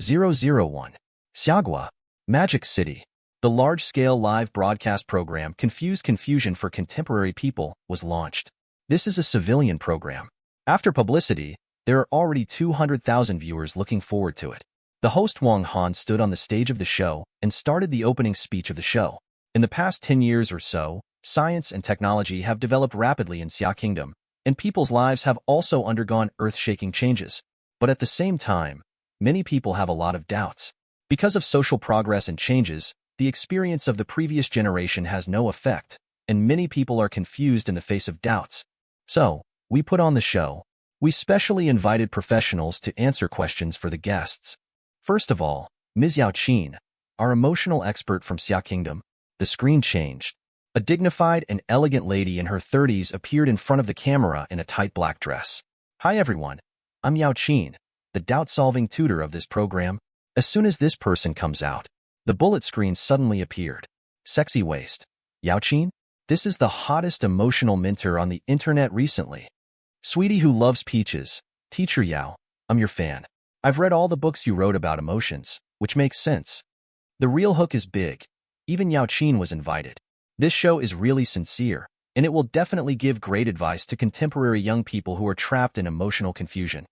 001. Xiagua, Magic City. The large-scale live broadcast program Confuse Confusion for Contemporary People was launched. This is a civilian program. After publicity, there are already 200,000 viewers looking forward to it. The host Wang Han stood on the stage of the show and started the opening speech of the show. In the past 10 years or so, science and technology have developed rapidly in Xia Kingdom, and people's lives have also undergone earth-shaking changes. But at the same time, many people have a lot of doubts. Because of social progress and changes, the experience of the previous generation has no effect, and many people are confused in the face of doubts. So, we put on the show. We specially invited professionals to answer questions for the guests. First of all, Ms. Yao Qin, our emotional expert from Xia Kingdom. The screen changed. A dignified and elegant lady in her 30s appeared in front of the camera in a tight black dress. Hi everyone, I'm Yao Qin, the doubt-solving tutor of this program. As soon as this person comes out, the bullet screen suddenly appeared. Sexy waist. Yao Qin? This is the hottest emotional mentor on the internet recently. Sweetie who loves peaches. Teacher Yao, I'm your fan. I've read all the books you wrote about emotions, which makes sense. The real hook is big. Even Yao Qin was invited. This show is really sincere, and it will definitely give great advice to contemporary young people who are trapped in emotional confusion.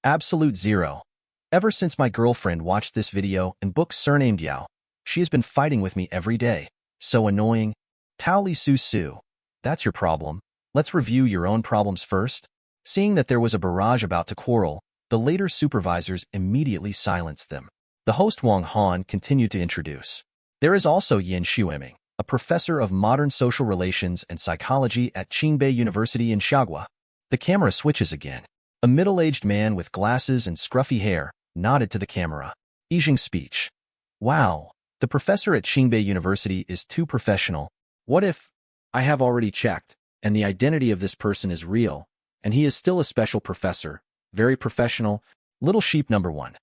Absolute zero. Ever since my girlfriend watched this video and book surnamed Yao, she has been fighting with me every day. So annoying. Tao Li Su Su. That's your problem. Let's review your own problems first. Seeing that there was a barrage about to quarrel, the later supervisors immediately silenced them. The host Wang Han continued to introduce. There is also Yin Xueming, a professor of modern social relations and psychology at Qingbei University in Xiagua. The camera switches again. A middle-aged man with glasses and scruffy hair nodded to the camera. Yijing speech. Wow, the professor at Qingbei University is too professional. What if I have already checked, and the identity of this person is real, and he is still a special professor, very professional? Little sheep number 1.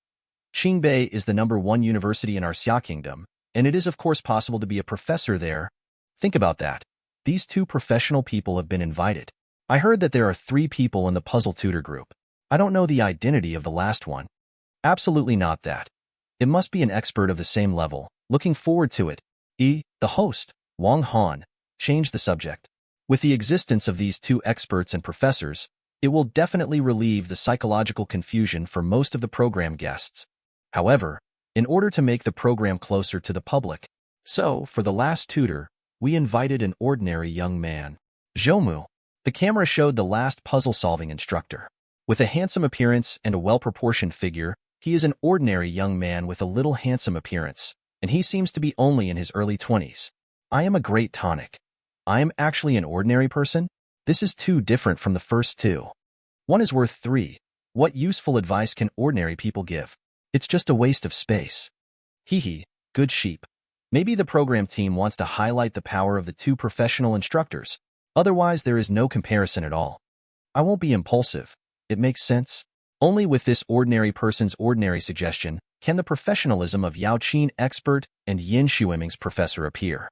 Qingbei is the #1 university in our Xia Kingdom, and it is of course possible to be a professor there. Think about that. These two professional people have been invited. I heard that there are 3 people in the puzzle tutor group. I don't know the identity of the last one. Absolutely not that. It must be an expert of the same level. Looking forward to it. The host, Wang Han, changed the subject. With the existence of these 2 experts and professors, it will definitely relieve the psychological confusion for most of the program guests. However, in order to make the program closer to the public, so for the last tutor, we invited an ordinary young man. Zhou Mu. The camera showed the last puzzle-solving instructor. With a handsome appearance and a well-proportioned figure, he is an ordinary young man with a little handsome appearance, and he seems to be only in his early 20s. I am a great tonic. I am actually an ordinary person? This is too different from the first 2. 1 is worth 3. What useful advice can ordinary people give? It's just a waste of space. Hee, good sheep. Maybe the program team wants to highlight the power of the 2 professional instructors. Otherwise, there is no comparison at all. I won't be impulsive. It makes sense. Only with this ordinary person's ordinary suggestion can the professionalism of Yao Qin expert and Yin Xueming's professor appear.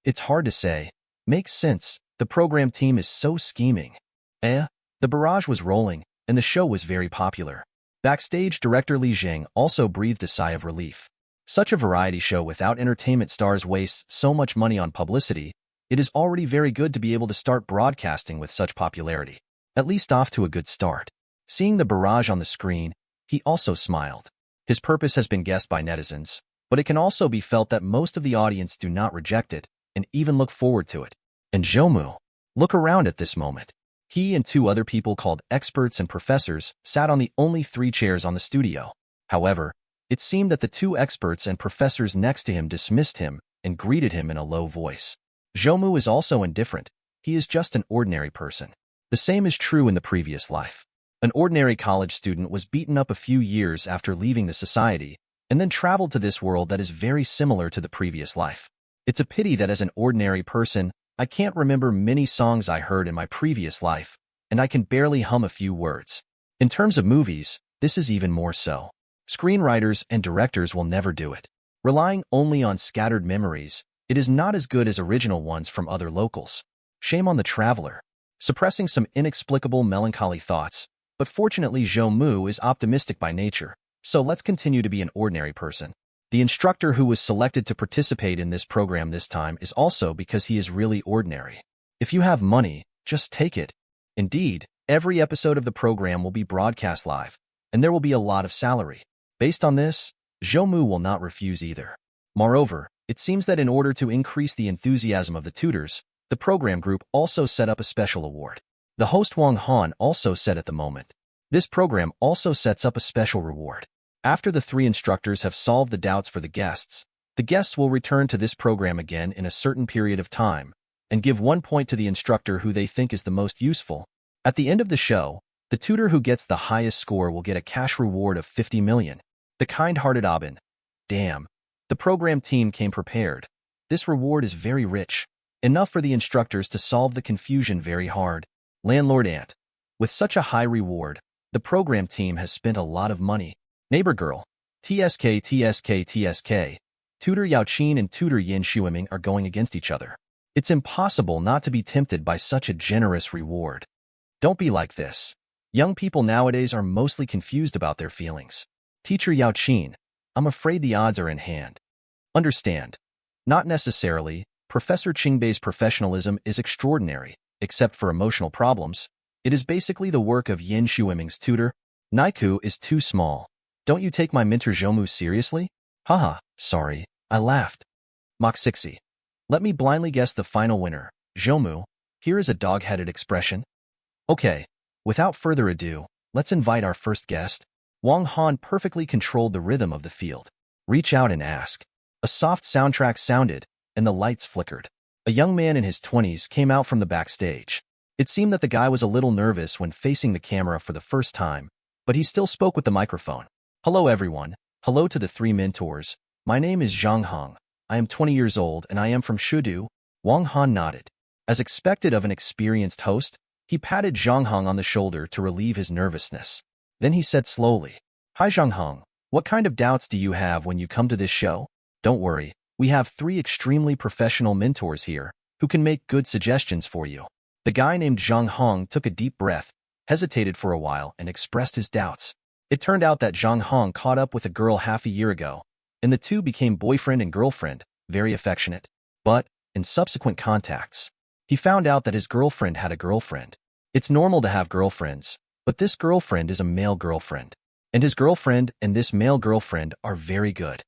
It's hard to say. Makes sense. The program team is so scheming. The barrage was rolling, and the show was very popular. Backstage director Li Zheng also breathed a sigh of relief. Such a variety show without entertainment stars wastes so much money on publicity. It is already very good to be able to start broadcasting with such popularity. At least off to a good start. Seeing the barrage on the screen, he also smiled. His purpose has been guessed by netizens, but it can also be felt that most of the audience do not reject it, and even look forward to it. And Zhou Mu. Look around at this moment. He and 2 other people called experts and professors sat on the only 3 chairs on the studio. However, it seemed that the 2 experts and professors next to him dismissed him and greeted him in a low voice. Zhou Mu is also indifferent. He is just an ordinary person. The same is true in the previous life. An ordinary college student was beaten up a few years after leaving the society, and then traveled to this world that is very similar to the previous life. It's a pity that as an ordinary person, I can't remember many songs I heard in my previous life, and I can barely hum a few words. In terms of movies, this is even more so. Screenwriters and directors will never do it. Relying only on scattered memories, it is not as good as original ones from other locals. Shame on the traveler. Suppressing some inexplicable melancholy thoughts, but fortunately Zhou Mu is optimistic by nature, So let's continue to be an ordinary person. The instructor who was selected to participate in this program this time is also because he is really ordinary. If you have money, just take it. Indeed, every episode of the program will be broadcast live, and there will be a lot of salary. Based on this, Zhou Mu will not refuse either. Moreover, it seems that in order to increase the enthusiasm of the tutors, the program group also set up a special award. The host Wang Han also said at the moment. This program also sets up a special reward. After the 3 instructors have solved the doubts for the guests will return to this program again in a certain period of time and give 1 point to the instructor who they think is the most useful. At the end of the show, the tutor who gets the highest score will get a cash reward of 50 million. The kind-hearted Abin. Damn. The program team came prepared. This reward is very rich. Enough for the instructors to solve the confusion very hard. Landlord Ant. With such a high reward, the program team has spent a lot of money. Neighbor girl. TSK. Tutor Yao Qin and tutor Yin Shuiming are going against each other. It's impossible not to be tempted by such a generous reward. Don't be like this. Young people nowadays are mostly confused about their feelings. Teacher Yao Qin, I'm afraid the odds are in hand. Understand. Not necessarily. Professor Qingbei's professionalism is extraordinary, except for emotional problems. It is basically the work of Yin Shuiming's tutor. Naiku is too small. Don't you take my mentor Zhou Mu seriously? Haha, sorry, I laughed. Mach 60. Let me blindly guess the final winner, Zhou Mu. Here is a dog-headed expression. Okay, without further ado, let's invite our first guest. Wang Han perfectly controlled the rhythm of the field. Reach out and ask. A soft soundtrack sounded, and the lights flickered. A young man in his 20s came out from the backstage. It seemed that the guy was a little nervous when facing the camera for the first time, but he still spoke with the microphone. Hello everyone. Hello to the 3 mentors. My name is Zhang Hong. I am 20 years old and I am from Shudu. Wang Han nodded. As expected of an experienced host, he patted Zhang Hong on the shoulder to relieve his nervousness. Then he said slowly, Hi Zhang Hong, what kind of doubts do you have when you come to this show? Don't worry, we have 3 extremely professional mentors here who can make good suggestions for you. The guy named Zhang Hong took a deep breath, hesitated for a while and expressed his doubts. It turned out that Zhang Hong caught up with a girl half a year ago, and the two became boyfriend and girlfriend, very affectionate. But, in subsequent contacts, he found out that his girlfriend had a girlfriend. It's normal to have girlfriends, but this girlfriend is a male girlfriend. And his girlfriend and this male girlfriend are very good.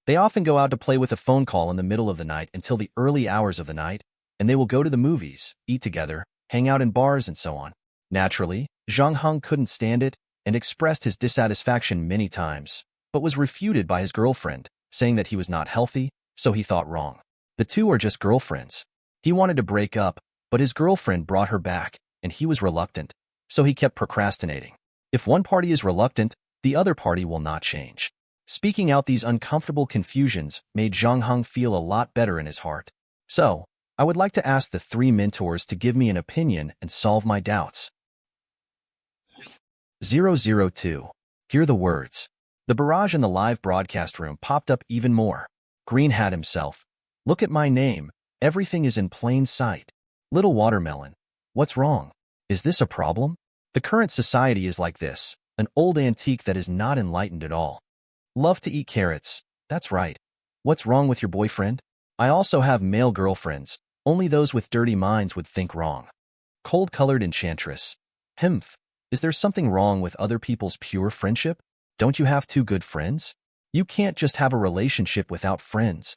They often go out to play with a phone call in the middle of the night until the early hours of the night, and they will go to the movies, eat together, hang out in bars, and so on. Naturally, Zhang Hong couldn't stand it and expressed his dissatisfaction many times, but was refuted by his girlfriend, saying that he was not healthy, so he thought wrong. The two are just girlfriends. He wanted to break up, but his girlfriend brought her back, and he was reluctant, so he kept procrastinating. If one party is reluctant, the other party will not change. Speaking out these uncomfortable confusions made Zhang Hong feel a lot better in his heart. So, I would like to ask the 3 mentors to give me an opinion and solve my doubts. 002. Hear the words. The barrage in the live broadcast room popped up even more. Green Hat himself. Look at my name. Everything is in plain sight. Little Watermelon. What's wrong? Is this a problem? The current society is like this, an old antique that is not enlightened at all. Love to eat carrots. That's right. What's wrong with your boyfriend? I also have male girlfriends. Only those with dirty minds would think wrong. Cold-colored enchantress. Himph. Is there something wrong with other people's pure friendship? Don't you have 2 good friends? You can't just have a relationship without friends.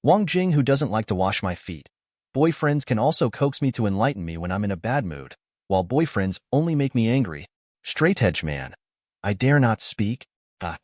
Wang Jing, who doesn't like to wash my feet. Boyfriends can also coax me to enlighten me when I'm in a bad mood, while boyfriends only make me angry. Straight-edge man. I dare not speak.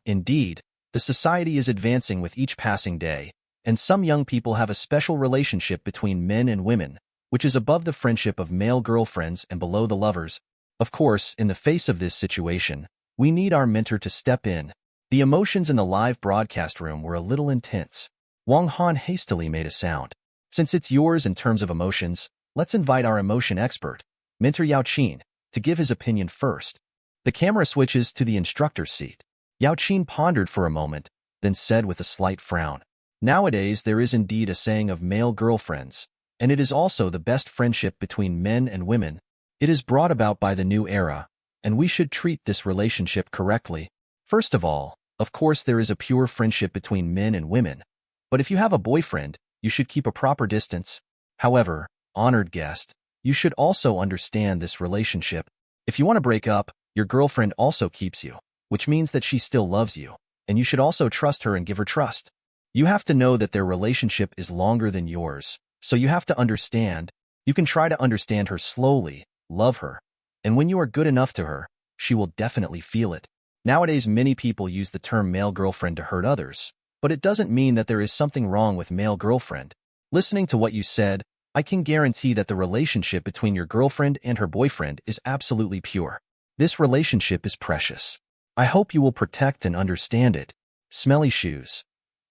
Indeed, the society is advancing with each passing day, and some young people have a special relationship between men and women, which is above the friendship of male girlfriends and below the lovers. Of course, in the face of this situation, we need our mentor to step in. The emotions in the live broadcast room were a little intense. Wang Han hastily made a sound. Since it's yours in terms of emotions, let's invite our emotion expert, Mentor Yao Qin, to give his opinion first. The camera switches to the instructor's seat. Yao Qin pondered for a moment, then said with a slight frown, Nowadays there is indeed a saying of male girlfriends, and it is also the best friendship between men and women. It is brought about by the new era, and we should treat this relationship correctly. First of all, of course there is a pure friendship between men and women, but if you have a boyfriend, you should keep a proper distance. However, honored guest, you should also understand this relationship. If you want to break up, your girlfriend also keeps you, which means that she still loves you, and you should also trust her and give her trust. You have to know that their relationship is longer than yours, so you have to understand. You can try to understand her slowly, love her, and when you are good enough to her, she will definitely feel it. Nowadays, many people use the term male girlfriend to hurt others, but it doesn't mean that there is something wrong with male girlfriend. Listening to what you said, I can guarantee that the relationship between your girlfriend and her boyfriend is absolutely pure. This relationship is precious. I hope you will protect and understand it. Smelly shoes.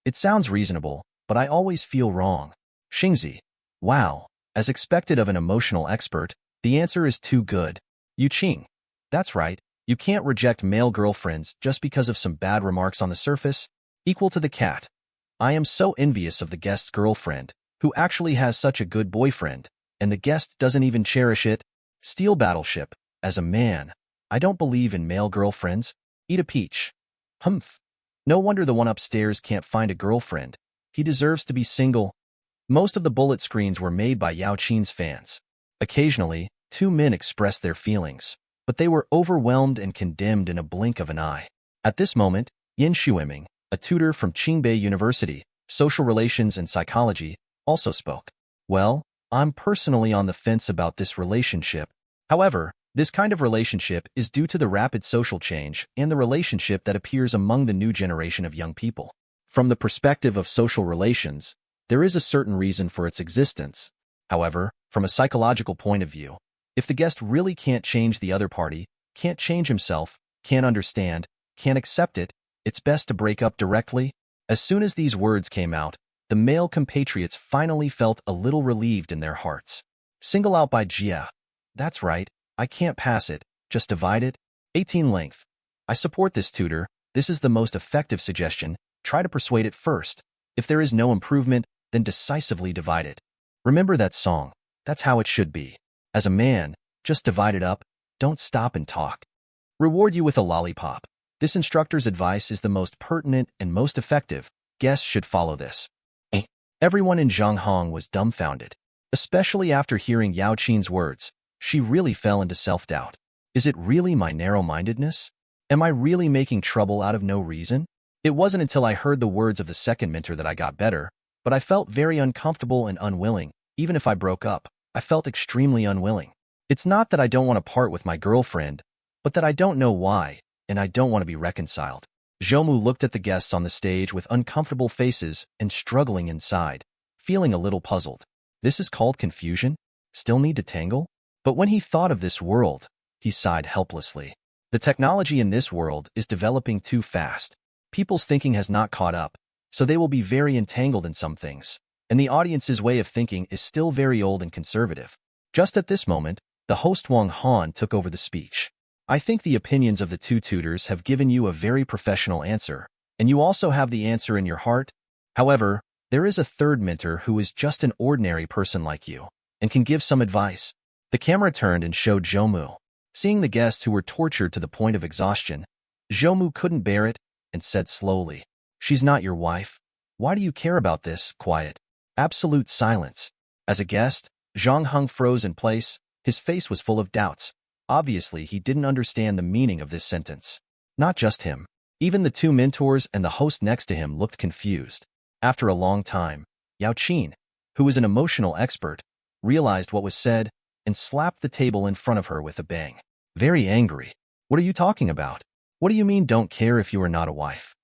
It sounds reasonable, but I always feel wrong. Xingzi. Wow. As expected of an emotional expert, the answer is too good. Yu Qing. That's right. You can't reject male girlfriends just because of some bad remarks on the surface. Equal to the cat. I am so envious of the guest's girlfriend, who actually has such a good boyfriend, and the guest doesn't even cherish it. Steel Battleship. As a man, I don't believe in male girlfriends. Eat a peach. Humph. No wonder the one upstairs can't find a girlfriend. He deserves to be single. Most of the bullet screens were made by Yao Qin's fans. Occasionally, two men expressed their feelings, but they were overwhelmed and condemned in a blink of an eye. At this moment, Yin Xueming, a tutor from Qingbei University, Social Relations and Psychology, also spoke. Well, I'm personally on the fence about this relationship. However, this kind of relationship is due to the rapid social change and the relationship that appears among the new generation of young people. From the perspective of social relations, there is a certain reason for its existence. However, from a psychological point of view, if the guest really can't change the other party, can't change himself, can't understand, can't accept it, it's best to break up directly. As soon as these words came out, the male compatriots finally felt a little relieved in their hearts. Single out by Jia. That's right. I can't pass it, just divide it. 18 length. I support this tutor. This is the most effective suggestion. Try to persuade it first. If there is no improvement, then decisively divide it. Remember that song. That's how it should be. As a man, just divide it up. Don't stop and talk. Reward you with a lollipop. This instructor's advice is the most pertinent and most effective. Guests should follow this. Everyone in Zhanghong was dumbfounded, especially after hearing Yao Qin's words. She really fell into self-doubt. Is it really my narrow-mindedness? Am I really making trouble out of no reason? It wasn't until I heard the words of the second mentor that I got better, but I felt very uncomfortable and unwilling. Even if I broke up, I felt extremely unwilling. It's not that I don't want to part with my girlfriend, but that I don't know why, and I don't want to be reconciled. Zhou Mu looked at the guests on the stage with uncomfortable faces and struggling inside, feeling a little puzzled. This is called confusion? Still need to tangle? But when he thought of this world, he sighed helplessly. The technology in this world is developing too fast. People's thinking has not caught up, so they will be very entangled in some things, and the audience's way of thinking is still very old and conservative. Just at this moment, the host Wang Han took over the speech. I think the opinions of the two tutors have given you a very professional answer, and you also have the answer in your heart. However, there is a third mentor who is just an ordinary person like you, and can give some advice. The camera turned and showed Zhou Mu. Seeing the guests who were tortured to the point of exhaustion, Zhou Mu couldn't bear it and said slowly, "She's not your wife. Why do you care about this?" Quiet. Absolute silence. As a guest, Zhang Heng froze in place. His face was full of doubts. Obviously, he didn't understand the meaning of this sentence. Not just him. Even the two mentors and the host next to him looked confused. After a long time, Yao Qin, who was an emotional expert, realized what was said and slapped the table in front of her with a bang. Very angry. What are you talking about? What do you mean don't care if you are not a wife?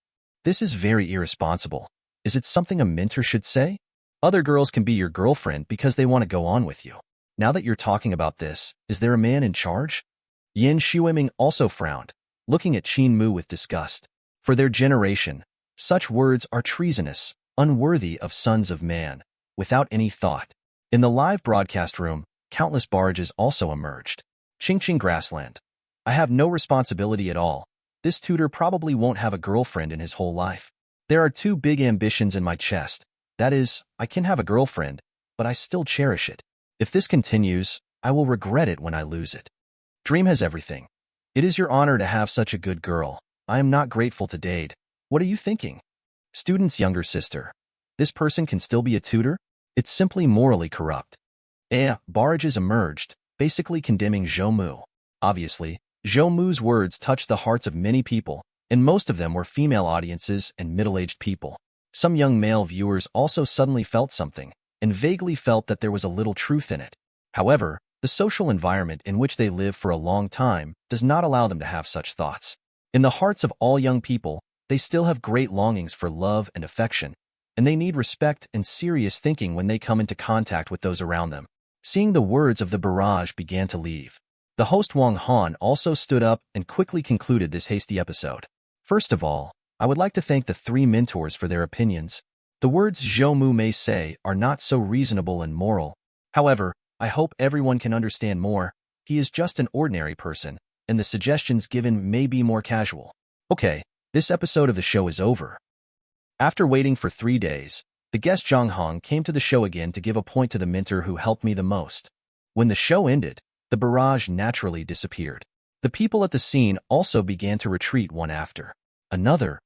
This is very irresponsible. Is it something a mentor should say? Other girls can be your girlfriend because they want to go on with you. Now that you're talking about this, is there a man in charge? Yin Xueming also frowned, looking at Qin Mu with disgust. For their generation, such words are treasonous, unworthy of sons of man, without any thought. In the live broadcast room, countless barrages also emerged. Qingqing Grassland. I have no responsibility at all. This tutor probably won't have a girlfriend in his whole life. There are two big ambitions in my chest. That is, I can have a girlfriend, but I still cherish it. If this continues, I will regret it when I lose it. Dream has everything. It is your honor to have such a good girl. I am not grateful to Dade. What are you thinking? Student's younger sister. This person can still be a tutor? It's simply morally corrupt. Barrages emerged, basically condemning Zhou Mu. Obviously, Zhou Mu's words touched the hearts of many people, and most of them were female audiences and middle-aged people. Some young male viewers also suddenly felt something, and vaguely felt that there was a little truth in it. However, the social environment in which they live for a long time does not allow them to have such thoughts. In the hearts of all young people, they still have great longings for love and affection, and they need respect and serious thinking when they come into contact with those around them. Seeing the words of the barrage began to leave. The host Wang Han also stood up and quickly concluded this hasty episode. First of all, I would like to thank the three mentors for their opinions. The words Zhou Mu may say are not so reasonable and moral. However, I hope everyone can understand more. He is just an ordinary person, and the suggestions given may be more casual. Okay, this episode of the show is over. After waiting for 3 days, the guest Zhang Hong came to the show again to give a point to the mentor who helped me the most. When the show ended, the barrage naturally disappeared. The people at the scene also began to retreat one after another.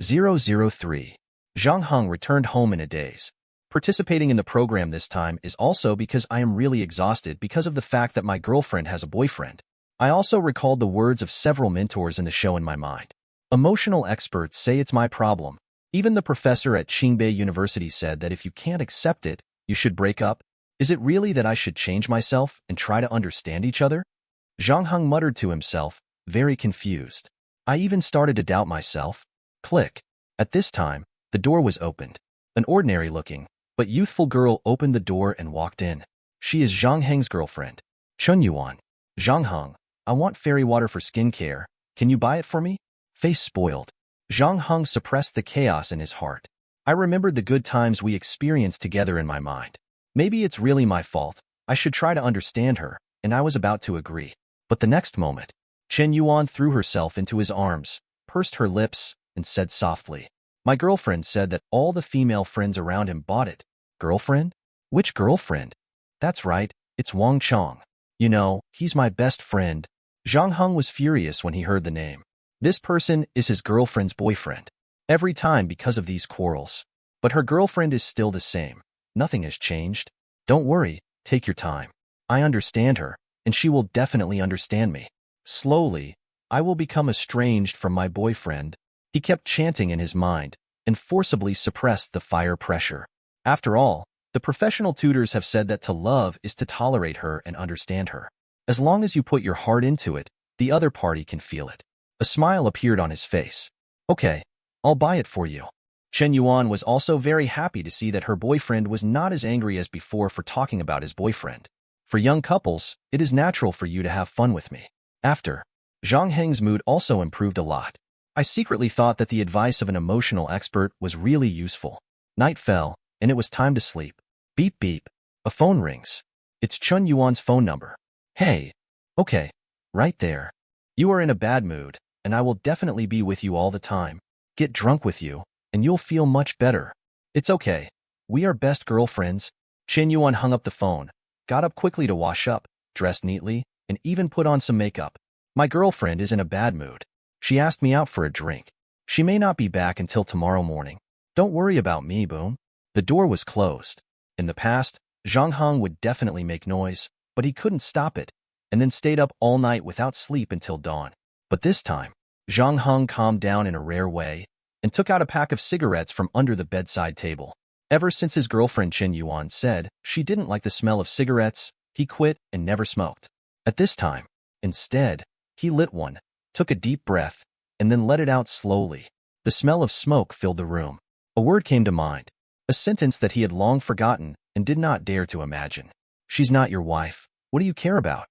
003. Zhang Hong returned home in a daze. Participating in the program this time is also because I am really exhausted because of the fact that my girlfriend has a boyfriend. I also recalled the words of several mentors in the show in my mind. Emotional experts say it's my problem. Even the professor at Qingbei University said that if you can't accept it, you should break up. Is it really that I should change myself and try to understand each other? Zhang Hong muttered to himself, very confused. I even started to doubt myself. Click. At this time, the door was opened. An ordinary-looking, but youthful girl opened the door and walked in. She is Zhang Heng's girlfriend, Chun Yuan. Zhang Hong, I want fairy water for skincare. Can you buy it for me? Face spoiled. Zhang Hong suppressed the chaos in his heart. I remembered the good times we experienced together in my mind. Maybe it's really my fault. I should try to understand her, and I was about to agree. But the next moment, Chen Yuan threw herself into his arms, pursed her lips, and said softly, my girlfriend said that all the female friends around him bought it. Girlfriend? Which girlfriend? That's right, it's Wang Chong. You know, he's my best friend. Zhang Hong was furious when he heard the name. This person is his girlfriend's boyfriend. Every time because of these quarrels. But her girlfriend is still the same. Nothing has changed. Don't worry, take your time. I understand her, and she will definitely understand me. Slowly, I will become estranged from my boyfriend. He kept chanting in his mind, and forcibly suppressed the fire pressure. After all, the professional tutors have said that to love is to tolerate her and understand her. As long as you put your heart into it, the other party can feel it. A smile appeared on his face. Okay, I'll buy it for you. Chen Yuan was also very happy to see that her boyfriend was not as angry as before for talking about his boyfriend. For young couples, it is natural for you to have fun with me. After, Zhang Heng's mood also improved a lot. I secretly thought that the advice of an emotional expert was really useful. Night fell, and it was time to sleep. Beep beep. A phone rings. It's Chun Yuan's phone number. Hey. Okay. Right there. You are in a bad mood, and I will definitely be with you all the time. Get drunk with you, and you'll feel much better. It's okay. We are best girlfriends. Chen Yuan hung up the phone, got up quickly to wash up, dressed neatly, and even put on some makeup. My girlfriend is in a bad mood. She asked me out for a drink. She may not be back until tomorrow morning. Don't worry about me, Boom. The door was closed. In the past, Zhang Hong would definitely make noise, but he couldn't stop it, and then stayed up all night without sleep until dawn. But this time, Zhang Hong calmed down in a rare way, and took out a pack of cigarettes from under the bedside table. Ever since his girlfriend Chen Yuan said she didn't like the smell of cigarettes, he quit and never smoked. At this time, instead, he lit one, took a deep breath, and then let it out slowly. The smell of smoke filled the room. A word came to mind, a sentence that he had long forgotten and did not dare to imagine. She's not your wife. What do you care about?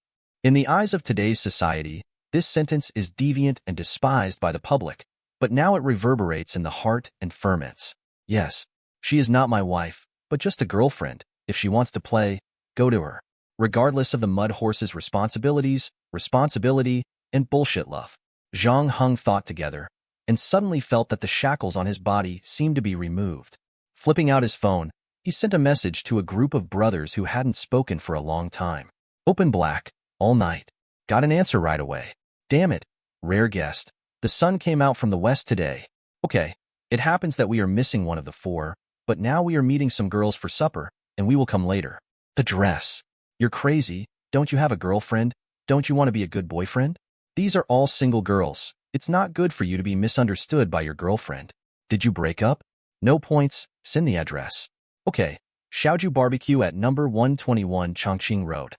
In the eyes of today's society, this sentence is deviant and despised by the public, but now it reverberates in the heart and ferments. Yes, she is not my wife, but just a girlfriend. If she wants to play, go to her. Regardless of the mud horse's responsibility, and bullshit love. Zhang Hong thought together, and suddenly felt that the shackles on his body seemed to be removed. Flipping out his phone, he sent a message to a group of brothers who hadn't spoken for a long time. Open black, all night. Got an answer right away. Damn it, rare guest. The sun came out from the west today. Okay, it happens that we are missing one of the four, but now we are meeting some girls for supper, and we will come later. The dress. You're crazy. Don't you have a girlfriend? Don't you want to be a good boyfriend? These are all single girls. It's not good for you to be misunderstood by your girlfriend. Did you break up? No points. Send the address. Okay, Xiaoju Barbecue at number 121 Chongqing Road.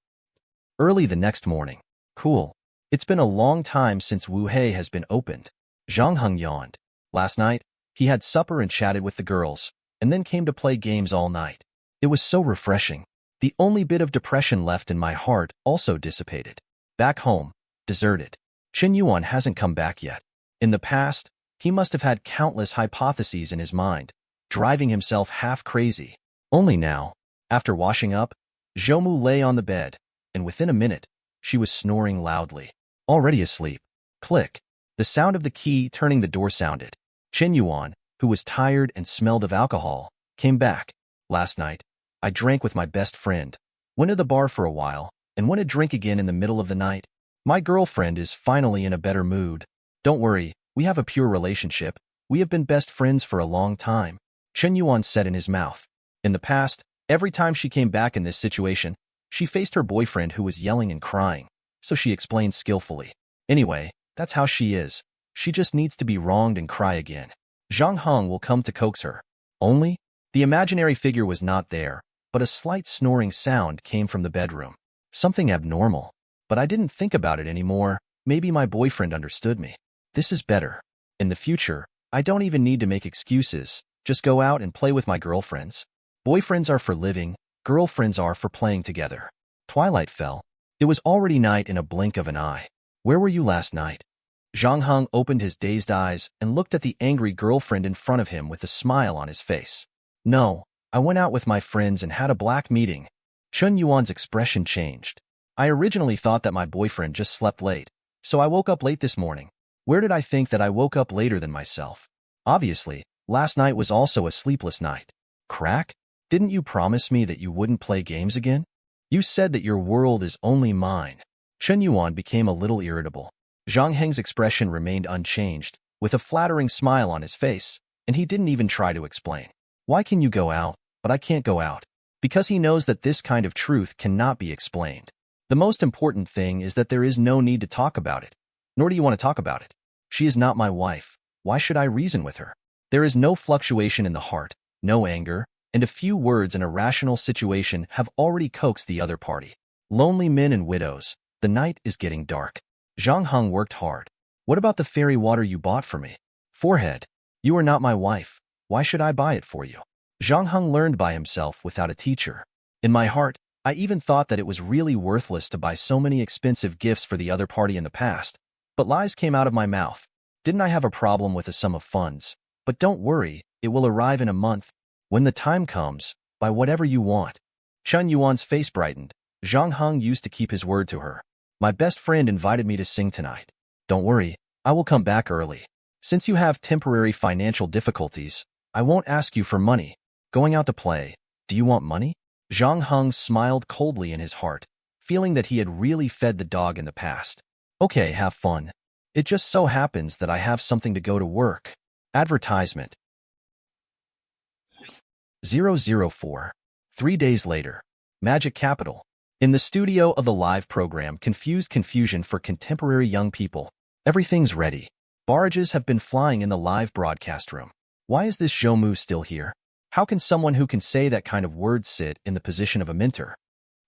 Early the next morning. Cool. It's been a long time since Wu Hei has been opened. Zhang Heng yawned. Last night, he had supper and chatted with the girls, and then came to play games all night. It was so refreshing. The only bit of depression left in my heart also dissipated. Back home, deserted. Chen Yuan hasn't come back yet. In the past, he must have had countless hypotheses in his mind, driving himself half crazy. Only now, after washing up, Zhou Mu lay on the bed, and within a minute, she was snoring loudly. Already asleep. Click. The sound of the key turning the door sounded. Chen Yuan, who was tired and smelled of alcohol, came back. Last night, I drank with my best friend, went to the bar for a while, and went to drink again in the middle of the night. My girlfriend is finally in a better mood. Don't worry, we have a pure relationship. We have been best friends for a long time. Chen Yuan said in his mouth. In the past, every time she came back in this situation, she faced her boyfriend who was yelling and crying, so she explained skillfully. Anyway, that's how she is. She just needs to be wronged and cry again. Zhang Heng will come to coax her. Only, the imaginary figure was not there, but a slight snoring sound came from the bedroom. Something abnormal. But I didn't think about it anymore. Maybe my boyfriend understood me. This is better. In the future, I don't even need to make excuses. Just go out and play with my girlfriends. Boyfriends are for living. Girlfriends are for playing together. Twilight fell. It was already night in a blink of an eye. Where were you last night? Zhang Heng opened his dazed eyes and looked at the angry girlfriend in front of him with a smile on his face. No, I went out with my friends and had a black meeting. Chen Yuan's expression changed. I originally thought that my boyfriend just slept late, so I woke up late this morning. Where did I think that I woke up later than myself? Obviously, last night was also a sleepless night. Crack? Didn't you promise me that you wouldn't play games again? You said that your world is only mine. Chen Yuan became a little irritable. Zhang Heng's expression remained unchanged, with a flattering smile on his face, and he didn't even try to explain. Why can you go out, but I can't go out? Because he knows that this kind of truth cannot be explained. The most important thing is that there is no need to talk about it. Nor do you want to talk about it. She is not my wife. Why should I reason with her? There is no fluctuation in the heart, no anger, and a few words in a rational situation have already coaxed the other party. Lonely men and widows. The night is getting dark. Zhang Heng worked hard. What about the fairy water you bought for me? Forehead. You are not my wife. Why should I buy it for you? Zhang Heng learned by himself without a teacher. In my heart, I even thought that it was really worthless to buy so many expensive gifts for the other party in the past. But lies came out of my mouth. Didn't I have a problem with a sum of funds? But don't worry, it will arrive in a month. When the time comes, buy whatever you want. Chen Yuan's face brightened. Zhang Heng used to keep his word to her. My best friend invited me to sing tonight. Don't worry, I will come back early. Since you have temporary financial difficulties, I won't ask you for money. Going out to play, do you want money? Zhang Heng smiled coldly in his heart, feeling that he had really fed the dog in the past. Okay, have fun. It just so happens that I have something to go to work. Advertisement. 004. 3 days later. Magic Capital. In the studio of the live program Confused Confusion for Contemporary Young People, everything's ready. Barrages have been flying in the live broadcast room. Why is this Zhou Mu still here? How can someone who can say that kind of words sit in the position of a mentor?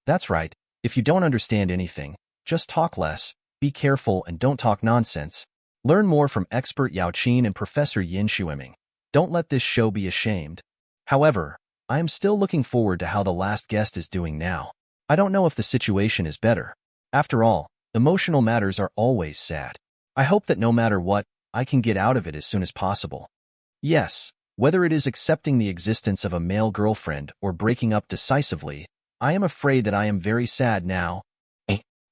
That's right, if you don't understand anything, just talk less, be careful and don't talk nonsense. Learn more from expert Yao Qin and Professor Yin Shueming. Don't let this show be ashamed. However, I am still looking forward to how the last guest is doing now. I don't know if the situation is better. After all, emotional matters are always sad. I hope that no matter what, I can get out of it as soon as possible. Yes, whether it is accepting the existence of a male girlfriend or breaking up decisively, I am afraid that I am very sad now.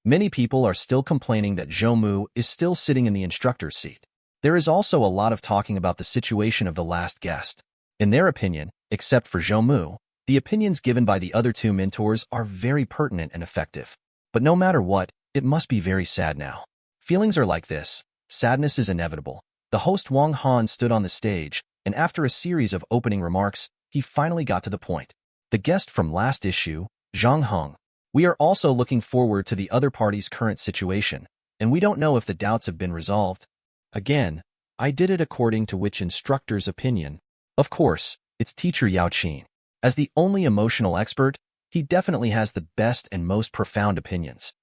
Many people are still complaining that Zhou Mu is still sitting in the instructor's seat. There is also a lot of talking about the situation of the last guest. In their opinion, except for Zhou Mu, the opinions given by the other two mentors are very pertinent and effective. But no matter what, it must be very sad now. Feelings are like this. Sadness is inevitable. The host Wang Han stood on the stage, and after a series of opening remarks, he finally got to the point. The guest from last issue, Zhang Heng. We are also looking forward to the other party's current situation, and we don't know if the doubts have been resolved. Again, I did it according to which instructor's opinion. Of course, it's teacher Yao Qin. As the only emotional expert, he definitely has the best and most profound opinions.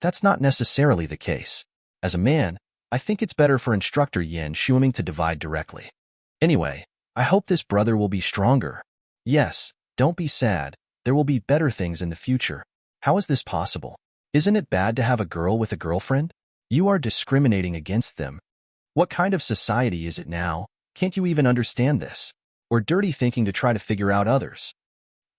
That's not necessarily the case. As a man, I think it's better for instructor Yan Shuiming to divide directly. Anyway, I hope this brother will be stronger. Yes, don't be sad. There will be better things in the future. How is this possible? Isn't it bad to have a girl with a girlfriend? You are discriminating against them. What kind of society is it now? Can't you even understand this? Or dirty thinking to try to figure out others?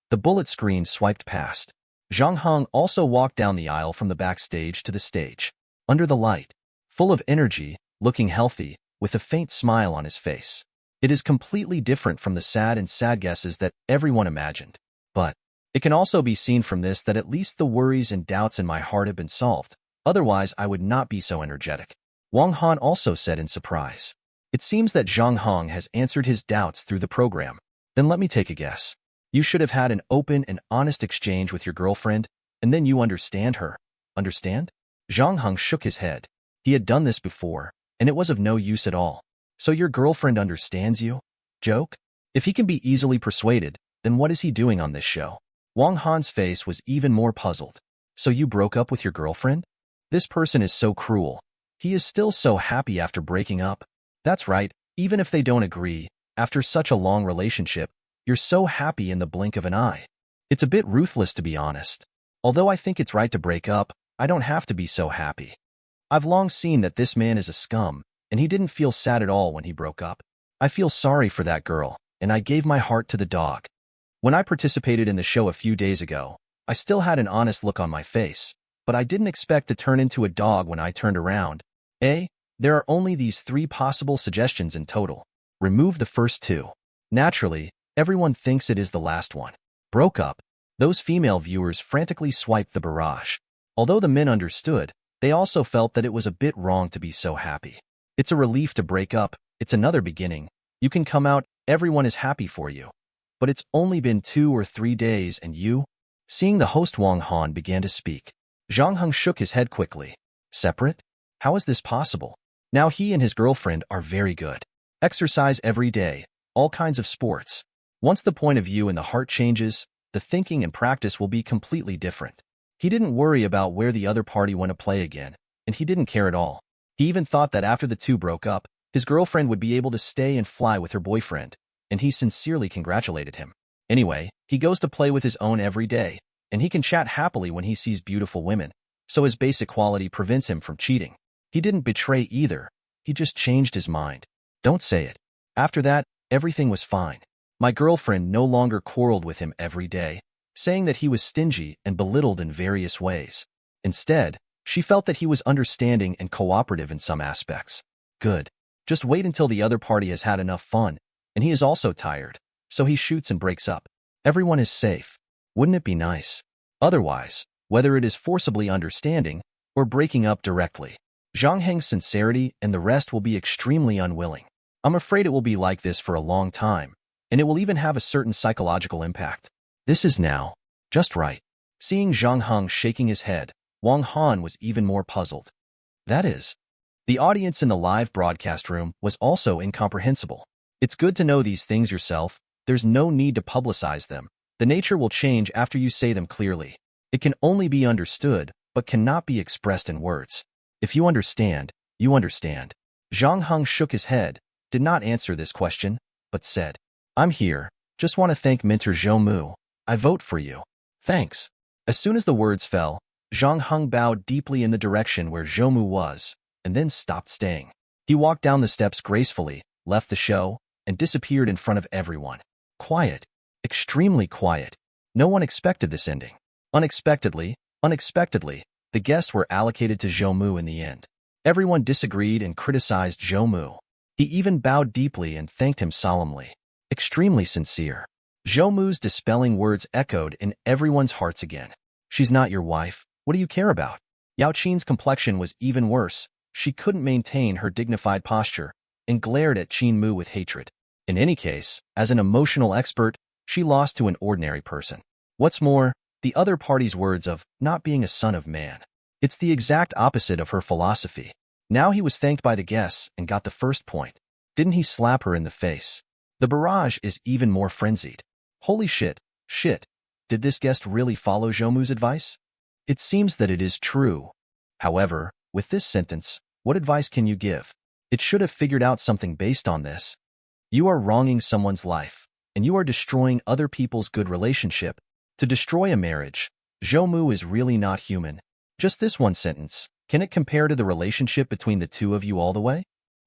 The bullet screen swiped past. Zhang Heng also walked down the aisle from the backstage to the stage. Under the light, full of energy, looking healthy, with a faint smile on his face. It is completely different from the sad guesses that everyone imagined. But it can also be seen from this that at least the worries and doubts in my heart have been solved. Otherwise, I would not be so energetic. Wang Han also said in surprise. It seems that Zhang Heng has answered his doubts through the program. Then let me take a guess. You should have had an open and honest exchange with your girlfriend, and then you understand her. Understand? Zhang Heng shook his head. He had done this before, and it was of no use at all. So your girlfriend understands you? Joke? If he can be easily persuaded, then what is he doing on this show? Wang Han's face was even more puzzled. So you broke up with your girlfriend? This person is so cruel. He is still so happy after breaking up. That's right, even if they don't agree, after such a long relationship, you're so happy in the blink of an eye. It's a bit ruthless to be honest. Although I think it's right to break up, I don't have to be so happy. I've long seen that this man is a scum, and he didn't feel sad at all when he broke up. I feel sorry for that girl, and I gave my heart to the dog. When I participated in the show a few days ago, I still had an honest look on my face, but I didn't expect to turn into a dog when I turned around. There are only these 3 possible suggestions in total. Remove the first 2. Naturally, everyone thinks it is the last one. Broke up. Those female viewers frantically swiped the barrage. Although the men understood, they also felt that it was a bit wrong to be so happy. It's a relief to break up. It's another beginning. You can come out, everyone is happy for you. But it's only been 2 or 3 days and you? Seeing the host Wang Han began to speak. Zhang Heng shook his head quickly. Separate? How is this possible? Now he and his girlfriend are very good. Exercise every day, all kinds of sports. Once the point of view and the heart changes, the thinking and practice will be completely different. He didn't worry about where the other party went to play again, and he didn't care at all. He even thought that after the 2 broke up, his girlfriend would be able to stay and fly with her boyfriend, and he sincerely congratulated him. Anyway, he goes to play with his own every day, and he can chat happily when he sees beautiful women, so his basic quality prevents him from cheating. He didn't betray either. He just changed his mind. Don't say it. After that, everything was fine. My girlfriend no longer quarreled with him every day, saying that he was stingy and belittled in various ways. Instead, she felt that he was understanding and cooperative in some aspects. Good. Just wait until the other party has had enough fun, and he is also tired, so he shoots and breaks up. Everyone is safe. Wouldn't it be nice? Otherwise, whether it is forcibly understanding or breaking up directly, Zhang Heng's sincerity and the rest will be extremely unwilling. I'm afraid it will be like this for a long time, and it will even have a certain psychological impact. This is now just right. Seeing Zhang Heng shaking his head, Wang Han was even more puzzled. That is, the audience in the live broadcast room was also incomprehensible. It's good to know these things yourself. There's no need to publicize them. The nature will change after you say them clearly. It can only be understood, but cannot be expressed in words. If you understand, you understand. Zhang Heng shook his head, did not answer this question, but said, I'm here. Just want to thank mentor Zhou Mu. I vote for you. Thanks. As soon as the words fell, Zhang Heng bowed deeply in the direction where Zhou Mu was, and then stopped staying. He walked down the steps gracefully, left the show, and disappeared in front of everyone. Quiet. Extremely quiet. No one expected this ending. Unexpectedly, the guests were allocated to Zhou Mu in the end. Everyone disagreed and criticized Zhou Mu. He even bowed deeply and thanked him solemnly. Extremely sincere. Zhou Mu's dispelling words echoed in everyone's hearts again. She's not your wife. What do you care about? Yao Qin's complexion was even worse, She couldn't maintain her dignified posture and glared at Zhou Mu with hatred. In any case, as an emotional expert, she lost to an ordinary person. What's more, the other party's words of not being a son of man. It's the exact opposite of her philosophy. Now he was thanked by the guests and got the first point. Didn't he slap her in the face? The barrage is even more frenzied. Holy shit. Did this guest really follow Zhou Mu's advice? It seems that it is true. However, with this sentence, what advice can you give? It should have figured out something based on this. You are wronging someone's life, and you are destroying other people's good relationship. To destroy a marriage, Zhou Mu is really not human. Just this one sentence, can it compare to the relationship between the two of you all the way?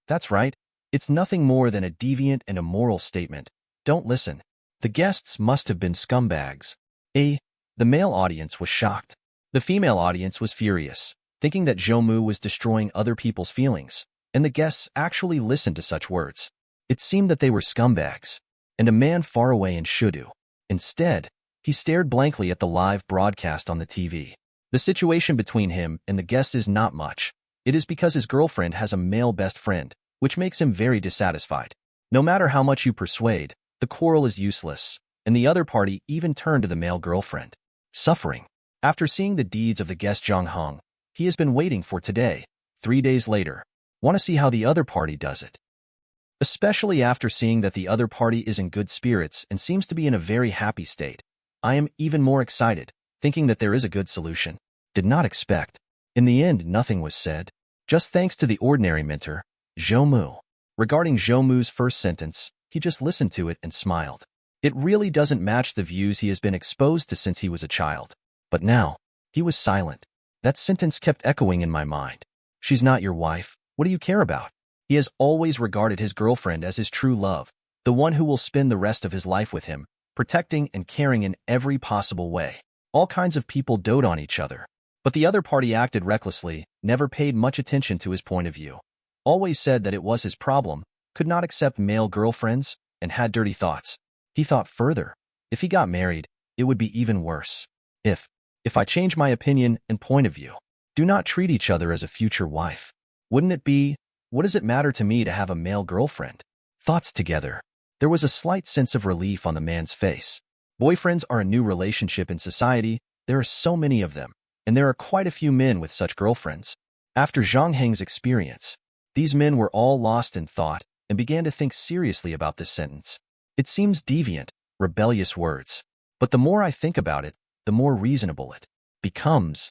That's right, it's nothing more than a deviant and immoral statement. Don't listen. The guests must have been scumbags. The male audience was shocked. The female audience was furious, thinking that Zhou Mu was destroying other people's feelings, and the guests actually listened to such words. It seemed that they were scumbags, and a man far away in Shudu. Instead, he stared blankly at the live broadcast on the TV. The situation between him and the guests is not much. It is because his girlfriend has a male best friend, which makes him very dissatisfied. No matter how much you persuade, the quarrel is useless, and the other party even turned to the male girlfriend. Suffering. After seeing the deeds of the guest Zhang Hong, he has been waiting for today, 3 days later. Want to see how the other party does it. Especially after seeing that the other party is in good spirits and seems to be in a very happy state. I am even more excited, thinking that there is a good solution. Did not expect. In the end, nothing was said. Just thanks to the ordinary mentor, Zhou Mu. Regarding Zhou Mu's first sentence, he just listened to it and smiled. It really doesn't match the views he has been exposed to since he was a child. But now, he was silent. That sentence kept echoing in my mind. She's not your wife. What do you care about? He has always regarded his girlfriend as his true love, the one who will spend the rest of his life with him, protecting and caring in every possible way. All kinds of people dote on each other. But the other party acted recklessly, never paid much attention to his point of view. Always said that it was his problem, could not accept male girlfriends, and had dirty thoughts. He thought further. If he got married, it would be even worse. If I change my opinion and point of view, do not treat each other as a future wife. Wouldn't it be, what does it matter to me to have a male girlfriend? Thoughts together. There was a slight sense of relief on the man's face. Boyfriends are a new relationship in society. There are so many of them, and there are quite a few men with such girlfriends. After Zhang Heng's experience, these men were all lost in thought and began to think seriously about this sentence. It seems deviant, rebellious words, but the more I think about it, the more reasonable it becomes.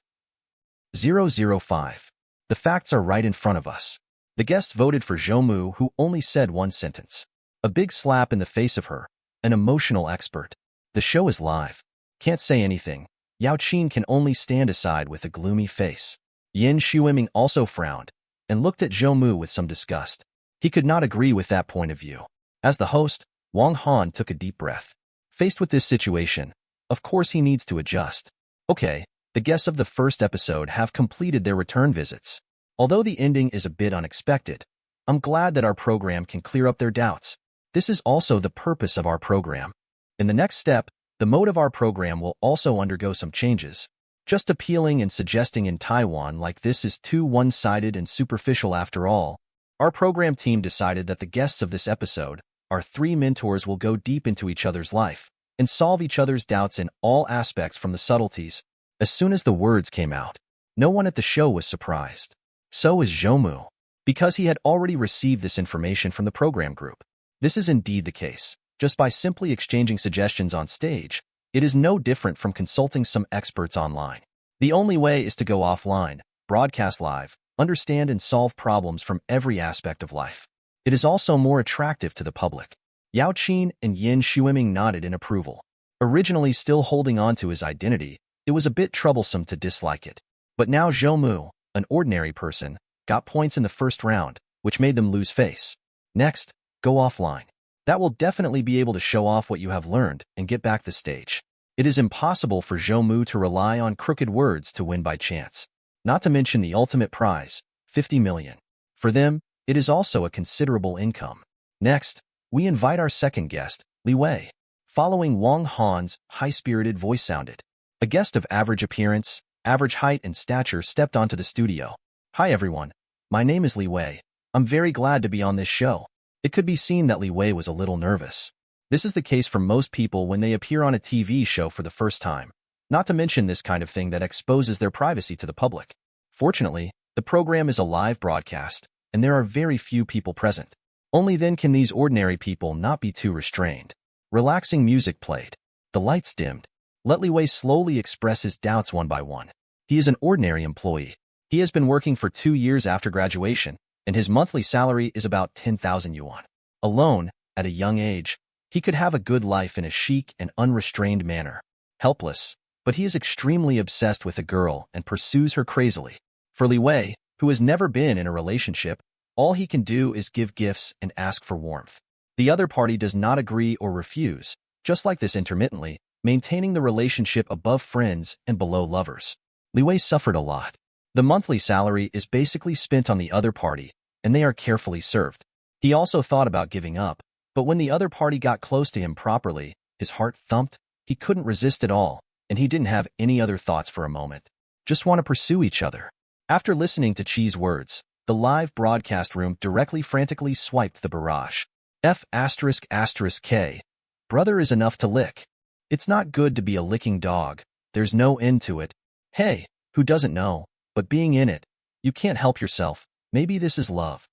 005. The facts are right in front of us. The guests voted for Zhou Mu, who only said one sentence. A big slap in the face of her, an emotional expert. The show is live. Can't say anything. Yao Qin can only stand aside with a gloomy face. Yin Shuiming also frowned and looked at Zhou Mu with some disgust. He could not agree with that point of view. As the host, Wang Han took a deep breath. Faced with this situation, of course he needs to adjust. Okay, the guests of the first episode have completed their return visits. Although the ending is a bit unexpected, I'm glad that our program can clear up their doubts. This is also the purpose of our program. In the next step, the mode of our program will also undergo some changes. Just appealing and suggesting in Taiwan like this is too one-sided and superficial after all. Our program team decided that the guests of this episode, our 3 mentors, will go deep into each other's life and solve each other's doubts in all aspects from the subtleties. As soon as the words came out, no one at the show was surprised. So is Zhou Mu, because he had already received this information from the program group. This is indeed the case. Just by simply exchanging suggestions on stage, it is no different from consulting some experts online. The only way is to go offline, broadcast live, understand and solve problems from every aspect of life. It is also more attractive to the public. Yao Qin and Yin Shuiming nodded in approval. Originally still holding on to his identity, it was a bit troublesome to dislike it. But now Zhou Mu, an ordinary person, got points in the first round, which made them lose face. Next, go offline. That will definitely be able to show off what you have learned and get back the stage. It is impossible for Zhou Mu to rely on crooked words to win by chance. Not to mention the ultimate prize, 50 million. For them, it is also a considerable income. Next, we invite our second guest, Li Wei. Following Wang Han's high-spirited voice sounded, a guest of average appearance, average height and stature stepped onto the studio. Hi everyone. My name is Li Wei. I'm very glad to be on this show. It could be seen that Li Wei was a little nervous. This is the case for most people when they appear on a TV show for the first time, not to mention this kind of thing that exposes their privacy to the public. Fortunately, the program is a live broadcast, and there are very few people present. Only then can these ordinary people not be too restrained. Relaxing music played. The lights dimmed. Let Li Wei slowly express his doubts one by one. He is an ordinary employee. He has been working for 2 years after graduation, and his monthly salary is about 10,000 yuan. Alone, at a young age, he could have a good life in a chic and unrestrained manner. Helpless, but he is extremely obsessed with a girl and pursues her crazily. For Li Wei, who has never been in a relationship, all he can do is give gifts and ask for warmth. The other party does not agree or refuse, just like this intermittently, maintaining the relationship above friends and below lovers. Li Wei suffered a lot. The monthly salary is basically spent on the other party, and they are carefully served. He also thought about giving up, but when the other party got close to him properly, his heart thumped, he couldn't resist at all, and he didn't have any other thoughts for a moment. Just want to pursue each other. After listening to Chi's words, the live broadcast room directly frantically swiped the barrage. F***K. Brother is enough to lick. It's not good to be a licking dog. There's no end to it. Hey, who doesn't know? But being in it, you can't help yourself. Maybe this is love.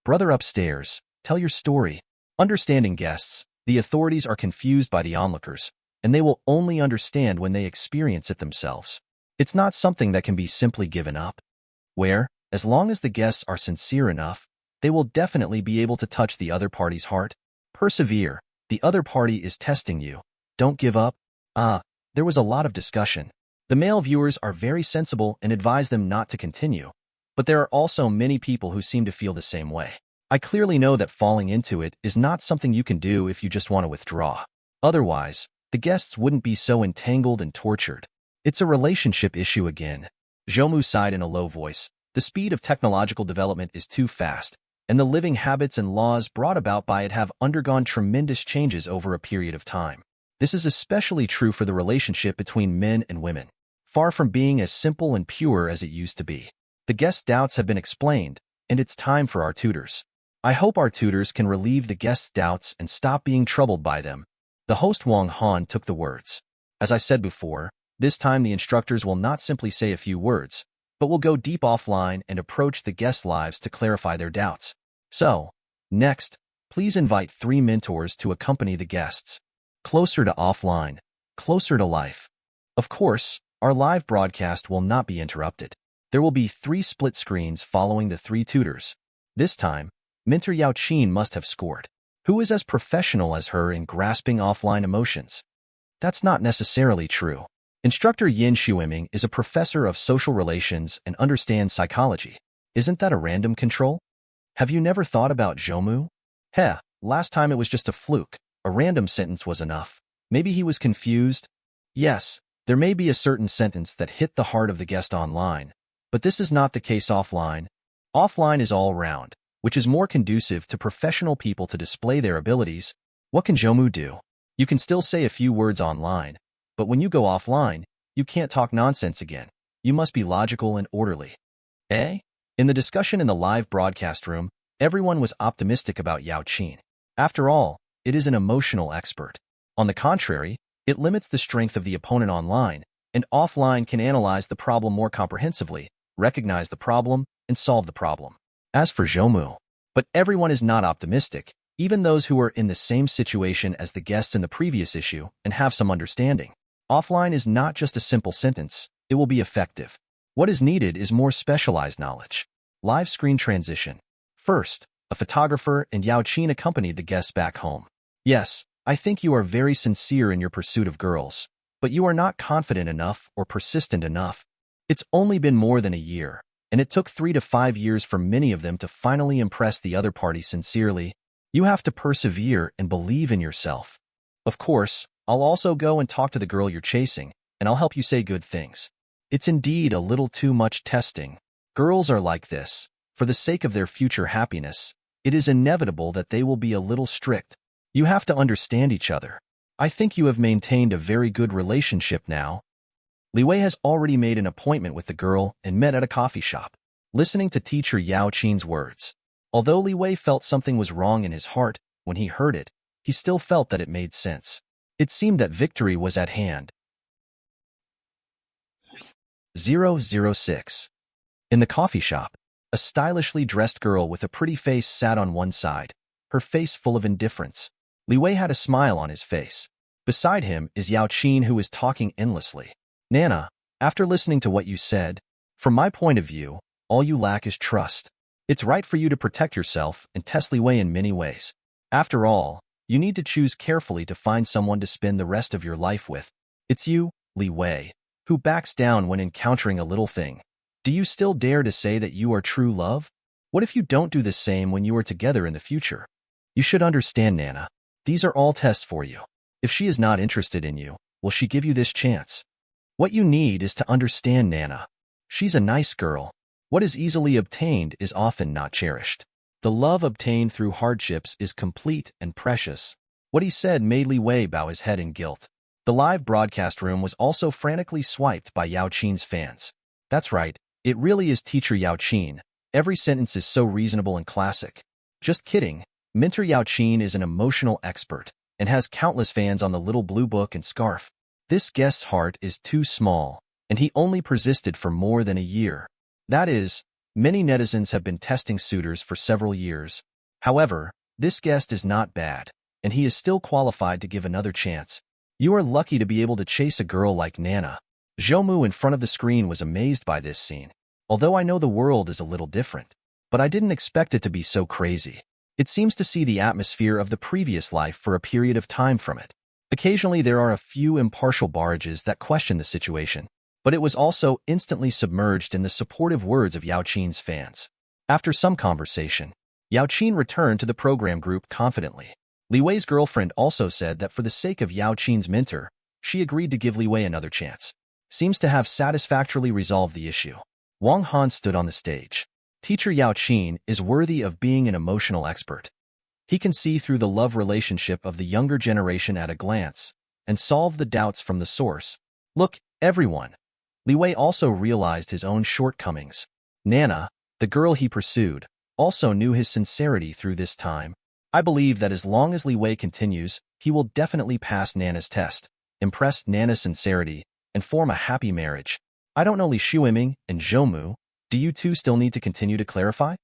Brother upstairs, tell your story. Understanding guests, the authorities are confused by the onlookers, and they will only understand when they experience it themselves. It's not something that can be simply given up. Where, as long as the guests are sincere enough, they will definitely be able to touch the other party's heart. Persevere. The other party is testing you. Don't give up. There was a lot of discussion. The male viewers are very sensible and advise them not to continue, but there are also many people who seem to feel the same way. I clearly know that falling into it is not something you can do if you just want to withdraw. Otherwise, the guests wouldn't be so entangled and tortured. It's a relationship issue again. Zhou Mu sighed in a low voice. The speed of technological development is too fast, and the living habits and laws brought about by it have undergone tremendous changes over a period of time. This is especially true for the relationship between men and women. Far from being as simple and pure as it used to be. The guests' doubts have been explained, and it's time for our tutors. I hope our tutors can relieve the guests' doubts and stop being troubled by them. The host Wang Han took the words. As I said before, this time the instructors will not simply say a few words, but will go deep offline and approach the guests' lives to clarify their doubts. So, next, please invite 3 mentors to accompany the guests. Closer to offline, closer to life. Of course, our live broadcast will not be interrupted. There will be 3 split screens following the 3 tutors. This time, Mentor Yao Qin must have scored. Who is as professional as her in grasping offline emotions? That's not necessarily true. Instructor Yin Xueming is a professor of social relations and understands psychology. Isn't that a random control? Have you never thought about Zhou Mu? Last time it was just a fluke. A random sentence was enough. Maybe he was confused. Yes, there may be a certain sentence that hit the heart of the guest online, but this is not the case offline. Offline is all round, which is more conducive to professional people to display their abilities. What can Zhou Mu do? You can still say a few words online, but when you go offline, you can't talk nonsense again. You must be logical and orderly. In the discussion in the live broadcast room, everyone was optimistic about Yao Qin. After all, it is an emotional expert. On the contrary, it limits the strength of the opponent online, and offline can analyze the problem more comprehensively, recognize the problem, and solve the problem. As for Zhou Mu, but everyone is not optimistic, even those who are in the same situation as the guests in the previous issue and have some understanding. Offline is not just a simple sentence, it will be effective. What is needed is more specialized knowledge. Live screen transition. First, a photographer and Yao Qin accompanied the guests back home. Yes, I think you are very sincere in your pursuit of girls, but you are not confident enough or persistent enough. It's only been more than a year, and it took 3 to 5 years for many of them to finally impress the other party sincerely. You have to persevere and believe in yourself. Of course, I'll also go and talk to the girl you're chasing, and I'll help you say good things. It's indeed a little too much testing. Girls are like this. For the sake of their future happiness, it is inevitable that they will be a little strict. You have to understand each other. I think you have maintained a very good relationship now. Li Wei has already made an appointment with the girl and met at a coffee shop. listening to teacher Yao Qin's words. Although Li Wei felt something was wrong in his heart when he heard it, he still felt that it made sense. It seemed that victory was at hand. 006. In the coffee shop, a stylishly dressed girl with a pretty face sat on one side, her face full of indifference. Li Wei had a smile on his face. Beside him is Yao Qin, who is talking endlessly. Nana, after listening to what you said, from my point of view, all you lack is trust. It's right for you to protect yourself and test Li Wei in many ways. After all, you need to choose carefully to find someone to spend the rest of your life with. It's you, Li Wei, who backs down when encountering a little thing. Do you still dare to say that you are true love? What if you don't do the same when you are together in the future? You should understand, Nana. These are all tests for you. If she is not interested in you, will she give you this chance? What you need is to understand Nana. She's a nice girl. What is easily obtained is often not cherished. The love obtained through hardships is complete and precious. What he said made Li Wei bow his head in guilt. The live broadcast room was also frantically swiped by Yao Qin's fans. That's right, it really is teacher Yao Qin. Every sentence is so reasonable and classic. Just kidding. Mentor Yao Qin is an emotional expert and has countless fans on the little blue book and scarf. This guest's heart is too small, and he only persisted for more than a year. That is, many netizens have been testing suitors for several years. However, this guest is not bad, and he is still qualified to give another chance. You are lucky to be able to chase a girl like Nana. Zhou Mu in front of the screen was amazed by this scene. Although I know the world is a little different, but I didn't expect it to be so crazy. It seems to see the atmosphere of the previous life for a period of time from it. Occasionally there are a few impartial barrages that question the situation, but it was also instantly submerged in the supportive words of Yao Qin's fans. After some conversation, Yao Qin returned to the program group confidently. Li Wei's girlfriend also said that for the sake of Yao Qin's mentor, she agreed to give Li Wei another chance. Seems to have satisfactorily resolved the issue. Wang Han stood on the stage. Teacher Yao Qin is worthy of being an emotional expert. He can see through the love relationship of the younger generation at a glance and solve the doubts from the source. Look, everyone. Li Wei also realized his own shortcomings. Nana, the girl he pursued, also knew his sincerity through this time. I believe that as long as Li Wei continues, he will definitely pass Nana's test, impress Nana's sincerity, and form a happy marriage. I don't know Li Shuiming and Zhou Mu. Do you two still need to continue to clarify?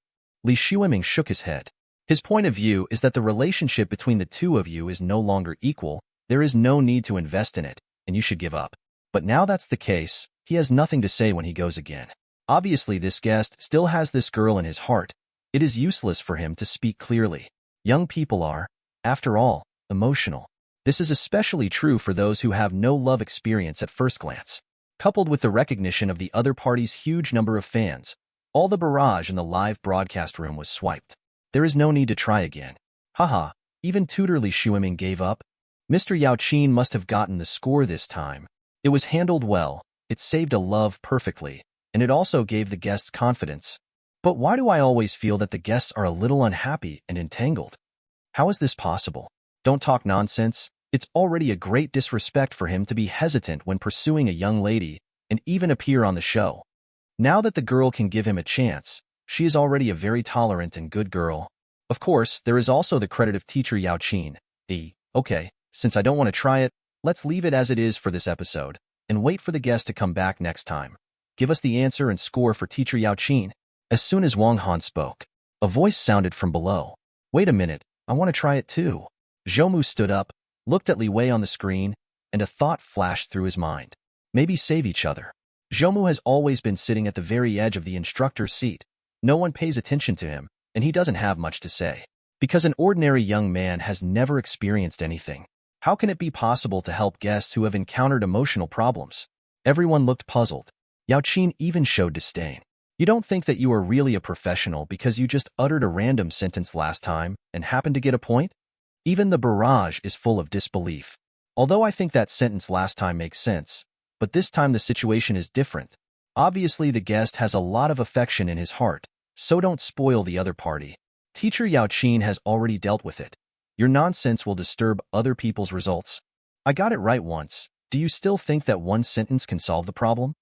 Li Shuiming shook his head. His point of view is that the relationship between the two of you is no longer equal. There is no need to invest in it, and you should give up. But now that's the case, he has nothing to say when he goes again. Obviously, this guest still has this girl in his heart. It is useless for him to speak clearly. Young people are, after all, emotional. This is especially true for those who have no love experience at first glance. Coupled with the recognition of the other party's huge number of fans, all the barrage in the live broadcast room was swiped. There is no need to try again. Haha, even tutor Li Shuiming gave up. Mr. Yao Qin must have gotten the score this time. It was handled well, it saved a love perfectly, and it also gave the guests confidence. But why do I always feel that the guests are a little unhappy and entangled? How is this possible? Don't talk nonsense. It's already a great disrespect for him to be hesitant when pursuing a young lady and even appear on the show. Now that the girl can give him a chance, she is already a very tolerant and good girl. Of course, there is also the credit of teacher Yao Qin. Okay, since I don't want to try it, let's leave it as it is for this episode and wait for the guest to come back next time. Give us the answer and score for teacher Yao Qin. As soon as Wang Han spoke, a voice sounded from below. Wait a minute, I want to try it too. Zhou Mu stood up, looked at Li Wei on the screen, and a thought flashed through his mind. Maybe save each other. Zhou Mu has always been sitting at the very edge of the instructor's seat. No one pays attention to him, and he doesn't have much to say. Because an ordinary young man has never experienced anything. How can it be possible to help guests who have encountered emotional problems? Everyone looked puzzled. Yao Qin even showed disdain. You don't think that you are really a professional because you just uttered a random sentence last time and happened to get a point? Even the barrage is full of disbelief. Although I think that sentence last time makes sense, but this time the situation is different. Obviously, the guest has a lot of affection in his heart, so don't spoil the other party. Teacher Yao Qin has already dealt with it. Your nonsense will disturb other people's results. I got it right once. Do you still think that one sentence can solve the problem?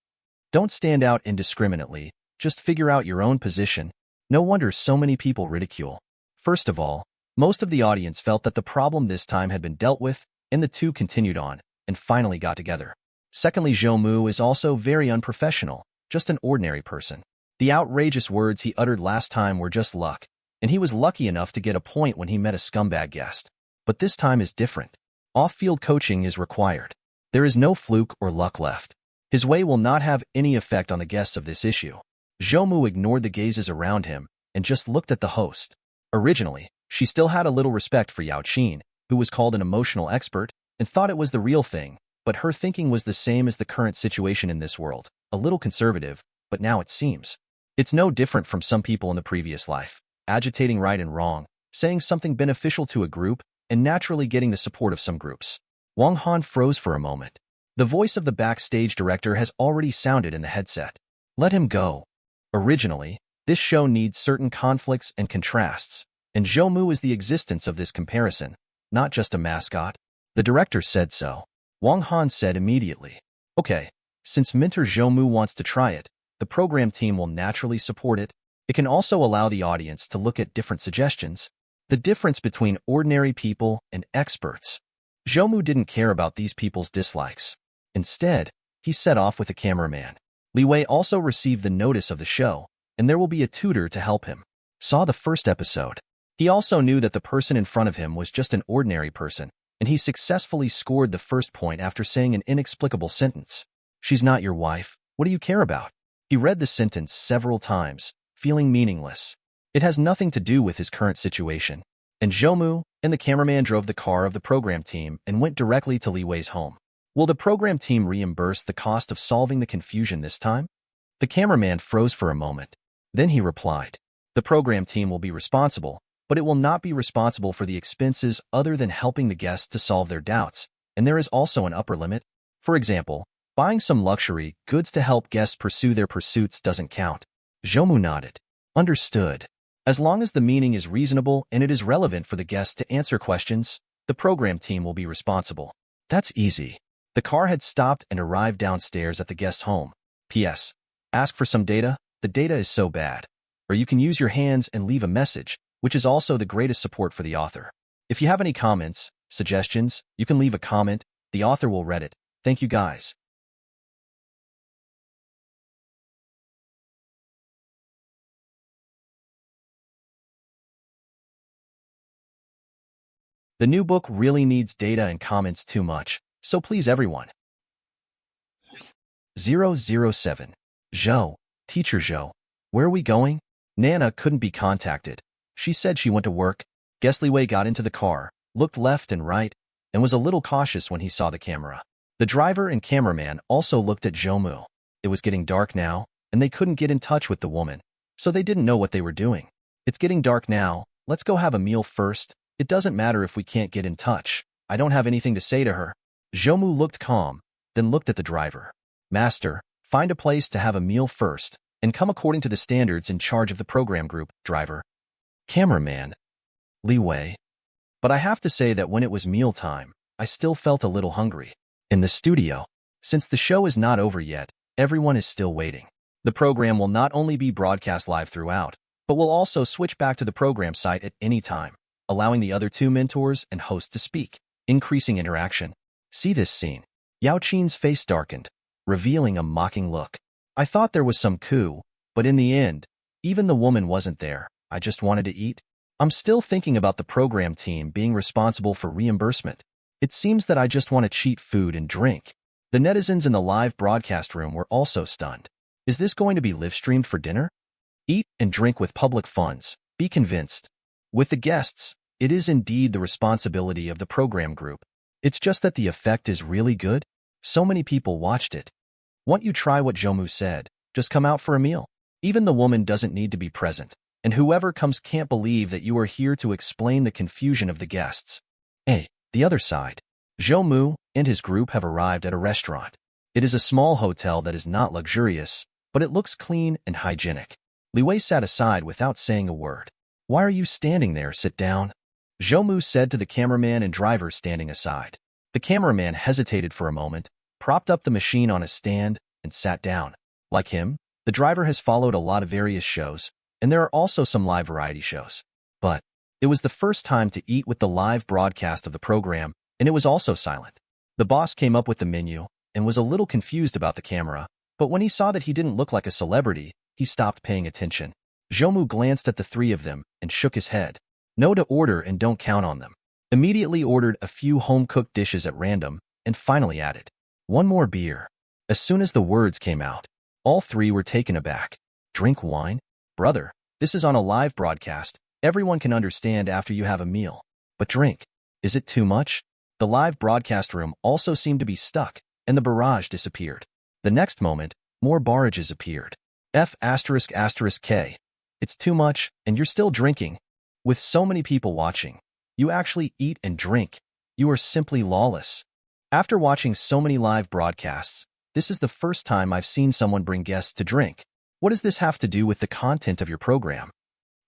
Don't stand out indiscriminately. Just figure out your own position. No wonder so many people ridicule. First of all, most of the audience felt that the problem this time had been dealt with, and the two continued on, and finally got together. Secondly, Zhou Mu is also very unprofessional, just an ordinary person. The outrageous words he uttered last time were just luck, and he was lucky enough to get a point when he met a scumbag guest. But this time is different. Off-field coaching is required. There is no fluke or luck left. His way will not have any effect on the guests of this issue. Zhou Mu ignored the gazes around him and just looked at the host. Originally, she still had a little respect for Yao Qin, who was called an emotional expert, and thought it was the real thing, but her thinking was the same as the current situation in this world, a little conservative, but now it seems. It's no different from some people in the previous life, agitating right and wrong, saying something beneficial to a group, and naturally getting the support of some groups. Wang Han froze for a moment. The voice of the backstage director has already sounded in the headset. Let him go. Originally, this show needs certain conflicts and contrasts, and Zhou Mu is the existence of this comparison, not just a mascot. The director said so. Wang Han said immediately, okay, since mentor Zhou Mu wants to try it, the program team will naturally support it. It can also allow the audience to look at different suggestions. The difference between ordinary people and experts. Zhou Mu didn't care about these people's dislikes. Instead, he set off with a cameraman. Li Wei also received the notice of the show, and there will be a tutor to help him. Saw the first episode. He also knew that the person in front of him was just an ordinary person, and he successfully scored the first point after saying an inexplicable sentence. She's not your wife. What do you care about? He read the sentence several times, feeling meaningless. It has nothing to do with his current situation. And Zhou Mu and the cameraman drove the car of the program team and went directly to Li Wei's home. Will the program team reimburse the cost of solving the confusion this time? The cameraman froze for a moment. Then he replied, the program team will be responsible, but it will not be responsible for the expenses other than helping the guests to solve their doubts, and there is also an upper limit. For example, buying some luxury goods to help guests pursue their pursuits doesn't count. Zhou Mu nodded. Understood. As long as the meaning is reasonable and it is relevant for the guests to answer questions, the program team will be responsible. That's easy. The car had stopped and arrived downstairs at the guest's home. P.S. Ask for some data. The data is so bad. Or you can use your hands and leave a message, which is also the greatest support for the author. If you have any comments, suggestions, you can leave a comment. The author will read it. Thank you guys. The new book really needs data and comments too much, so please everyone. 007. Zhou, Teacher Zhou. Where are we going? Nana couldn't be contacted. She said she went to work. Guess Li Wei got into the car, looked left and right, and was a little cautious when he saw the camera. The driver and cameraman also looked at Zhou Mu. It was getting dark now, and they couldn't get in touch with the woman, so they didn't know what they were doing. It's getting dark now, let's go have a meal first. It doesn't matter if we can't get in touch. I don't have anything to say to her. Zhou Mu looked calm, then looked at the driver. Master, find a place to have a meal first, and come according to the standards in charge of the program group, driver. Cameraman. Li Wei. But I have to say that when it was mealtime, I still felt a little hungry. In the studio, since the show is not over yet, everyone is still waiting. The program will not only be broadcast live throughout, but will also switch back to the program site at any time, allowing the other two mentors and hosts to speak, increasing interaction. See this scene. Yao Qin's face darkened, revealing a mocking look. I thought there was some coup, but in the end, even the woman wasn't there. I just wanted to eat. I'm still thinking about the program team being responsible for reimbursement. It seems that I just want to cheat food and drink. The netizens in the live broadcast room were also stunned. Is this going to be live-streamed for dinner? Eat and drink with public funds. Be convinced. With the guests, it is indeed the responsibility of the program group. It's just that the effect is really good. So many people watched it. Won't you try what Zhou Mu said? Just come out for a meal. Even the woman doesn't need to be present, and whoever comes can't believe that you are here to explain the confusion of the guests. Hey, the other side. Zhou Mu and his group have arrived at a restaurant. It is a small hotel that is not luxurious, but it looks clean and hygienic. Li Wei sat aside without saying a word. Why are you standing there? Sit down. Zhou Mu said to the cameraman and driver standing aside. The cameraman hesitated for a moment, propped up the machine on a stand, and sat down. Like him, The driver has followed a lot of various shows, and there are also some live variety shows. But it was the first time to eat with the live broadcast of the program, and it was also silent. The boss came up with the menu and was a little confused about the camera, but when he saw that he didn't look like a celebrity, he stopped paying attention. Zhou Mu glanced at the three of them and shook his head. No to order and don't count on them. Immediately ordered a few home-cooked dishes at random and finally added, one more beer. As soon as the words came out, all three were taken aback. Drink wine? Brother, this is on a live broadcast. Everyone can understand after you have a meal. But drink. Is it too much? The live broadcast room also seemed to be stuck, and the barrage disappeared. The next moment, more barrages appeared. F***K. It's too much, and you're still drinking. With so many people watching, you actually eat and drink. You are simply lawless. After watching so many live broadcasts, this is the first time I've seen someone bring guests to drink. What does this have to do with the content of your program?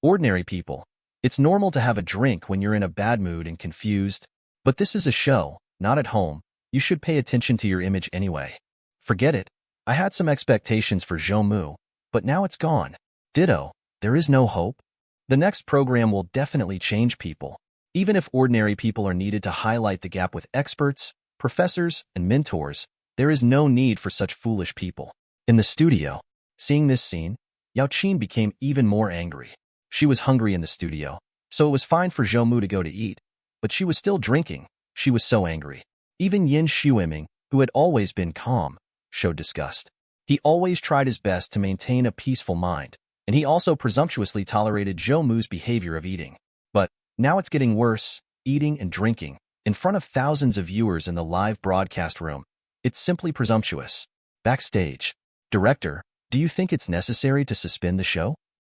Ordinary people. It's normal to have a drink when you're in a bad mood and confused. But this is a show, not at home. You should pay attention to your image anyway. Forget it. I had some expectations for Zhou Mu, but now it's gone. Ditto. There is no hope. The next program will definitely change people. Even if ordinary people are needed to highlight the gap with experts, professors, and mentors, there is no need for such foolish people. In the studio, seeing this scene, Yao Qin became even more angry. She was hungry in the studio, so it was fine for Zhou Mu to go to eat, but she was still drinking. She was so angry. Even Yin Xueming, who had always been calm, showed disgust. He always tried his best to maintain a peaceful mind, and he also presumptuously tolerated Zhou Mu's behavior of eating. But now it's getting worse, eating and drinking, in front of thousands of viewers in the live broadcast room. It's simply presumptuous. Backstage. Director, do you think it's necessary to suspend the show?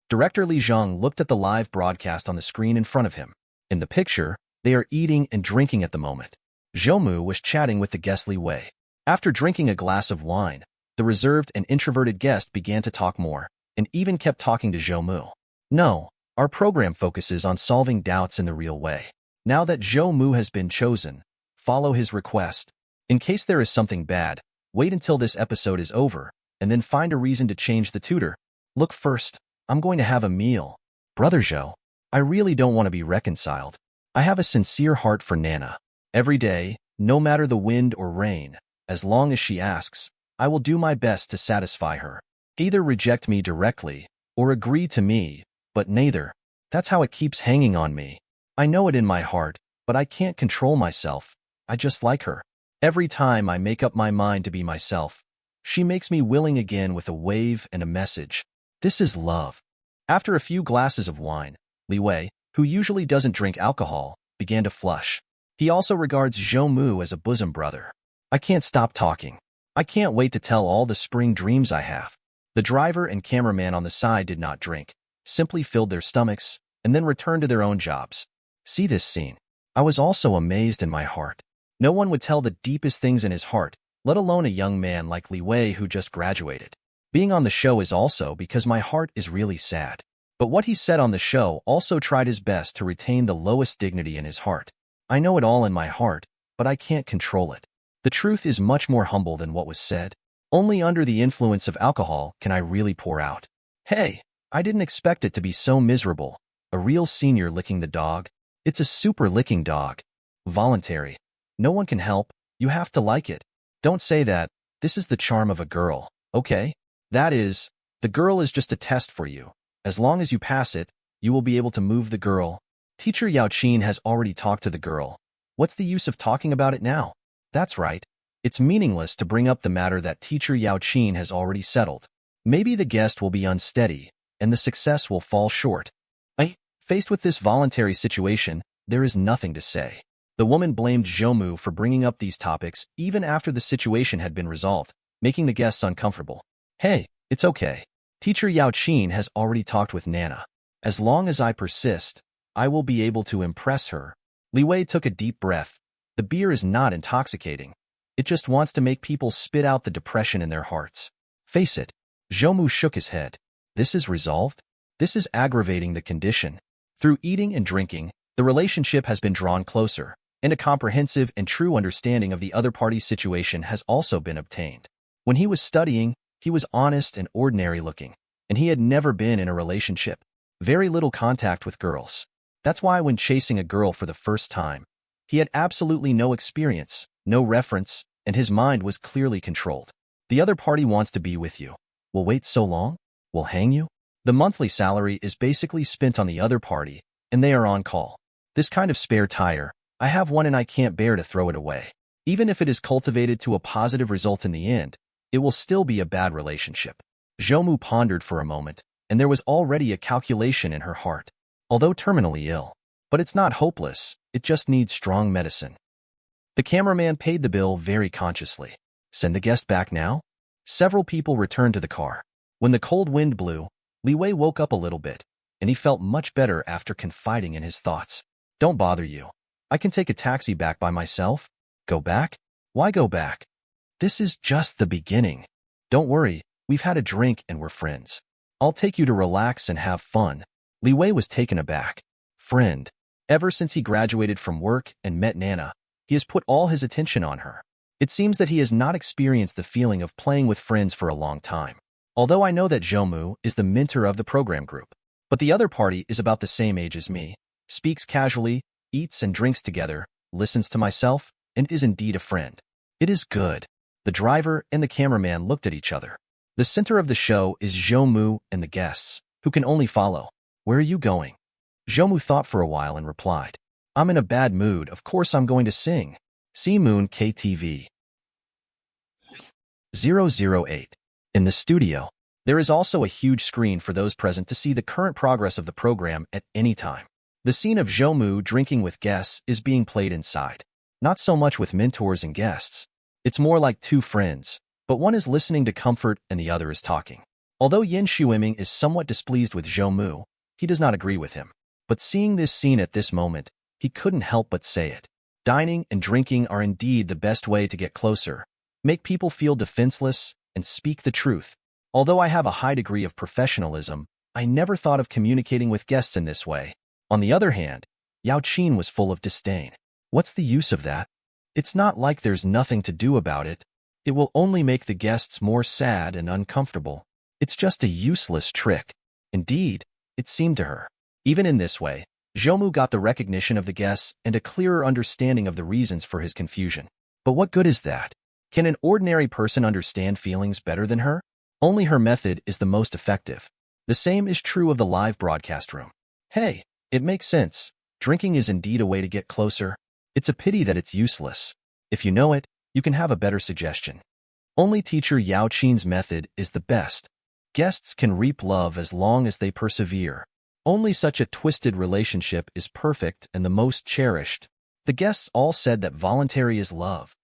Director Li Zhang looked at the live broadcast on the screen in front of him. In the picture, they are eating and drinking at the moment. Zhou Mu was chatting with the guest Li Wei. After drinking a glass of wine, the reserved and introverted guest began to talk more, and even kept talking to Zhou Mu. No, our program focuses on solving doubts in the real way. Now that Zhou Mu has been chosen, follow his request. In case there is something bad, wait until this episode is over, and then find a reason to change the tutor. Look first, I'm going to have a meal. Brother Zhou, I really don't want to be reconciled. I have a sincere heart for Nana. Every day, no matter the wind or rain, as long as she asks, I will do my best to satisfy her. Either reject me directly, or agree to me, but neither. That's how it keeps hanging on me. I know it in my heart, but I can't control myself. I just like her. Every time I make up my mind to be myself, she makes me willing again with a wave and a message. This is love. After a few glasses of wine, Li Wei, who usually doesn't drink alcohol, began to flush. He also regards Zhou Mu as a bosom brother. I can't stop talking. I can't wait to tell all the spring dreams I have. The driver and cameraman on the side did not drink, simply filled their stomachs, and then returned to their own jobs. See this scene. I was also amazed in my heart. No one would tell the deepest things in his heart, let alone a young man like Li Wei who just graduated. Being on the show is also because my heart is really sad. But what he said on the show also tried his best to retain the lowest dignity in his heart. I know it all in my heart, but I can't control it. The truth is much more humble than what was said. Only under the influence of alcohol can I really pour out. Hey, I didn't expect it to be so miserable. A real senior licking the dog. It's a super licking dog. Voluntary. No one can help. You have to like it. Don't say that. This is the charm of a girl, okay? That is, the girl is just a test for you. As long as you pass it, you will be able to move the girl. Teacher Yao Qin has already talked to the girl. What's the use of talking about it now? That's right. It's meaningless to bring up the matter that Teacher Yao Qin has already settled. Maybe the guest will be unsteady, and the success will fall short. Faced with this voluntary situation, there is nothing to say. The woman blamed Zhou Mu for bringing up these topics even after the situation had been resolved, making the guests uncomfortable. Hey, it's okay. Teacher Yao Qin has already talked with Nana. As long as I persist, I will be able to impress her. Li Wei took a deep breath. The beer is not intoxicating. It just wants to make people spit out the depression in their hearts. Face it. Zhou Mu shook his head. This is resolved? This is aggravating the condition. Through eating and drinking, the relationship has been drawn closer, and a comprehensive and true understanding of the other party's situation has also been obtained. When he was studying, He was honest and ordinary looking, and he had never been in a relationship. Very little contact with girls. That's why when chasing a girl for the first time, he had absolutely no experience, no reference, and his mind was clearly controlled. The other party wants to be with you. Will wait so long? Will hang you? The monthly salary is basically spent on the other party, and they are on call. This kind of spare tire, I have one and I can't bear to throw it away. Even if it is cultivated to a positive result in the end, it will still be a bad relationship. Zhou Mu pondered for a moment, and there was already a calculation in her heart. Although terminally ill, but it's not hopeless, it just needs strong medicine. The cameraman paid the bill very consciously. Send the guest back now? Several people returned to the car. When the cold wind blew, Li Wei woke up a little bit, and he felt much better after confiding in his thoughts. Don't bother you. I can take a taxi back by myself. Go back? Why go back? This is just the beginning. Don't worry, we've had a drink and we're friends. I'll take you to relax and have fun. Li Wei was taken aback. Friend. Ever since he graduated from work and met Nana, he has put all his attention on her. It seems that he has not experienced the feeling of playing with friends for a long time. Although I know that Zhou Mu is the mentor of the program group, but the other party is about the same age as me, speaks casually, eats and drinks together, listens to myself, and is indeed a friend. It is good. The driver and the cameraman looked at each other. The center of the show is Zhou Mu and the guests, who can only follow. Where are you going? Zhou Mu thought for a while and replied, I'm in a bad mood, of course I'm going to sing. See Moon KTV. 008. In the studio, there is also a huge screen for those present to see the current progress of the program at any time. The scene of Zhou Mu drinking with guests is being played inside. Not so much with mentors and guests. It's more like two friends, but one is listening to comfort and the other is talking. Although Yin Xueming is somewhat displeased with Zhou Mu, he does not agree with him. But seeing this scene at this moment, he couldn't help but say it. Dining and drinking are indeed the best way to get closer, make people feel defenseless, and speak the truth. Although I have a high degree of professionalism, I never thought of communicating with guests in this way. On the other hand, Yao Qin was full of disdain. What's the use of that? It's not like there's nothing to do about it. It will only make the guests more sad and uncomfortable. It's just a useless trick. Indeed, it seemed to her. Even in this way, Zhou Mu got the recognition of the guests and a clearer understanding of the reasons for his confusion. But what good is that? Can an ordinary person understand feelings better than her? Only her method is the most effective. The same is true of the live broadcast room. Hey, it makes sense. Drinking is indeed a way to get closer. It's a pity that it's useless. If you know it, you can have a better suggestion. Only teacher Yao Qin's method is the best. Guests can reap love as long as they persevere. Only such a twisted relationship is perfect and the most cherished. The guests all said that voluntary is love.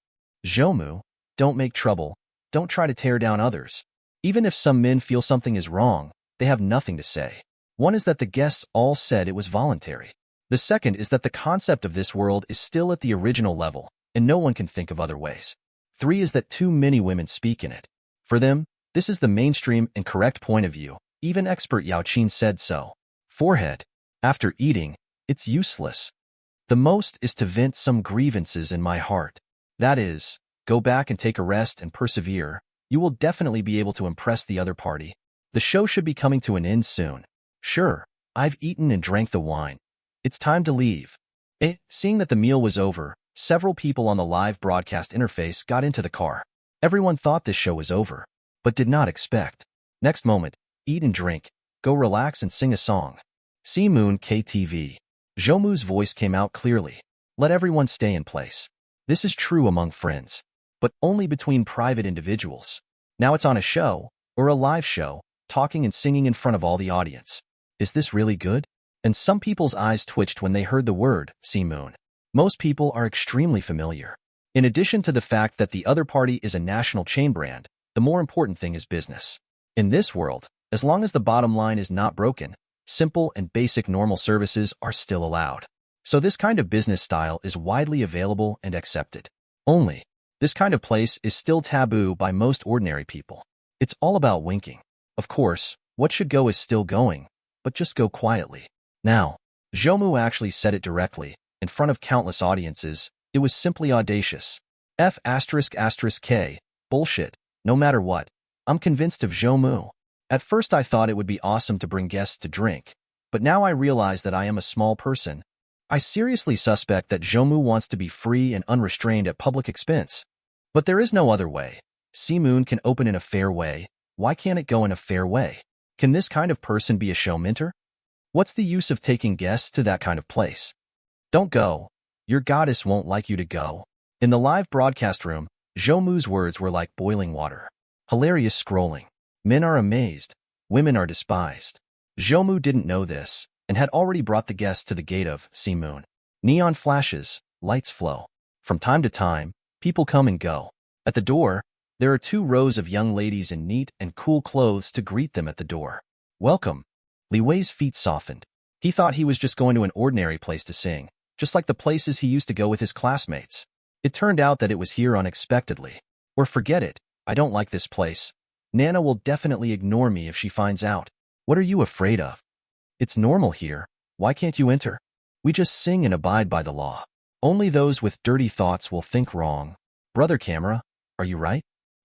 Zhou Mu, don't make trouble. Don't try to tear down others. Even if some men feel something is wrong, they have nothing to say. One is that the guests all said it was voluntary. The second is that the concept of this world is still at the original level, and no one can think of other ways. 3 is that too many women speak in it. For them, this is the mainstream and correct point of view. Even expert Yao Qin said so. Forehead. After eating, it's useless. The most is to vent some grievances in my heart. That is, go back and take a rest and persevere. You will definitely be able to impress the other party. The show should be coming to an end soon. Sure, I've eaten and drank the wine. It's time to leave. Seeing that the meal was over, several people on the live broadcast interface got into the car. Everyone thought this show was over, but did not expect. Next moment, eat and drink, go relax and sing a song. See Moon KTV. Zhou Mu's voice came out clearly. Let everyone stay in place. This is true among friends, but only between private individuals. Now it's on a show, or a live show, talking and singing in front of all the audience. Is this really good? And some people's eyes twitched when they heard the word, see Moon. Most people are extremely familiar. In addition to the fact that the other party is a national chain brand, the more important thing is business. In this world, as long as the bottom line is not broken, simple and basic normal services are still allowed. So this kind of business style is widely available and accepted. Only, this kind of place is still taboo by most ordinary people. It's all about winking. Of course, what should go is still going, but just go quietly. Now, Zhou Mu actually said it directly, in front of countless audiences. It was simply audacious. F***K, bullshit, no matter what. I'm convinced of Zhou Mu. At first I thought it would be awesome to bring guests to drink, but now I realize that I am a small person. I seriously suspect that Zhou Mu wants to be free and unrestrained at public expense. But there is no other way. Moon can open in a fair way. Why can't it go in a fair way? Can this kind of person be a show mentor? What's the use of taking guests to that kind of place? Don't go. Your goddess won't like you to go. In the live broadcast room, Zhou Mu's words were like boiling water. Hilarious scrolling. Men are amazed. Women are despised. Zhou Mu didn't know this, and had already brought the guests to the gate of Moon. Neon flashes, lights flow. From time to time, people come and go. At the door, there are 2 rows of young ladies in neat and cool clothes to greet them at the door. Welcome. Li Wei's feet softened. He thought he was just going to an ordinary place to sing, just like the places he used to go with his classmates. It turned out that it was here unexpectedly. Or forget it, I don't like this place. Nana will definitely ignore me if she finds out. What are you afraid of? It's normal here. Why can't you enter? We just sing and abide by the law. Only those with dirty thoughts will think wrong. Brother camera, are you right?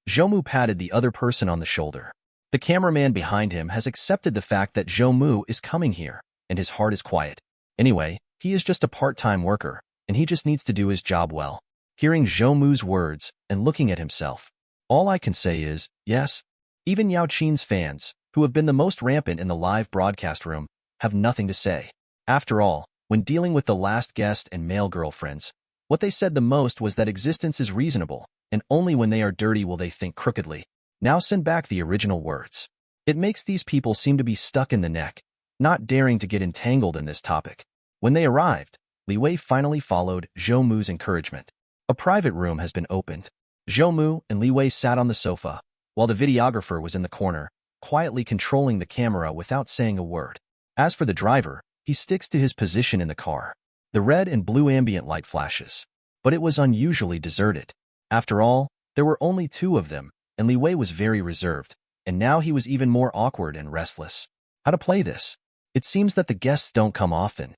Zhou Mu patted the other person on the shoulder. The cameraman behind him has accepted the fact that Zhou Mu is coming here, and his heart is quiet. Anyway, he is just a part-time worker, and he just needs to do his job well. Hearing Zhou Mu's words and looking at himself, all I can say is, yes. Even Yao Qin's fans, who have been the most rampant in the live broadcast room, have nothing to say. After all, when dealing with the last guest and male girlfriends, what they said the most was that existence is reasonable, and only when they are dirty will they think crookedly. Now send back the original words. It makes these people seem to be stuck in the neck, not daring to get entangled in this topic. When they arrived, Li Wei finally followed Zhou Mu's encouragement. A private room has been opened. Zhou Mu and Li Wei sat on the sofa, while the videographer was in the corner, quietly controlling the camera without saying a word. As for the driver, he sticks to his position in the car. The red and blue ambient light flashes. But it was unusually deserted. After all, there were only 2 of them, and Li Wei was very reserved, and now he was even more awkward and restless. How to play this? It seems that the guests don't come often.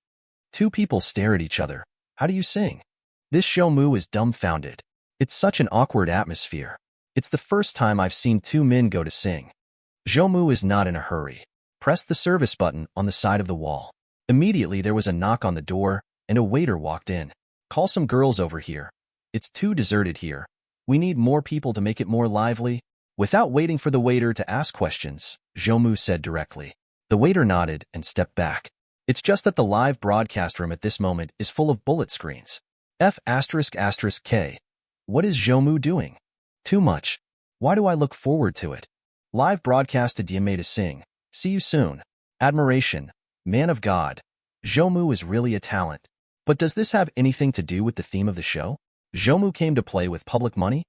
2 people stare at each other. How do you sing? This Zhou Mu is dumbfounded. It's such an awkward atmosphere. It's the first time I've seen 2 men go to sing. Zhou Mu is not in a hurry. Press the service button on the side of the wall. Immediately there was a knock on the door, and a waiter walked in. Call some girls over here. It's too deserted here. We need more people to make it more lively. Without waiting for the waiter to ask questions, Zhou Mu said directly. The waiter nodded and stepped back. It's just that the live broadcast room at this moment is full of bullet screens. F***K. What is Zhou Mu doing? Too much. Why do I look forward to it? Live broadcast to Diame to sing. See you soon. Admiration. Man of God. Zhou Mu is really a talent. But does this have anything to do with the theme of the show? Zhou Mu came to play with public money?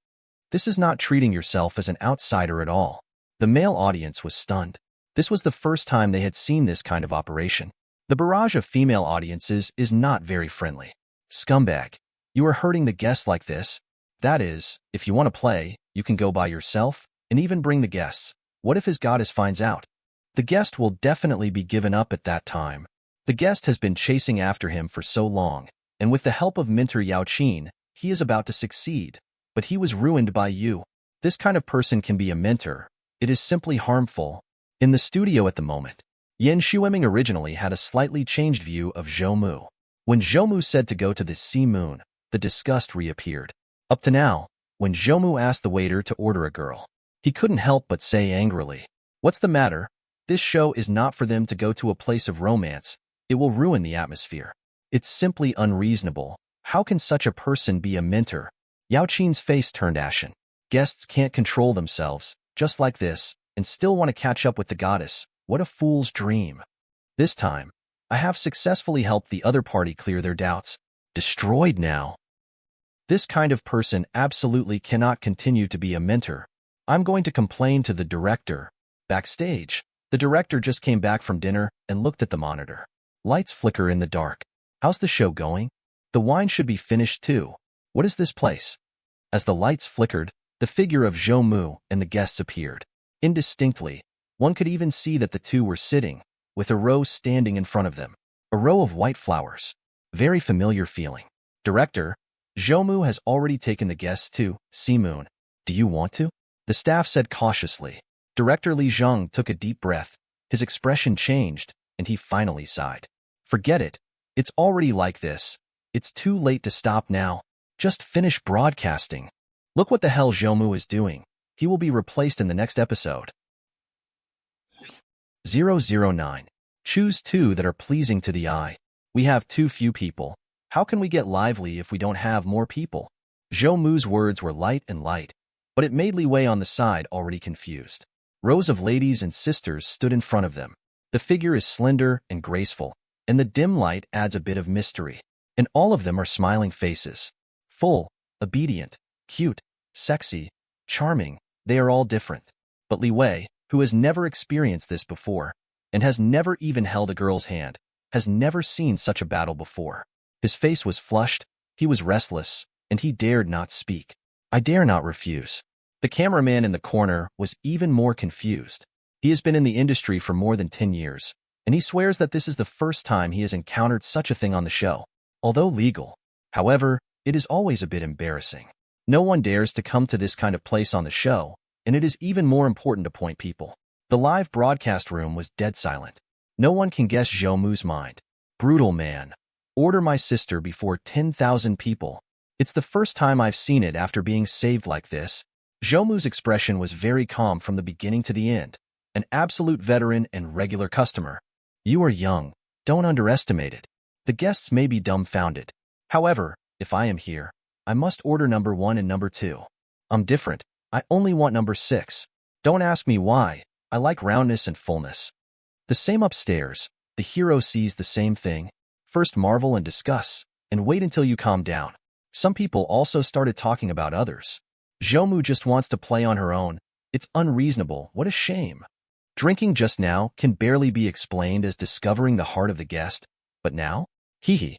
This is not treating yourself as an outsider at all. The male audience was stunned. This was the first time they had seen this kind of operation. The barrage of female audiences is not very friendly. Scumbag. You are hurting the guests like this. That is, if you want to play, you can go by yourself, and even bring the guests. What if his goddess finds out? The guest will definitely be given up at that time. The guest has been chasing after him for so long, and with the help of mentor Yao Qin, he is about to succeed. But he was ruined by you. This kind of person can be a mentor. It is simply harmful. In the studio at the moment, Yan Shueming originally had a slightly changed view of Zhou Mu. When Zhou Mu said to go to the Moon, the disgust reappeared. Up to now, when Zhou Mu asked the waiter to order a girl, he couldn't help but say angrily, "What's the matter? This show is not for them to go to a place of romance. It will ruin the atmosphere. It's simply unreasonable. How can such a person be a mentor?" Yao Qin's face turned ashen. Guests can't control themselves, just like this, and still want to catch up with the goddess. What a fool's dream. This time, I have successfully helped the other party clear their doubts. Destroyed now. This kind of person absolutely cannot continue to be a mentor. I'm going to complain to the director. Backstage, the director just came back from dinner and looked at the monitor. Lights flicker in the dark. How's the show going? The wine should be finished too. What is this place? As the lights flickered, the figure of Zhou Mu and the guests appeared. Indistinctly, one could even see that the 2 were sitting, with a rose standing in front of them. A row of white flowers. Very familiar feeling. Director, Zhou Mu has already taken the guests to Moon. Do you want to? The the staff said cautiously. Director Li Zheng took a deep breath. His expression changed, and he finally sighed. Forget it. It's already like this. It's too late to stop now. Just finish broadcasting. Look what the hell Zhou Mu is doing. He will be replaced in the next episode. 009. Choose two that are pleasing to the eye. We have too few people. How can we get lively if we don't have more people? Zhou Mu's words were light and light, but it made Li Wei on the side already confused. Rows of ladies and sisters stood in front of them. The figure is slender and graceful, and the dim light adds a bit of mystery. And all of them are smiling faces. Full, obedient, cute, sexy, charming. They are all different. But Li Wei, who has never experienced this before, and has never even held a girl's hand, has never seen such a battle before. His face was flushed, he was restless, and he dared not speak. I dare not refuse. The cameraman in the corner was even more confused. He has been in the industry for more than 10 years, and he swears that this is the first time he has encountered such a thing on the show. Although legal, however, it is always a bit embarrassing. No one dares to come to this kind of place on the show, and it is even more important to point people. The live broadcast room was dead silent. No one can guess Zhou Mu's mind. Brutal man. Order my sister before 10,000 people. It's the first time I've seen it after being saved like this. Zhou Mu's expression was very calm from the beginning to the end. An absolute veteran and regular customer. You are young. Don't underestimate it. The guests may be dumbfounded. However, if I am here, I must order number 1 and number 2. I'm different. I only want number 6. Don't ask me why. I like roundness and fullness. The same upstairs. The hero sees the same thing. First marvel and discuss, and wait until you calm down. Some people also started talking about others. Zhou Mu just wants to play on her own. It's unreasonable. What a shame. Drinking just now can barely be explained as discovering the heart of the guest. But now? Hee.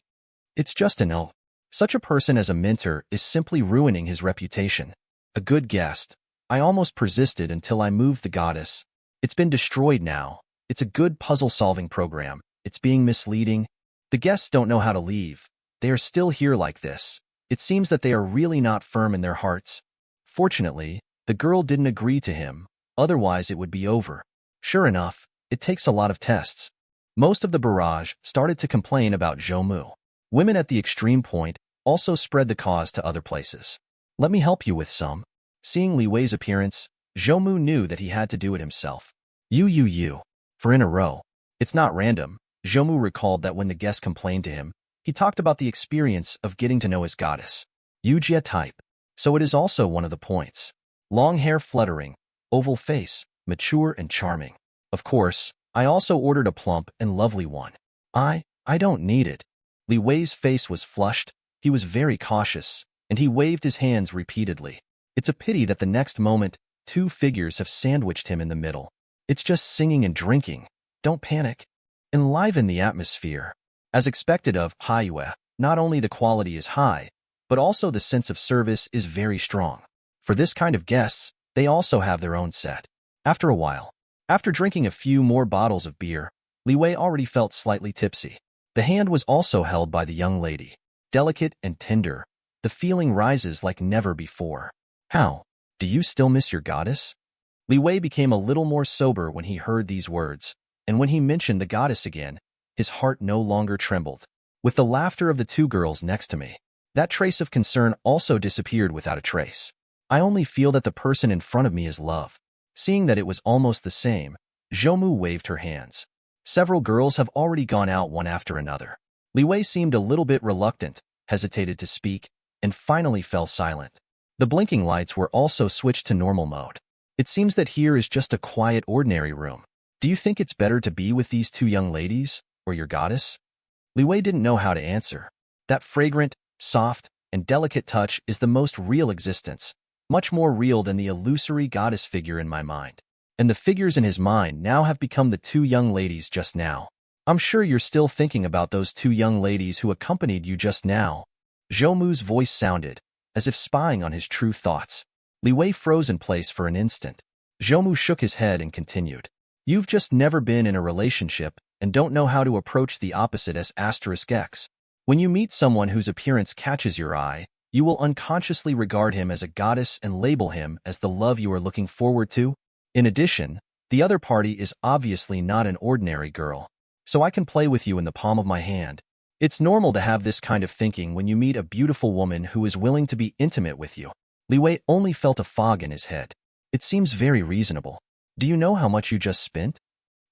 It's just an ill. Such a person as a mentor is simply ruining his reputation. A good guest. I almost persisted until I moved the goddess. It's been destroyed now. It's a good puzzle-solving program. It's being misleading. The guests don't know how to leave. They are still here like this. It seems that they are really not firm in their hearts. Fortunately, the girl didn't agree to him. Otherwise, it would be over. Sure enough, it takes a lot of tests. Most of the barrage started to complain about Zhou Mu. Women at the extreme point also spread the cause to other places. Let me help you with some. Seeing Li Wei's appearance, Zhou Mu knew that he had to do it himself. You. For in a row. It's not random. Zhou Mu recalled that when the guest complained to him, he talked about the experience of getting to know his goddess. Yujia type. So it is also one of the points. Long hair fluttering, oval face, mature and charming. Of course, I also ordered a plump and lovely one. I don't need it. Li Wei's face was flushed, he was very cautious, and he waved his hands repeatedly. It's a pity that the next moment, 2 figures have sandwiched him in the middle. It's just singing and drinking. Don't panic. Enliven the atmosphere. As expected of Haiyue, not only the quality is high, but also the sense of service is very strong. For this kind of guests, they also have their own set. After a while, after drinking a few more bottles of beer, Li Wei already felt slightly tipsy. The hand was also held by the young lady. Delicate and tender, the feeling rises like never before. How? Do you still miss your goddess? Li Wei became a little more sober when he heard these words, and when he mentioned the goddess again, his heart no longer trembled. With the laughter of the 2 girls next to me, that trace of concern also disappeared without a trace. I only feel that the person in front of me is love. Seeing that it was almost the same, Zhou Mu waved her hands. Several girls have already gone out one after another. Li Wei seemed a little bit reluctant, hesitated to speak, and finally fell silent. The blinking lights were also switched to normal mode. It seems that here is just a quiet, ordinary room. Do you think it's better to be with these 2 young ladies, or your goddess? Li Wei didn't know how to answer. That fragrant, soft, and delicate touch is the most real existence, much more real than the illusory goddess figure in my mind. And the figures in his mind now have become the 2 young ladies just now. I'm sure you're still thinking about those 2 young ladies who accompanied you just now. Zhou Mu's voice sounded, as if spying on his true thoughts. Li Wei froze in place for an instant. Zhou Mu shook his head and continued. You've just never been in a relationship and don't know how to approach the opposite as *X. When you meet someone whose appearance catches your eye, You will unconsciously regard him as a goddess and label him as the love you are looking forward to. In addition, the other party is obviously not an ordinary girl, so I can play with you in the palm of my hand. It's normal to have this kind of thinking when you meet a beautiful woman who is willing to be intimate with you. Li Wei only felt a fog in his head. It seems very reasonable. Do you know how much you just spent?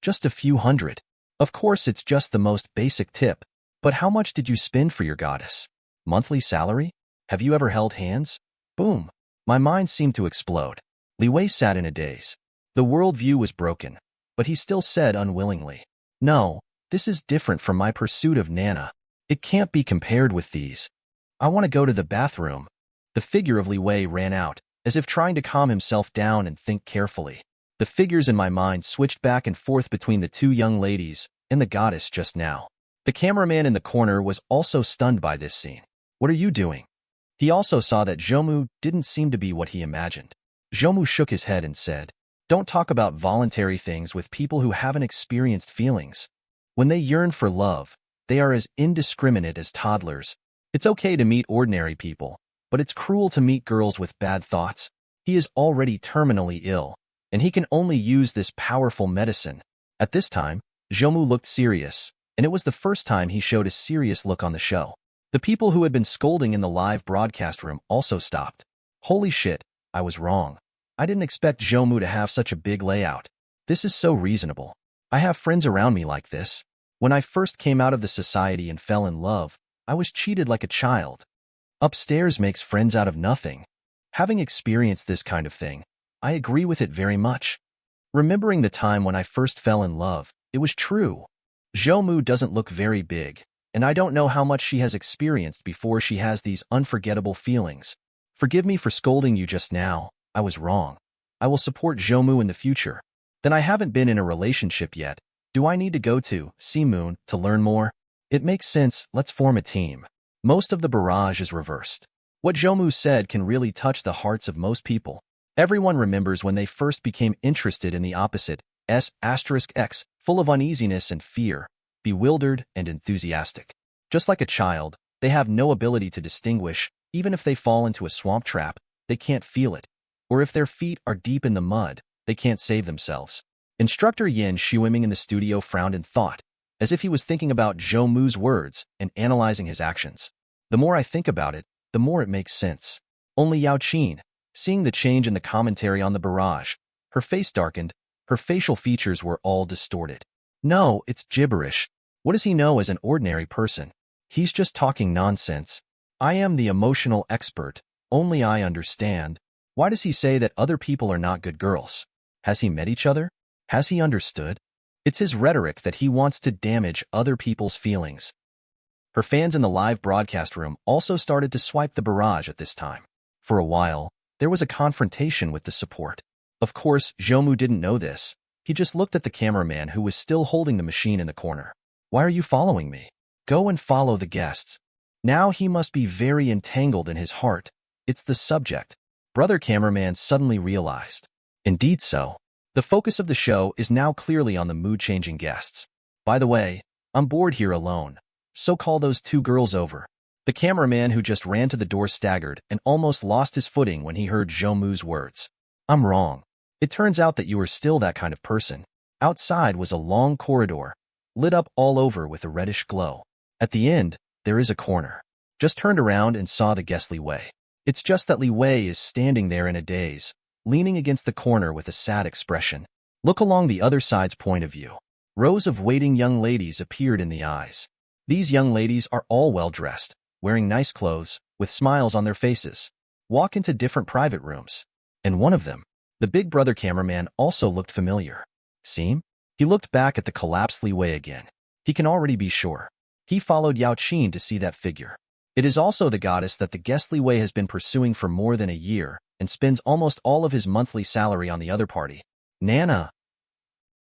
Just a few hundred. Of course, it's just the most basic tip. But how much did you spend for your goddess? Monthly salary? Have you ever held hands? Boom. My mind seemed to explode. Li Wei sat in a daze. The worldview was broken, but he still said unwillingly, "No, this is different from my pursuit of Nana. It can't be compared with these. I want to go to the bathroom." The figure of Li Wei ran out, as if trying to calm himself down and think carefully. The figures in my mind switched back and forth between the two young ladies and the goddess just now. The cameraman in the corner was also stunned by this scene. "What are you doing?" He also saw that Zhou Mu didn't seem to be what he imagined. Zhou Mu shook his head and said, "Don't talk about voluntary things with people who haven't experienced feelings. When they yearn for love, they are as indiscriminate as toddlers. It's okay to meet ordinary people, but it's cruel to meet girls with bad thoughts. He is already terminally ill, and he can only use this powerful medicine." At this time, Zhou Mu looked serious, and it was the first time he showed a serious look on the show. The people who had been scolding in the live broadcast room also stopped. "Holy shit, I was wrong. I didn't expect Zhou Mu to have such a big layout. This is so reasonable. I have friends around me like this. When I first came out of the society and fell in love, I was cheated like a child. Upstairs makes friends out of nothing. Having experienced this kind of thing, I agree with it very much. Remembering the time when I first fell in love, it was true. Zhou Mu doesn't look very big, and I don't know how much she has experienced before she has these unforgettable feelings. Forgive me for scolding you just now. I was wrong. I will support Zhou Mu in the future. Then I haven't been in a relationship yet. Do I need to go to Moon to learn more? It makes sense. Let's form a team." Most of the barrage is reversed. What Zhou Mu said can really touch the hearts of most people. Everyone remembers when they first became interested in the opposite, X, full of uneasiness and fear, bewildered and enthusiastic. Just like a child, they have no ability to distinguish. Even if they fall into a swamp trap, they can't feel it. Or if their feet are deep in the mud, they can't save themselves. Instructor Yin, swimming in the studio, frowned in thought, as if he was thinking about Zhou Mu's words and analyzing his actions. The more I think about it, the more it makes sense. Only Yao Qin, seeing the change in the commentary on the barrage, her face darkened, her facial features were all distorted. "No, it's gibberish. What does he know as an ordinary person? He's just talking nonsense. I am the emotional expert. Only I understand. Why does he say that other people are not good girls? Has he met each other? Has he understood? It's his rhetoric that he wants to damage other people's feelings." Her fans in the live broadcast room also started to swipe the barrage at this time. For a while, there was a confrontation with the support. Of course, Zhou Mu didn't know this. He just looked at the cameraman who was still holding the machine in the corner. "Why are you following me? Go and follow the guests." Now he must be very entangled in his heart. It's the subject. Brother cameraman suddenly realized. Indeed so. The focus of the show is now clearly on the mood-changing guests. "By the way, I'm bored here alone, so call those two girls over." The cameraman who just ran to the door staggered and almost lost his footing when he heard Zhou Mu's words. "I'm wrong. It turns out that you are still that kind of person." Outside was a long corridor, lit up all over with a reddish glow. At the end, there is a corner. Just turned around and saw the guest Li Wei. It's just that Li Wei is standing there in a daze, leaning against the corner with a sad expression. Look along the other side's point of view. Rows of waiting young ladies appeared in the eyes. These young ladies are all well-dressed, wearing nice clothes, with smiles on their faces. Walk into different private rooms. And one of them, the big brother cameraman, also looked familiar. Seem? He looked back at the collapsed Li Wei again. He can already be sure. He followed Yao Qin to see that figure. It is also the goddess that the guest Li Wei has been pursuing for more than a year and spends almost all of his monthly salary on the other party. Nana.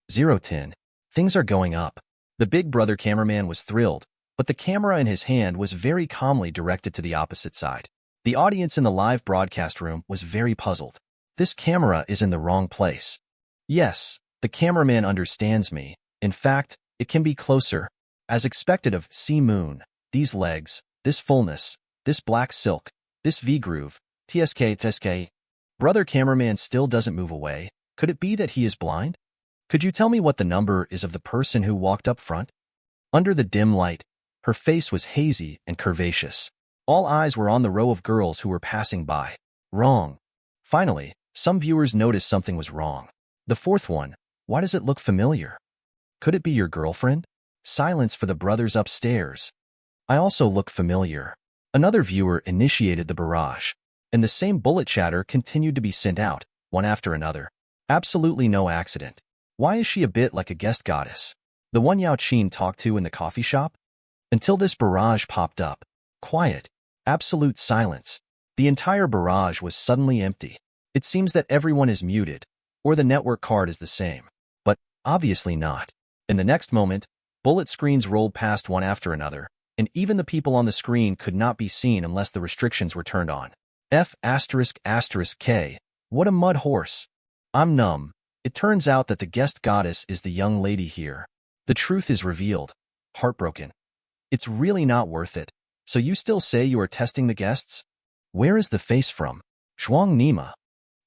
010. Things are going up. The big brother cameraman was thrilled, but the camera in his hand was very calmly directed to the opposite side. The audience in the live broadcast room was very puzzled. This camera is in the wrong place. Yes, the cameraman understands me. In fact, it can be closer. As expected of Moon, these legs, this fullness, this black silk, This V-groove, TSK. Brother cameraman still doesn't move away. Could it be that he is blind? Could you tell me what the number is of the person who walked up front? Under the dim light, her face was hazy and curvaceous. All eyes were on the row of girls who were passing by. Wrong. Finally, some viewers noticed something was wrong. The fourth one, why does it look familiar? Could it be your girlfriend? Silence for the brothers upstairs. I also look familiar. Another viewer initiated the barrage, and the same bullet chatter continued to be sent out, one after another. Absolutely no accident. Why is she a bit like a guest goddess? The one Yao Qin talked to in the coffee shop? Until this barrage popped up. Quiet. Absolute silence. The entire barrage was suddenly empty. It seems that everyone is muted, or the network card is the same. But obviously not. In the next moment, bullet screens rolled past one after another, and even the people on the screen could not be seen unless the restrictions were turned on. F***K. What a mud horse. I'm numb. It turns out that the guest goddess is the young lady here. The truth is revealed. Heartbroken. It's really not worth it. So you still say you are testing the guests? Where is the face from? Shuang Nima.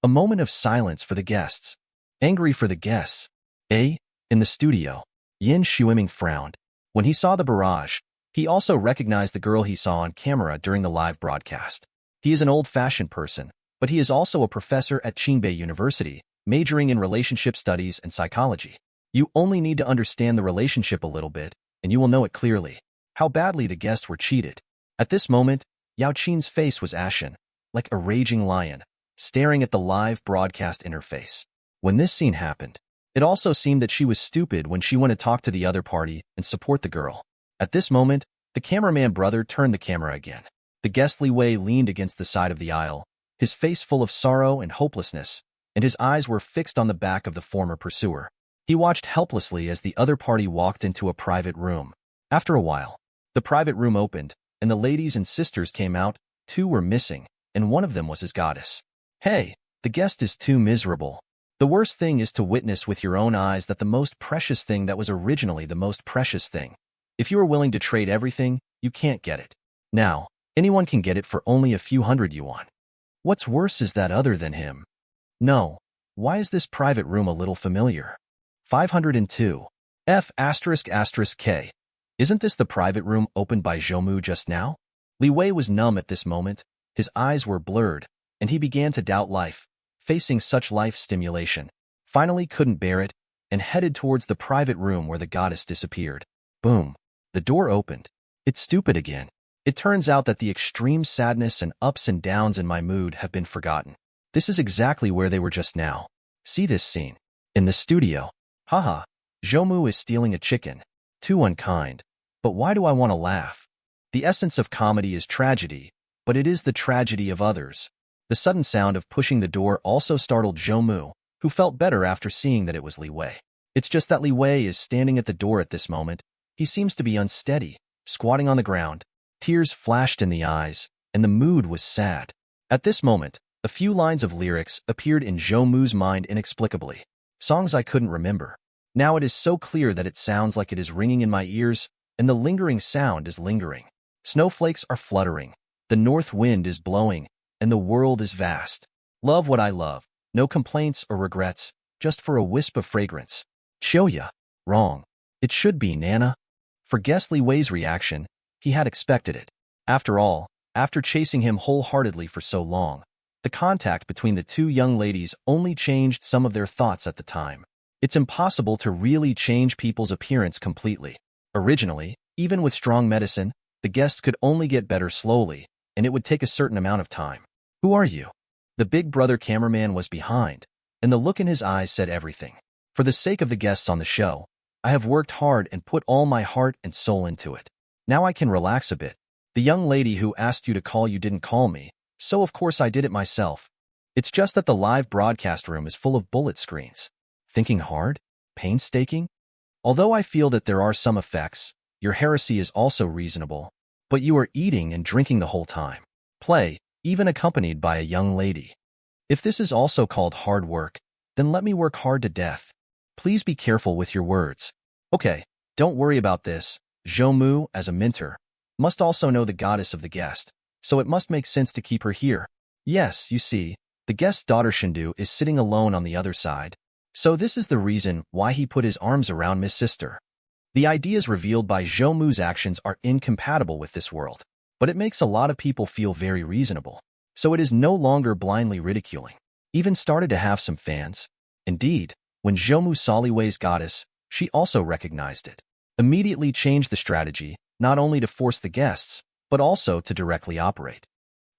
A moment of silence for the guests. Angry for the guests. In the studio. Yin Shuiming frowned. When he saw the barrage, he also recognized the girl he saw on camera during the live broadcast. He is an old-fashioned person, but he is also a professor at Qingbei University, majoring in relationship studies and psychology. You only need to understand the relationship a little bit, and you will know it clearly. How badly the guests were cheated. At this moment, Yao Qin's face was ashen, like a raging lion, staring at the live broadcast interface. When this scene happened, it also seemed that she was stupid when she went to talk to the other party and support the girl. At this moment, the cameraman brother turned the camera again. The guest Li Wei leaned against the side of the aisle, his face full of sorrow and hopelessness, and his eyes were fixed on the back of the former pursuer. He watched helplessly as the other party walked into a private room. After a while, the private room opened, and the ladies and sisters came out. Two were missing, and one of them was his goddess. Hey, the guest is too miserable. The worst thing is to witness with your own eyes that the most precious thing that was originally the most precious thing. If you are willing to trade everything, you can't get it. Now, anyone can get it for only a few hundred yuan. What's worse is that other than him. No. Why is this private room a little familiar? 502. F***K. Isn't this the private room opened by Zhou Mu just now? Li Wei was numb at this moment, his eyes were blurred, and he began to doubt life, facing such life stimulation. Finally couldn't bear it, and headed towards the private room where the goddess disappeared. Boom. The door opened. It's stupid again. It turns out that the extreme sadness and ups and downs in my mood have been forgotten. This is exactly where they were just now. See this scene. In the studio. Haha. Zhou Mu is stealing a chicken. Too unkind. But why do I want to laugh? The essence of comedy is tragedy, but it is the tragedy of others. The sudden sound of pushing the door also startled Zhou Mu, who felt better after seeing that it was Li Wei. It's just that Li Wei is standing at the door at this moment. He seems to be unsteady, squatting on the ground. Tears flashed in the eyes, and the mood was sad. At this moment, a few lines of lyrics appeared in Zhou Mu's mind inexplicably. Songs I couldn't remember. Now it is so clear that it sounds like it is ringing in my ears, and the lingering sound is lingering. Snowflakes are fluttering. The north wind is blowing, and the world is vast. Love what I love. No complaints or regrets, just for a wisp of fragrance. Choya. Wrong. It should be Nana. For guest Li Wei's reaction, he had expected it. After all, after chasing him wholeheartedly for so long, the contact between the two young ladies only changed some of their thoughts at the time. It's impossible to really change people's appearance completely. Originally, even with strong medicine, the guests could only get better slowly, and it would take a certain amount of time. Who are you? The big brother cameraman was behind, and the look in his eyes said everything. For the sake of the guests on the show, I have worked hard and put all my heart and soul into it. Now I can relax a bit. The young lady who asked you to call you didn't call me, so of course I did it myself. It's just that the live broadcast room is full of bullet screens. Thinking hard? Painstaking? Although I feel that there are some effects, your heresy is also reasonable, but you are eating and drinking the whole time. Play, even accompanied by a young lady. If this is also called hard work, then let me work hard to death. Please be careful with your words. Okay, don't worry about this. Zhou Mu, as a mentor, must also know the goddess of the guest, so it must make sense to keep her here. Yes, you see, the guest's daughter Shindu is sitting alone on the other side. So this is the reason why he put his arms around Miss Sister. The ideas revealed by Zhou Mu's actions are incompatible with this world, but it makes a lot of people feel very reasonable. So it is no longer blindly ridiculing. Even started to have some fans. Indeed, when Zhou Mu saw Li Wei's goddess, she also recognized it. Immediately changed the strategy, not only to force the guests, but also to directly operate.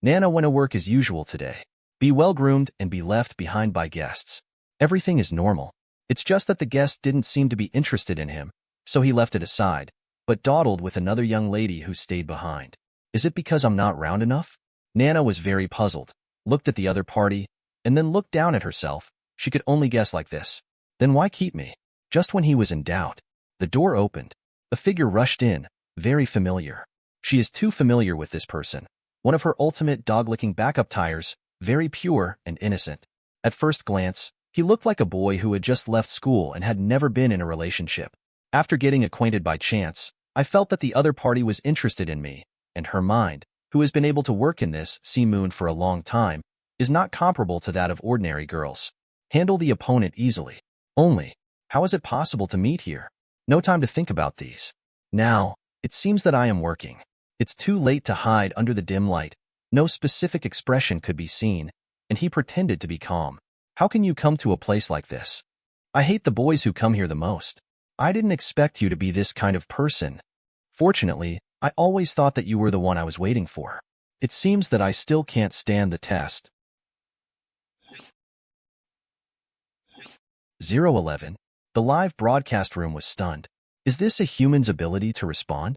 Nana went to work as usual today. Be well-groomed and be left behind by guests. Everything is normal. It's just that the guest didn't seem to be interested in him, so he left it aside, but dawdled with another young lady who stayed behind. Is it because I'm not round enough? Nana was very puzzled, looked at the other party, and then looked down at herself. She could only guess like this. Then why keep me? Just when he was in doubt, the door opened. A figure rushed in, very familiar. She is too familiar with this person. One of her ultimate dog-licking backup tires, very pure and innocent. At first glance, he looked like a boy who had just left school and had never been in a relationship. After getting acquainted by chance, I felt that the other party was interested in me, and her mind, who has been able to work in this Moon for a long time, is not comparable to that of ordinary girls. Handle the opponent easily. Only, how is it possible to meet here? No time to think about these. Now, it seems that I am working. It's too late to hide under the dim light. No specific expression could be seen, and he pretended to be calm. How can you come to a place like this? I hate the boys who come here the most. I didn't expect you to be this kind of person. Fortunately, I always thought that you were the one I was waiting for. It seems that I still can't stand the test. 011. The live broadcast room was stunned. Is this a human's ability to respond?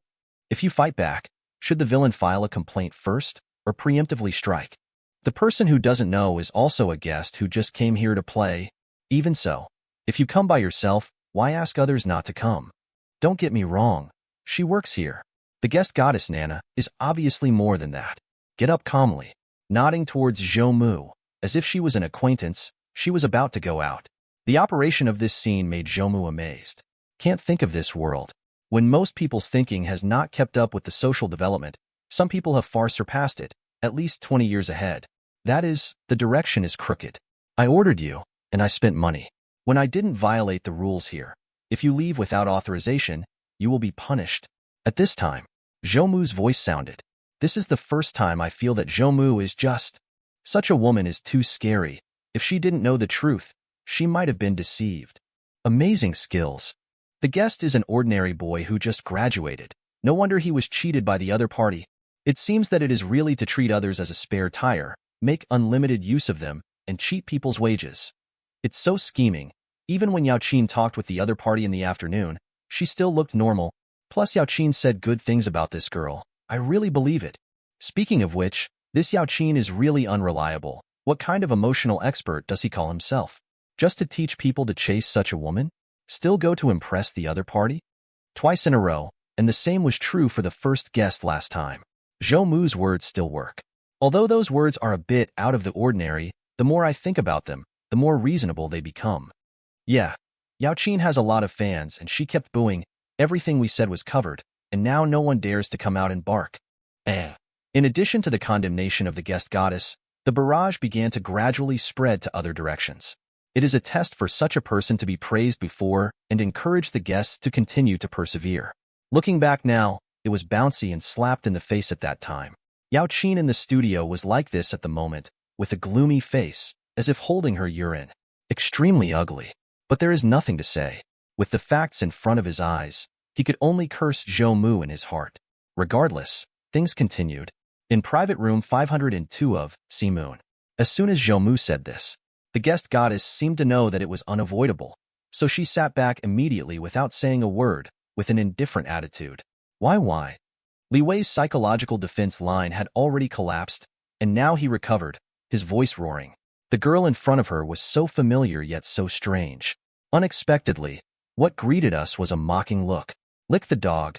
If you fight back, should the villain file a complaint first or preemptively strike? The person who doesn't know is also a guest who just came here to play. Even so, if you come by yourself, why ask others not to come? Don't get me wrong. She works here. The guest goddess Nana is obviously more than that. Get up calmly. Nodding towards Zhou Mu, as if she was an acquaintance, she was about to go out. The operation of this scene made Zhou Mu amazed. Can't think of this world. When most people's thinking has not kept up with the social development, some people have far surpassed it, at least 20 years ahead. That is, the direction is crooked. I ordered you, and I spent money. When I didn't violate the rules here, if you leave without authorization, you will be punished. At this time, Zhou Mu's voice sounded. This is the first time I feel that Zhou Mu is just. Such a woman is too scary. If she didn't know the truth, she might have been deceived. Amazing skills. The guest is an ordinary boy who just graduated. No wonder he was cheated by the other party. It seems that it is really to treat others as a spare tire, make unlimited use of them, and cheat people's wages. It's so scheming. Even when Yao Qin talked with the other party in the afternoon, she still looked normal. Plus Yao Qin said good things about this girl. I really believe it. Speaking of which, this Yao Qin is really unreliable. What kind of emotional expert does he call himself? Just to teach people to chase such a woman? Still go to impress the other party? Twice in a row, and the same was true for the first guest last time. Zhou Mu's words still work. Although those words are a bit out of the ordinary, the more I think about them, the more reasonable they become. Yeah, Yao Qin has a lot of fans and she kept booing. Everything we said was covered, and now no one dares to come out and bark. In addition to the condemnation of the guest goddess, the barrage began to gradually spread to other directions. It is a test for such a person to be praised before and encourage the guests to continue to persevere. Looking back now, it was bouncy and slapped in the face at that time. Yao Qin in the studio was like this at the moment, with a gloomy face, as if holding her urine. Extremely ugly. But there is nothing to say. With the facts in front of his eyes, he could only curse Zhou Mu in his heart. Regardless, things continued. In private room 502 of Moon. As soon as Zhou Mu said this, the guest goddess seemed to know that it was unavoidable, so she sat back immediately without saying a word, with an indifferent attitude. Why? Li Wei's psychological defense line had already collapsed, and now he recovered, his voice roaring. The girl in front of her was so familiar yet so strange. Unexpectedly, what greeted us was a mocking look. Lick the dog,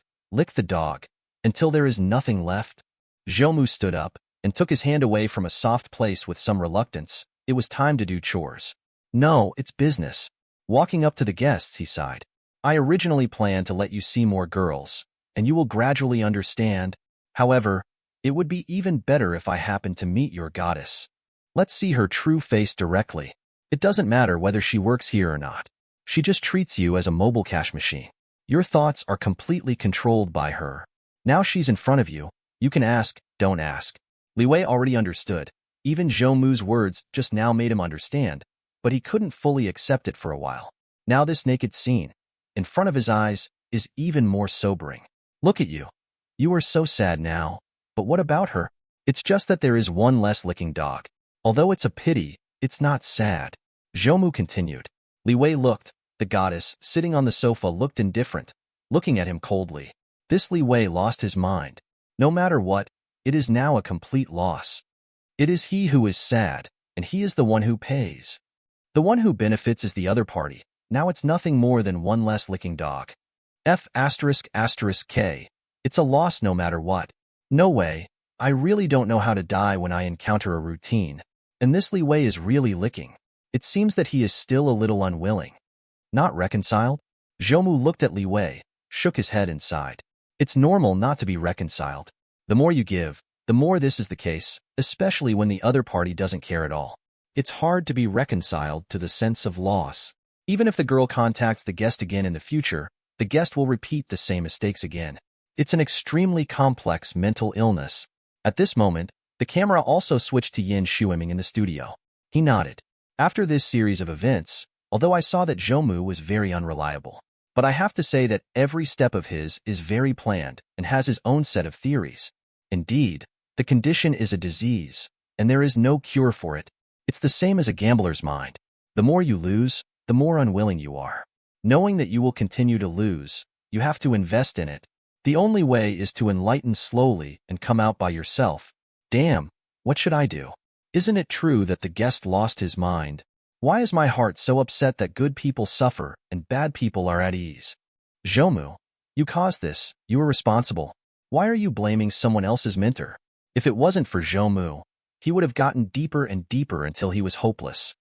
until there is nothing left. Zhou Mu stood up and took his hand away from a soft place with some reluctance. It was time to do chores. No, it's business. Walking up to the guests, he sighed. I originally planned to let you see more girls, and you will gradually understand. However, It would be even better if I happened to meet your goddess. Let's see her true face directly. It doesn't matter whether she works here or not. She just treats you as a mobile cash machine. Your thoughts are completely controlled by her. Now she's in front of you. You can ask, don't ask. Li Wei already understood. Even Zhou Mu's words just now made him understand, but he couldn't fully accept it for a while. Now this naked scene, in front of his eyes, is even more sobering. Look at you. You are so sad now. But what about her? It's just that there is one less licking dog. Although it's a pity, it's not sad. Zhou Mu continued. Li Wei looked. The goddess, sitting on the sofa, looked indifferent, looking at him coldly. This Li Wei lost his mind. No matter what, it is now a complete loss. It is he who is sad, and he is the one who pays. The one who benefits is the other party. Now it's nothing more than one less licking dog. F***K. It's a loss no matter what. No way. I really don't know how to die when I encounter a routine. And this Li Wei is really licking. It seems that he is still a little unwilling. Not reconciled? Zhou Mu looked at Li Wei, shook his head and sighed. It's normal not to be reconciled. The more you give, the more this is the case, especially when the other party doesn't care at all. It's hard to be reconciled to the sense of loss. Even if the girl contacts the guest again in the future, the guest will repeat the same mistakes again. It's an extremely complex mental illness. At this moment, the camera also switched to Yin Shuiming in the studio. He nodded. After this series of events, although I saw that Zhou Mu was very unreliable, but I have to say that every step of his is very planned and has his own set of theories. Indeed, the condition is a disease, and there is no cure for it. It's the same as a gambler's mind. The more you lose, the more unwilling you are. Knowing that you will continue to lose, you have to invest in it. The only way is to enlighten slowly and come out by yourself. Damn, what should I do? Isn't it true that the guest lost his mind? Why is my heart so upset that good people suffer and bad people are at ease? Zhou Mu, you caused this. You were responsible. Why are you blaming someone else's mentor? If it wasn't for Zhou Mu, he would have gotten deeper and deeper until he was hopeless.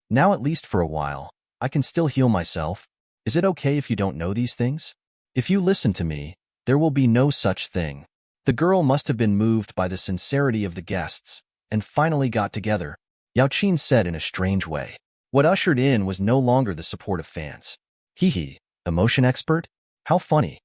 Now, at least for a while, I can still heal myself. Is it okay if you don't know these things? If you listen to me, there will be no such thing. The girl must have been moved by the sincerity of the guests, and finally got together, Yao Qin said in a strange way. What ushered in was no longer the support of fans. Hee, emotion expert? How funny.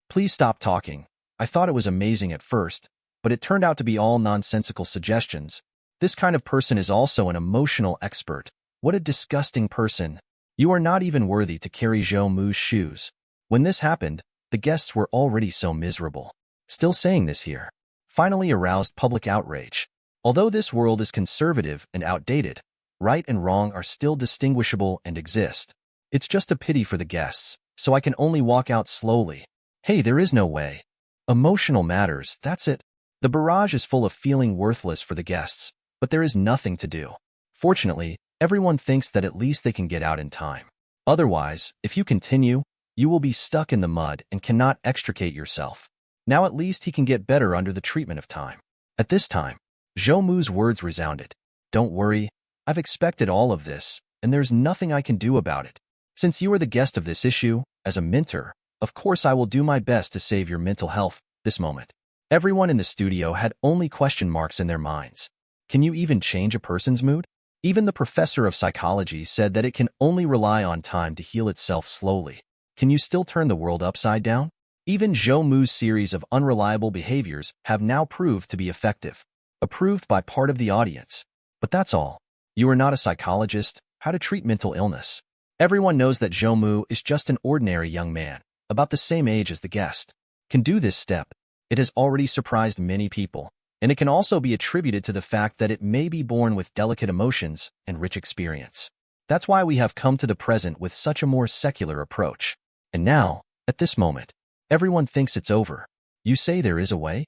Please stop talking. I thought it was amazing at first, but it turned out to be all nonsensical suggestions. This kind of person is also an emotional expert. What a disgusting person. You are not even worthy to carry Zhou Mu's shoes. When this happened, the guests were already so miserable. Still saying this here finally aroused public outrage. Although this world is conservative and outdated, right and wrong are still distinguishable and exist. It's just a pity for the guests, so I can only walk out slowly. Hey, there is no way. Emotional matters, that's it. The barrage is full of feeling worthless for the guests, but there is nothing to do. Fortunately, everyone thinks that at least they can get out in time. Otherwise, if you continue, you will be stuck in the mud and cannot extricate yourself. Now at least he can get better under the treatment of time. At this time, Zhou Mu's words resounded. Don't worry, I've expected all of this, and there's nothing I can do about it. Since you are the guest of this issue, as a mentor, of course I will do my best to save your mental health this moment. Everyone in the studio had only question marks in their minds. Can you even change a person's mood? Even the professor of psychology said that it can only rely on time to heal itself slowly. Can you still turn the world upside down? Even Zhou Mu's series of unreliable behaviors have now proved to be effective. Approved by part of the audience. But that's all. You are not a psychologist. How to treat mental illness. Everyone knows that Zhou Mu is just an ordinary young man, about the same age as the guest. Can do this step. It has already surprised many people, and it can also be attributed to the fact that it may be born with delicate emotions and rich experience. That's why we have come to the present with such a more secular approach. And now, at this moment, everyone thinks it's over. You say there is a way?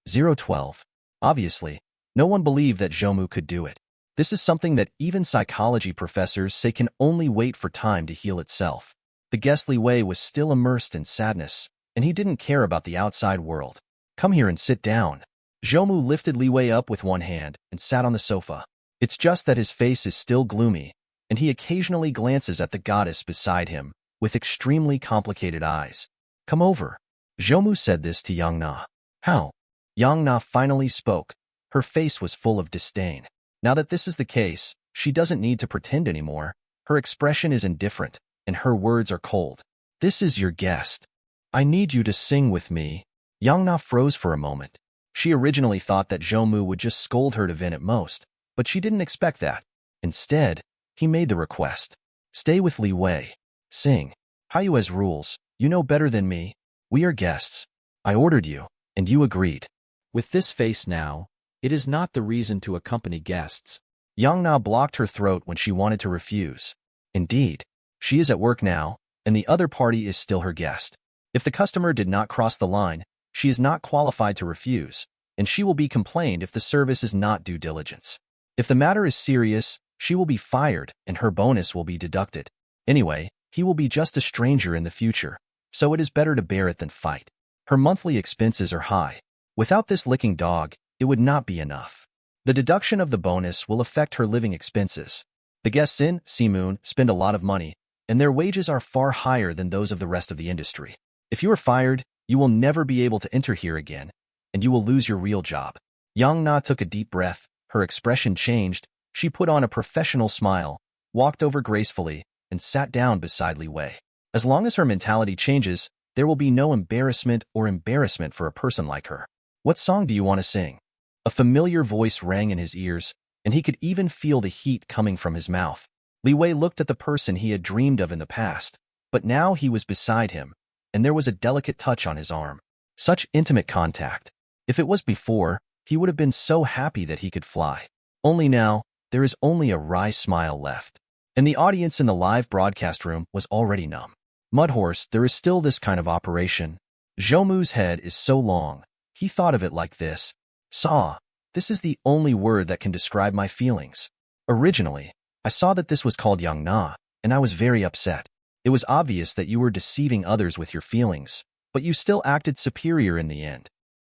012. Obviously, no one believed that Zhou Mu could do it. This is something that even psychology professors say can only wait for time to heal itself. The guest Li Wei was still immersed in sadness, and he didn't care about the outside world. Come here and sit down. Zhou Mu lifted Li Wei up with one hand and sat on the sofa. It's just that his face is still gloomy, and he occasionally glances at the goddess beside him with extremely complicated eyes. Come over. Zhou Mu said this to Yang Na. How? Yang Na finally spoke. Her face was full of disdain. Now that this is the case, she doesn't need to pretend anymore. Her expression is indifferent, and her words are cold. This is your guest. I need you to sing with me. Yang Na froze for a moment. She originally thought that Zhou Mu would just scold her to vent at most, but she didn't expect that. Instead, he made the request. Stay with Li Wei. Sing. Haiyue's rules. You know better than me. We are guests. I ordered you, and you agreed. With this face now, it is not the reason to accompany guests. Yang Na blocked her throat when she wanted to refuse. Indeed, she is at work now, and the other party is still her guest. If the customer did not cross the line, she is not qualified to refuse, and she will be complained if the service is not due diligence. If the matter is serious, she will be fired and her bonus will be deducted. Anyway, he will be just a stranger in the future, so it is better to bear it than fight. Her monthly expenses are high. Without this licking dog, it would not be enough. The deduction of the bonus will affect her living expenses. The guests in Simun spend a lot of money, and their wages are far higher than those of the rest of the industry. If you are fired, you will never be able to enter here again, and you will lose your real job. Yang Na took a deep breath. Her expression changed. She put on a professional smile, walked over gracefully, and sat down beside Li Wei. As long as her mentality changes, there will be no embarrassment for a person like her. What song do you want to sing? A familiar voice rang in his ears, and he could even feel the heat coming from his mouth. Li Wei looked at the person he had dreamed of in the past, but now he was beside him, and there was a delicate touch on his arm. Such intimate contact. If it was before, he would have been so happy that he could fly. Only now, there is only a wry smile left. And the audience in the live broadcast room was already numb. Mudhorse, there is still this kind of operation. Zhou Mu's head is so long. He thought of it like this. Saw. This is the only word that can describe my feelings. Originally, I saw that this was called Yang Na, and I was very upset. It was obvious that you were deceiving others with your feelings, but you still acted superior in the end.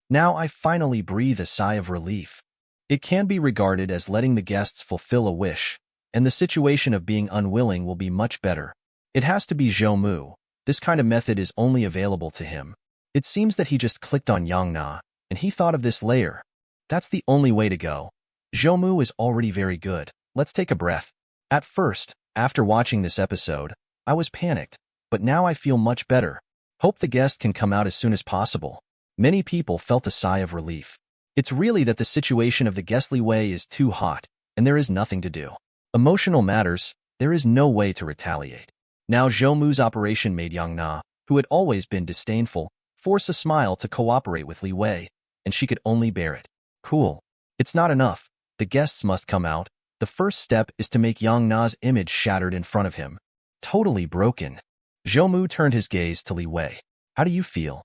Now I finally breathe a sigh of relief. It can be regarded as letting the guests fulfill a wish, and the situation of being unwilling will be much better. It has to be Zhou Mu. This kind of method is only available to him. It seems that he just clicked on Yang Na, and he thought of this layer. That's the only way to go. Zhou Mu is already very good. Let's take a breath. At first, after watching this episode, I was panicked, but now I feel much better. Hope the guest can come out as soon as possible. Many people felt a sigh of relief. It's really that the situation of the guest Li Wei is too hot, and there is nothing to do. Emotional matters, there is no way to retaliate. Now Zhou Mu's operation made Yang Na, who had always been disdainful, force a smile to cooperate with Li Wei, and she could only bear it. Cool. It's not enough. The guests must come out. The first step is to make Yang Na's image shattered in front of him. Totally broken. Zhou Mu turned his gaze to Li Wei. How do you feel?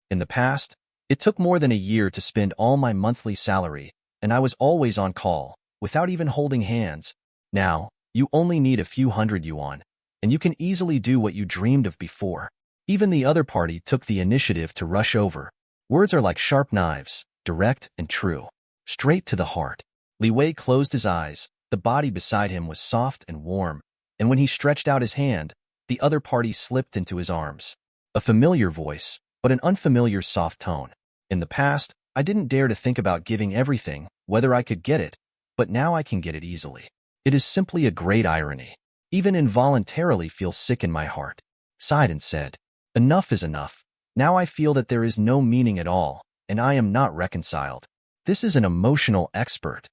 In the past, it took more than a year to spend all my monthly salary, and I was always on call, without even holding hands. Now, you only need a few hundred yuan, and you can easily do what you dreamed of before. Even the other party took the initiative to rush over. Words are like sharp knives, direct and true. Straight to the heart. Li Wei closed his eyes. The body beside him was soft and warm, and when he stretched out his hand, the other party slipped into his arms. A familiar voice, but an unfamiliar soft tone. In the past, I didn't dare to think about giving everything, whether I could get it, but now I can get it easily. It is simply a great irony. Even involuntarily feel sick in my heart. Sighed and said, enough is enough. Now I feel that there is no meaning at all, and I am not reconciled. This is an emotional expert.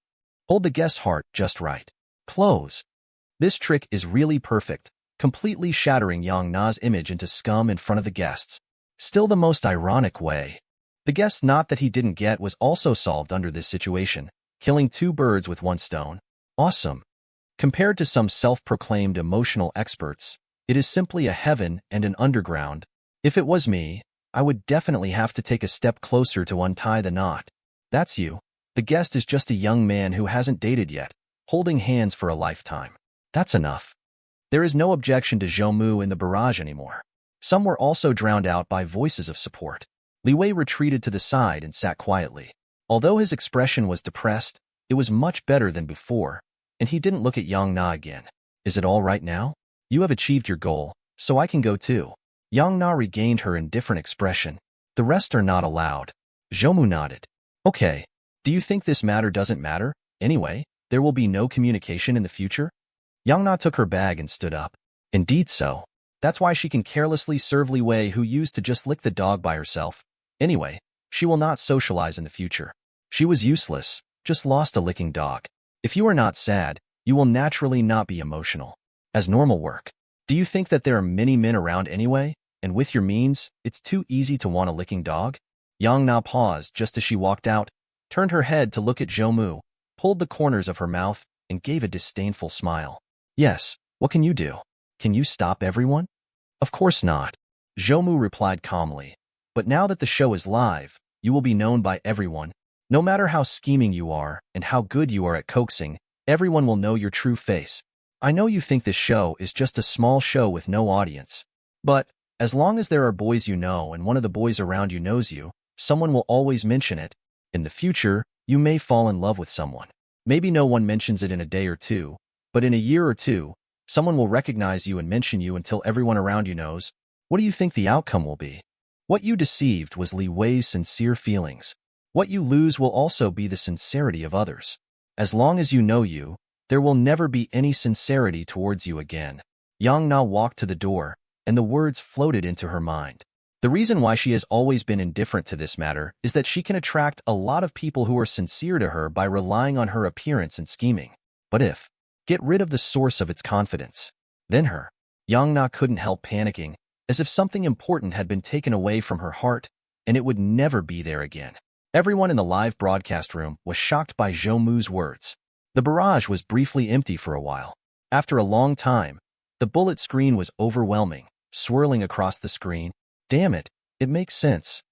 Hold the guest's heart just right. Close. This trick is really perfect, completely shattering Yang Na's image into scum in front of the guests. Still the most ironic way. The guest's knot that he didn't get was also solved under this situation, killing two birds with one stone. Awesome. Compared to some self-proclaimed emotional experts, it is simply a heaven and an underground. If it was me, I would definitely have to take a step closer to untie the knot. That's you. The guest is just a young man who hasn't dated yet, holding hands for a lifetime. That's enough. There is no objection to Zhou Mu in the barrage anymore. Some were also drowned out by voices of support. Li Wei retreated to the side and sat quietly. Although his expression was depressed, it was much better than before, and he didn't look at Yang Na again. Is it all right now? You have achieved your goal, so I can go too. Yang Na regained her indifferent expression. The rest are not allowed. Zhou Mu nodded. Okay. Do you think this matter doesn't matter? Anyway, there will be no communication in the future? Yang Na took her bag and stood up. Indeed so. That's why she can carelessly serve Li Wei, who used to just lick the dog by herself. Anyway, she will not socialize in the future. She was useless, just lost a licking dog. If you are not sad, you will naturally not be emotional. As normal work. Do you think that there are many men around anyway? And with your means, it's too easy to want a licking dog? Yang Na paused just as she walked out, turned her head to look at Zhou Mu, pulled the corners of her mouth, and gave a disdainful smile. Yes, what can you do? Can you stop everyone? Of course not. Zhou Mu replied calmly. But now that the show is live, you will be known by everyone. No matter how scheming you are and how good you are at coaxing, everyone will know your true face. I know you think this show is just a small show with no audience. But, as long as there are boys you know and one of the boys around you knows you, someone will always mention it. In the future, you may fall in love with someone. Maybe no one mentions it in a day or two, but in a year or two, someone will recognize you and mention you until everyone around you knows. What do you think the outcome will be? What you deceived was Li Wei's sincere feelings. What you lose will also be the sincerity of others. As long as you know you, there will never be any sincerity towards you again. Yang Na walked to the door, and the words floated into her mind. The reason why she has always been indifferent to this matter is that she can attract a lot of people who are sincere to her by relying on her appearance and scheming. But if, get rid of the source of its confidence, then her. Yang Na couldn't help panicking, as if something important had been taken away from her heart, and it would never be there again. Everyone in the live broadcast room was shocked by Zhou Mu's words. The barrage was briefly empty for a while. After a long time, the bullet screen was overwhelming, swirling across the screen. Damn it, it makes sense.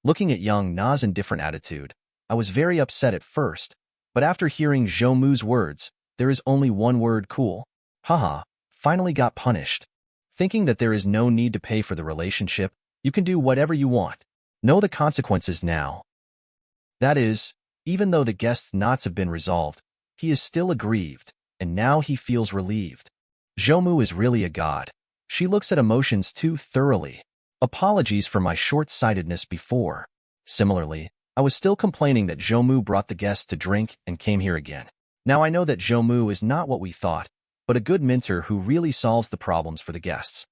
Looking at Yang Na's indifferent attitude, I was very upset at first, but after hearing Zhou Mu's words, there is only one word: cool. Haha, finally got punished. Thinking that there is no need to pay for the relationship, you can do whatever you want. Know the consequences now. That is, even though the guest's knots have been resolved, he is still aggrieved, and now he feels relieved. Zhou Mu is really a god. She looks at emotions too thoroughly. Apologies for my short-sightedness before. Similarly, I was still complaining that Zhou Mu brought the guests to drink and came here again. Now I know that Zhou Mu is not what we thought, but a good mentor who really solves the problems for the guests.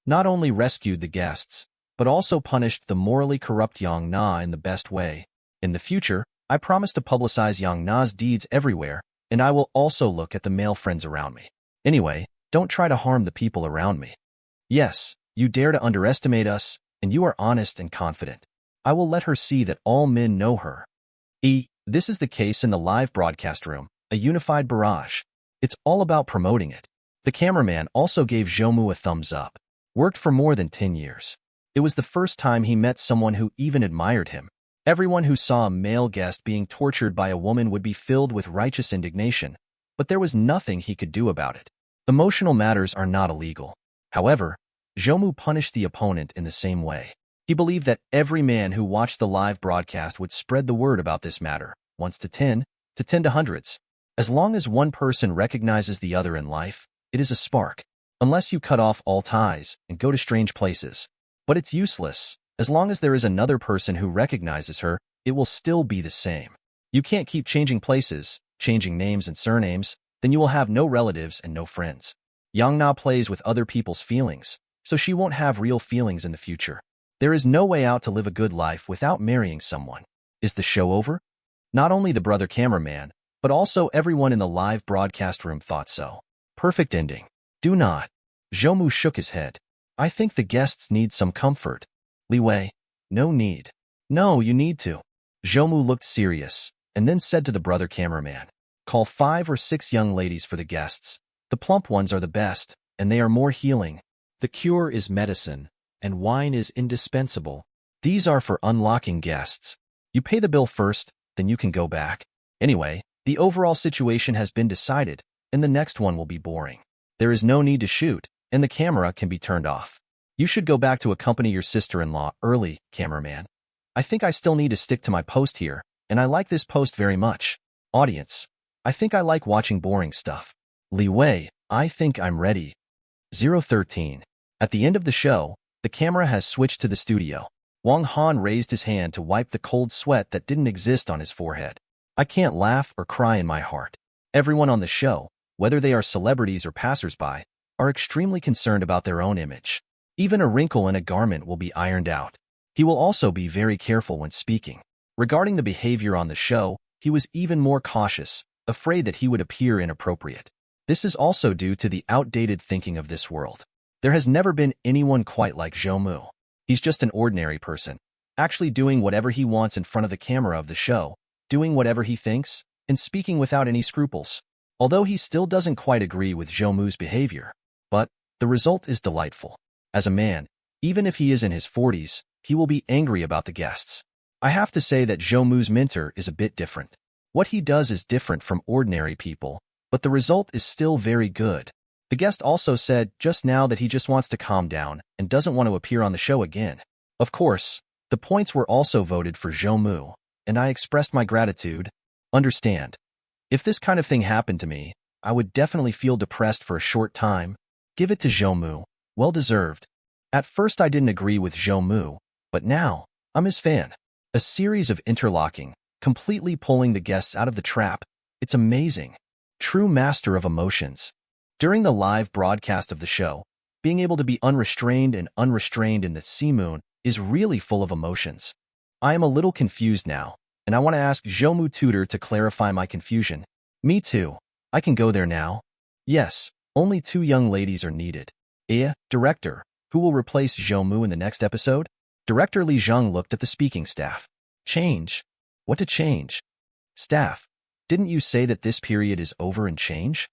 Not only rescued the guests, but also punished the morally corrupt Yang Na in the best way. In the future, I promise to publicize Yang Na's deeds everywhere, and I will also look at the male friends around me. Anyway, don't try to harm the people around me. Yes, you dare to underestimate us, and you are honest and confident. I will let her see that all men know her. This is the case in the live broadcast room, a unified barrage. It's all about promoting it. The cameraman also gave Zhou Mu a thumbs up. Worked for more than 10 years. It was the first time he met someone who even admired him. Everyone who saw a male guest being tortured by a woman would be filled with righteous indignation, but there was nothing he could do about it. Emotional matters are not illegal. However, Zhou Mu punished the opponent in the same way. He believed that every man who watched the live broadcast would spread the word about this matter, once to 10 to hundreds. As long as one person recognizes the other in life, it is a spark. Unless you cut off all ties and go to strange places. But it's useless. As long as there is another person who recognizes her, it will still be the same. You can't keep changing places, changing names and surnames, then you will have no relatives and no friends. Yang Na plays with other people's feelings, so she won't have real feelings in the future. There is no way out to live a good life without marrying someone. Is the show over? Not only the brother cameraman, but also everyone in the live broadcast room thought so. Perfect ending. Do not. Zhou Mu shook his head. I think the guests need some comfort. Li Wei, no need. No, you need to. Zhou Mu looked serious, and then said to the brother cameraman, call 5 or 6 young ladies for the guests. The plump ones are the best, and they are more healing. The cure is medicine, and wine is indispensable. These are for unlocking guests. You pay the bill first, then you can go back. Anyway, the overall situation has been decided, and the next one will be boring. There is no need to shoot, and the camera can be turned off. You should go back to accompany your sister-in-law early, cameraman. I think I still need to stick to my post here, and I like this post very much. Audience, I think I like watching boring stuff. Li Wei, I think I'm ready. 013. At the end of the show, the camera has switched to the studio. Wang Han raised his hand to wipe the cold sweat that didn't exist on his forehead. I can't laugh or cry in my heart. Everyone on the show, whether they are celebrities or passersby, are extremely concerned about their own image. Even a wrinkle in a garment will be ironed out. He will also be very careful when speaking. Regarding the behavior on the show, he was even more cautious, afraid that he would appear inappropriate. This is also due to the outdated thinking of this world. There has never been anyone quite like Zhou Mu. He's just an ordinary person, actually doing whatever he wants in front of the camera of the show, doing whatever he thinks, and speaking without any scruples. Although he still doesn't quite agree with Zhou Mu's behavior, but the result is delightful. As a man, even if he is in his 40s, he will be angry about the guests. I have to say that Zhou Mu's mentor is a bit different. What he does is different from ordinary people, but the result is still very good. The guest also said just now that he just wants to calm down and doesn't want to appear on the show again. Of course, the points were also voted for Zhou Mu, and I expressed my gratitude. Understand, if this kind of thing happened to me, I would definitely feel depressed for a short time. Give it to Zhou Mu, well deserved. At first I didn't agree with Zhou Mu, but now, I'm his fan. A series of interlocking, completely pulling the guests out of the trap. It's amazing. True master of emotions. During the live broadcast of the show, being able to be unrestrained and unrestrained in the Sea Moon is really full of emotions. I am a little confused now, and I want to ask Zhou Mu tutor to clarify my confusion. Me too. I can go there now? Yes, only 2 young ladies are needed. Director, who will replace Zhou Mu in the next episode? Director Li Zhang looked at the speaking staff. Change? What to change? Staff, didn't you say that this period is over and change?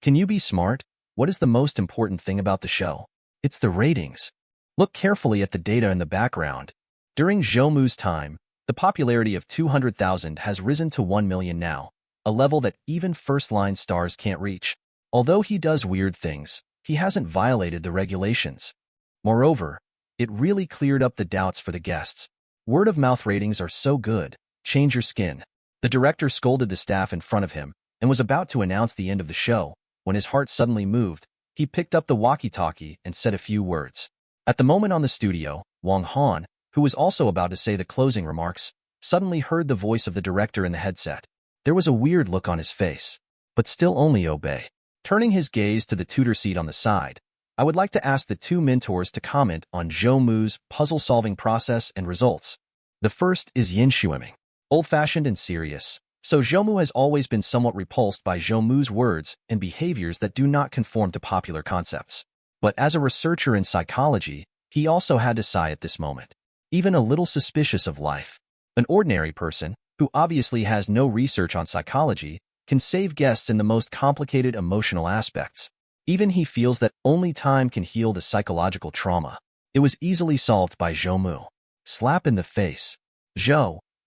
Can you be smart? What is the most important thing about the show? It's the ratings. Look carefully at the data in the background. During Zhou Mu's time, the popularity of 200,000 has risen to 1 million now, a level that even first-line stars can't reach. Although he does weird things, he hasn't violated the regulations. Moreover, it really cleared up the doubts for the guests. Word-of-mouth ratings are so good. Change your skin. The director scolded the staff in front of him and was about to announce the end of the show when his heart suddenly moved. He picked up the walkie-talkie and said a few words. At the moment on the studio, Wang Han, who was also about to say the closing remarks, suddenly heard the voice of the director in the headset. There was a weird look on his face, but still only obey. Turning his gaze to the tutor seat on the side, I would like to ask the 2 mentors to comment on Zhou Mu's puzzle-solving process and results. The first is Yin Shuiming. Old-fashioned and serious, so Zhou Mu has always been somewhat repulsed by Zhou Mu's words and behaviors that do not conform to popular concepts. But as a researcher in psychology, he also had to sigh at this moment. Even a little suspicious of life. An ordinary person, who obviously has no research on psychology, can save guests in the most complicated emotional aspects. Even he feels that only time can heal the psychological trauma. It was easily solved by Zhou Mu. Slap in the face.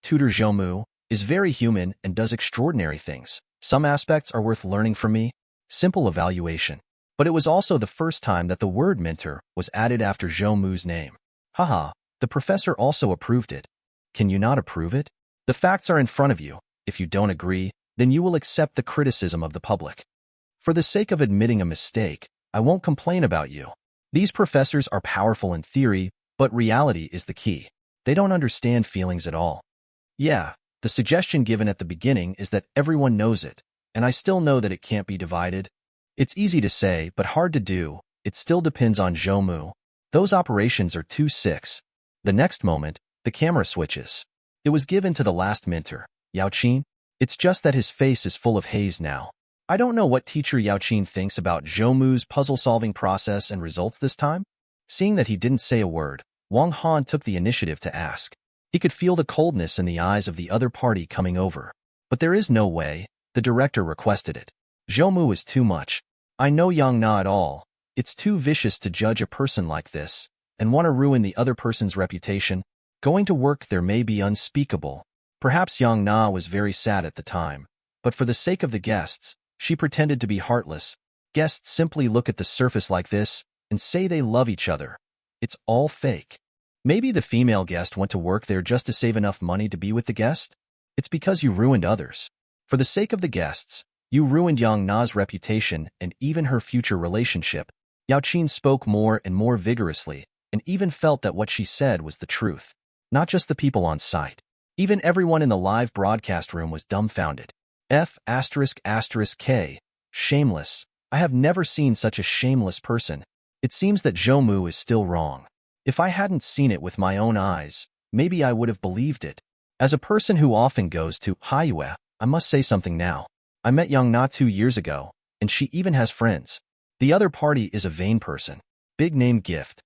Tutor Zhou Mu, is very human and does extraordinary things. Some aspects are worth learning from me. Simple evaluation. But it was also the first time that the word mentor was added after Zhou Mu's name. Haha, the professor also approved it. Can you not approve it? The facts are in front of you. If you don't agree, then you will accept the criticism of the public. For the sake of admitting a mistake, I won't complain about you. These professors are powerful in theory, but reality is the key. They don't understand feelings at all. Yeah, the suggestion given at the beginning is that everyone knows it, and I still know that it can't be divided. It's easy to say, but hard to do. It still depends on Zhou Mu. Those operations are 2-6. The next moment, the camera switches. It was given to the last mentor, Yao Qin. It's just that his face is full of haze now. I don't know what teacher Yao Qin thinks about Zhou Mu's puzzle-solving process and results this time. Seeing that he didn't say a word, Wang Han took the initiative to ask. He could feel the coldness in the eyes of the other party coming over. But there is no way. The director requested it. Zhou Mu is too much. I know Yang Na at all. It's too vicious to judge a person like this and want to ruin the other person's reputation. Going to work there may be unspeakable. Perhaps Yang Na was very sad at the time, but for the sake of the guests, she pretended to be heartless. Guests simply look at the surface like this and say they love each other. It's all fake. Maybe the female guest went to work there just to save enough money to be with the guest? It's because you ruined others. For the sake of the guests, you ruined Yang Na's reputation and even her future relationship. Yao Qin spoke more and more vigorously, and even felt that what she said was the truth. not just the people on site. Even everyone in the live broadcast room was dumbfounded. F***K. Shameless. I have never seen such a shameless person. It seems that Zhou Mu is still wrong. If I hadn't seen it with my own eyes, maybe I would have believed it. As a person who often goes to Haiyue, I must say something now. I met Yang Na 2 years ago, and she even has friends. The other party is a vain person. Big name gift.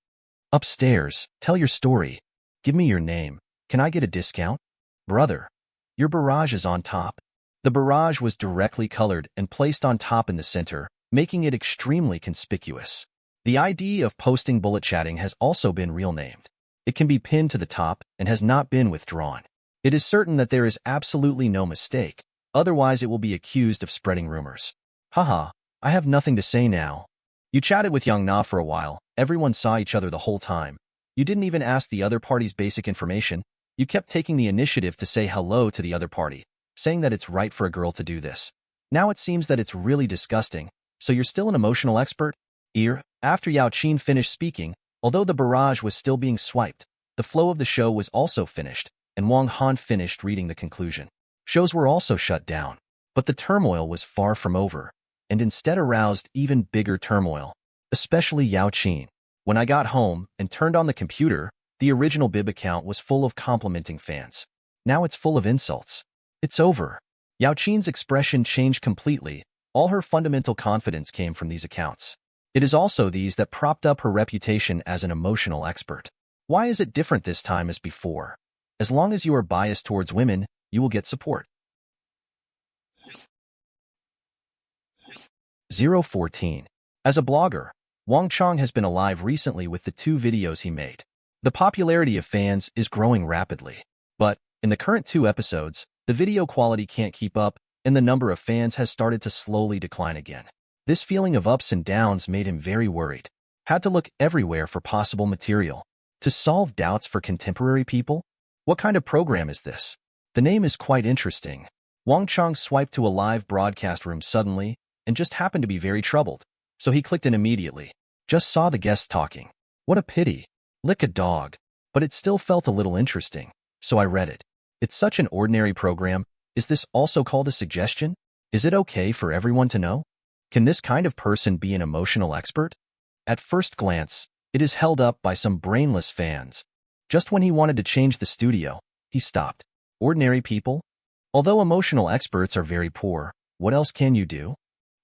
Upstairs, tell your story. Give me your name. Can I get a discount? Brother, your barrage is on top. The barrage was directly colored and placed on top in the center, making it extremely conspicuous. The ID of posting bullet chatting has also been renamed. It can be pinned to the top and has not been withdrawn. It is certain that there is absolutely no mistake, otherwise it will be accused of spreading rumors. Haha, I have nothing to say now. You chatted with Yang Na for a while, everyone saw each other the whole time. You didn't even ask the other party's basic information. You kept taking the initiative to say hello to the other party, saying that it's right for a girl to do this. Now it seems that it's really disgusting, so you're still an emotional expert? After Yao Qin finished speaking, although the barrage was still being swiped, the flow of the show was also finished, and Wang Han finished reading the conclusion. Shows were also shut down, but the turmoil was far from over, and instead aroused even bigger turmoil, especially Yao Qin. When I got home and turned on the computer, the original Bib account was full of complimenting fans. Now it's full of insults. It's over. Yao Qin's expression changed completely. All her fundamental confidence came from these accounts. It is also these that propped up her reputation as an emotional expert. Why is it different this time as before? As long as you are biased towards women, you will get support. 014. As a blogger, Wang Chong has been alive recently with the 2 videos he made. The popularity of fans is growing rapidly. But, in the current 2 episodes, the video quality can't keep up, and the number of fans has started to slowly decline again. This feeling of ups and downs made him very worried. Had to look everywhere for possible material. To solve doubts for contemporary people? What kind of program is this? The name is quite interesting. Wang Chong swiped to a live broadcast room suddenly, and just happened to be very troubled. So he clicked in immediately. Just saw the guests talking. What a pity. Lick a dog. But it still felt a little interesting, so I read it. It's such an ordinary program. Is this also called a suggestion? Is it okay for everyone to know? Can this kind of person be an emotional expert? At first glance, it is held up by some brainless fans. Just when he wanted to change the studio, he stopped. Ordinary people? Although emotional experts are very poor, what else can you do?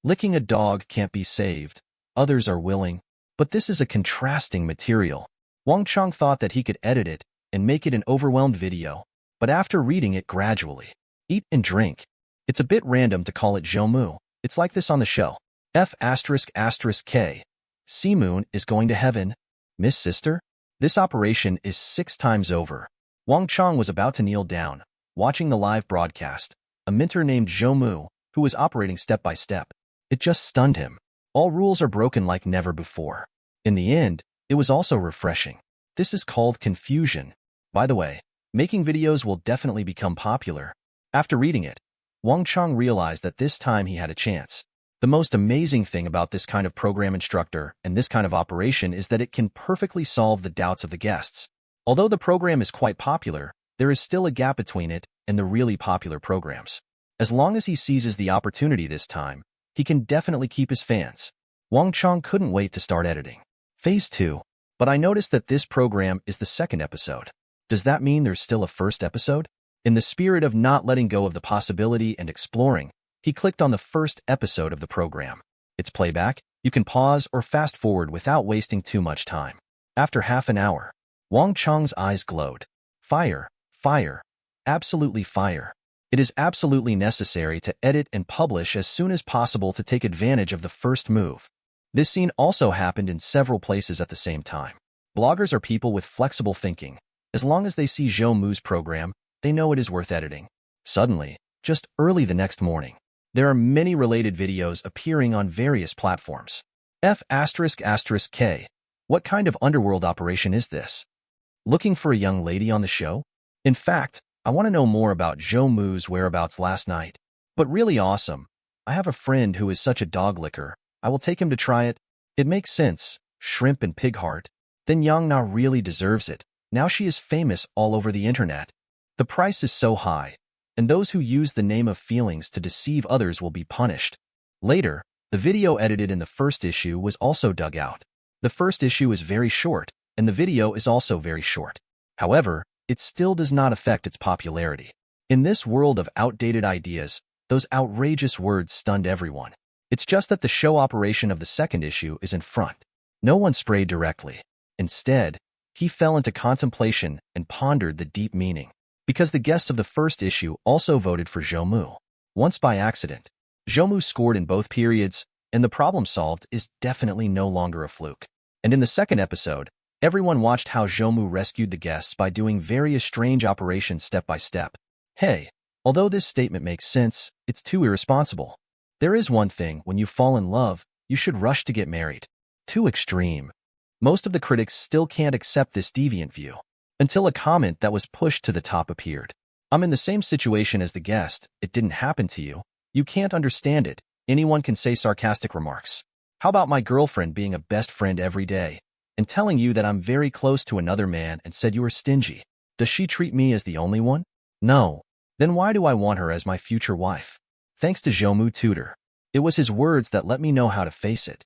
Licking a dog can't be saved. Others are willing. But this is a contrasting material. Wang Chong thought that he could edit it and make it an overwhelmed video, but after reading it gradually, eat and drink. It's a bit random to call it Zhou Mu. It's like this on the show. F***K. Sea Moon is going to heaven. Miss Sister? This operation is 6 times over. Wang Chong was about to kneel down, watching the live broadcast. A mentor named Zhou Mu, who was operating step by step. It just stunned him. All rules are broken like never before. In the end, it was also refreshing. This is called confusion. By the way, making videos will definitely become popular. After reading it, Wang Chong realized that this time he had a chance. The most amazing thing about this kind of program instructor and this kind of operation is that it can perfectly solve the doubts of the guests. Although the program is quite popular, there is still a gap between it and the really popular programs. As long as he seizes the opportunity this time, he can definitely keep his fans. Wang Chong couldn't wait to start editing. Phase 2. But I noticed that this program is the 2nd episode. Does that mean there's still a 1st episode? In the spirit of not letting go of the possibility and exploring, he clicked on the 1st episode of the program. It's playback. You can pause or fast forward without wasting too much time. After half an hour, Wang Chong's eyes glowed. Fire, fire, absolutely fire. It is absolutely necessary to edit and publish as soon as possible to take advantage of the first move. This scene also happened in several places at the same time. Bloggers are people with flexible thinking. As long as they see Zhou Mu's program, they know it is worth editing. Suddenly, just early the next morning, there are many related videos appearing on various platforms. F***K. What kind of underworld operation is this? Looking for a young lady on the show? In fact, I want to know more about Zhou Mu's whereabouts last night. But really awesome. I have a friend who is such a dog licker. I will take him to try it. It makes sense. Shrimp and pig heart. Then Yang Na really deserves it. Now she is famous all over the internet. The price is so high, and those who use the name of feelings to deceive others will be punished. Later, the video edited in the first issue was also dug out. The first issue is very short, and the video is also very short. However, it still does not affect its popularity. In this world of outdated ideas, those outrageous words stunned everyone. It's just that the show operation of the second issue is in front. No one sprayed directly. Instead, he fell into contemplation and pondered the deep meaning. Because the guests of the first issue also voted for Zhou Mu. Once by accident, Zhou Mu scored in both periods, and the problem solved is definitely no longer a fluke. And in the second episode, everyone watched how Zhou Mu rescued the guests by doing various strange operations step by step. Hey, although this statement makes sense, it's too irresponsible. There is one thing: when you fall in love, you should rush to get married. Too extreme. Most of the critics still can't accept this deviant view. Until a comment that was pushed to the top appeared. I'm in the same situation as the guest. It didn't happen to you. You can't understand it. Anyone can say sarcastic remarks. How about my girlfriend being a best friend every day and telling you that I'm very close to another man and said you are stingy? Does she treat me as the only one? No. Then why do I want her as my future wife? Thanks to Zhou Mu tutor. It was his words that let me know how to face it.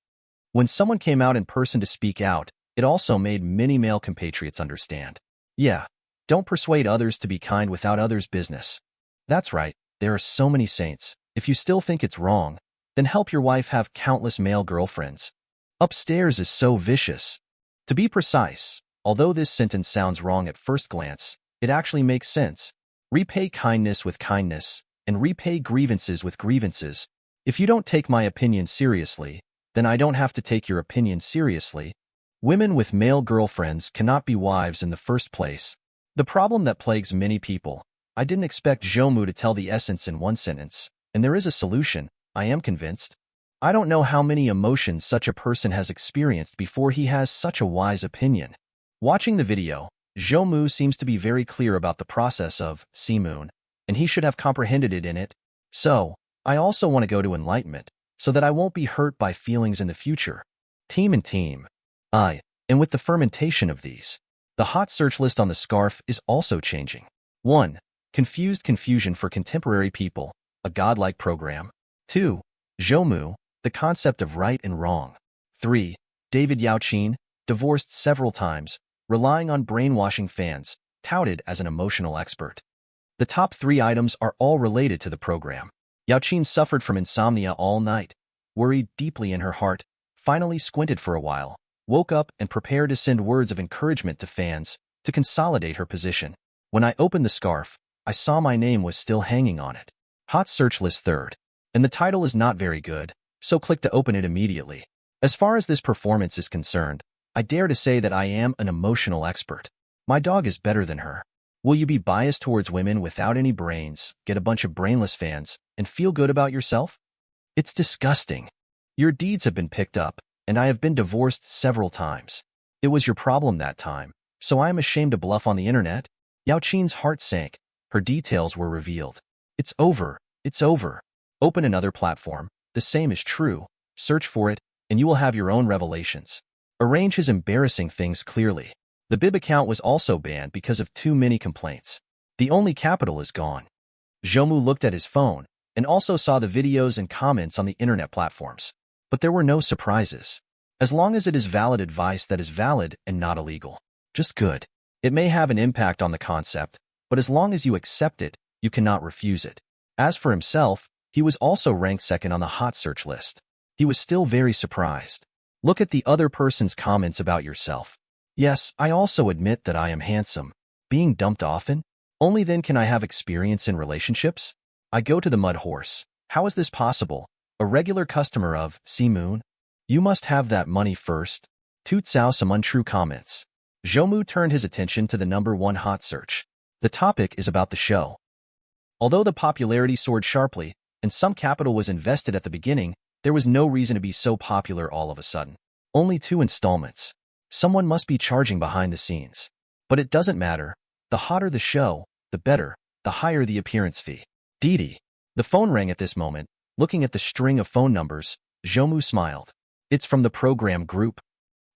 When someone came out in person to speak out, it also made many male compatriots understand. Yeah, don't persuade others to be kind without others' business. That's right, there are so many saints. If you still think it's wrong, then help your wife have countless male girlfriends. Upstairs is so vicious. To be precise, although this sentence sounds wrong at first glance, it actually makes sense. Repay kindness with kindness, and repay grievances with grievances. If you don't take my opinion seriously, then I don't have to take your opinion seriously. Women with male girlfriends cannot be wives in the first place. The problem that plagues many people. I didn't expect Zhou Mu to tell the essence in one sentence, and there is a solution, I am convinced. I don't know how many emotions such a person has experienced before he has such a wise opinion. Watching the video, Zhou Mu seems to be very clear about the process of Moon, and he should have comprehended it in it. So, I also want to go to enlightenment, so that I won't be hurt by feelings in the future. Team and team. And with the fermentation of these, the hot search list on the scarf is also changing. 1. Confused confusion for contemporary people, a godlike program. 2. Zhou Mu, the concept of right and wrong. 3. David Yaoqin, divorced several times, relying on brainwashing fans, touted as an emotional expert. The top 3 items are all related to the program. Yaoqin suffered from insomnia all night, worried deeply in her heart, finally squinted for a while, woke up and prepared to send words of encouragement to fans to consolidate her position. When I opened the scarf, I saw my name was still hanging on it. Hot search list 3rd. And the title is not very good, so click to open it immediately. As far as this performance is concerned, I dare to say that I am an emotional expert. My dog is better than her. Will you be biased towards women without any brains, get a bunch of brainless fans, and feel good about yourself? It's disgusting. Your deeds have been picked up, and I have been divorced several times. It was your problem that time, so I am ashamed to bluff on the internet. Yaoqin's heart sank. Her details were revealed. It's over. It's over. Open another platform. The same is true. Search for it, and you will have your own revelations. Arrange his embarrassing things clearly. The Bib account was also banned because of too many complaints. The only capital is gone. Zhou Mu looked at his phone and also saw the videos and comments on the internet platforms. But there were no surprises. As long as it is valid advice that is valid and not illegal. Just good. It may have an impact on the concept, but as long as you accept it, you cannot refuse it. As for himself, he was also ranked 2nd on the hot search list. He was still very surprised. Look at the other person's comments about yourself. Yes, I also admit that I am handsome. Being dumped often? Only then can I have experience in relationships? I go to the mud horse. How is this possible? A regular customer of Moon? You must have that money first. Toots out some untrue comments. Zhou Mu turned his attention to the number 1 hot search. The topic is about the show. Although the popularity soared sharply, and some capital was invested at the beginning, there was no reason to be so popular all of a sudden. Only 2 installments. Someone must be charging behind the scenes. But it doesn't matter. The hotter the show, the better, the higher the appearance fee. Didi. The phone rang at this moment. Looking at the string of phone numbers, Zhou Mu smiled. It's from the program group.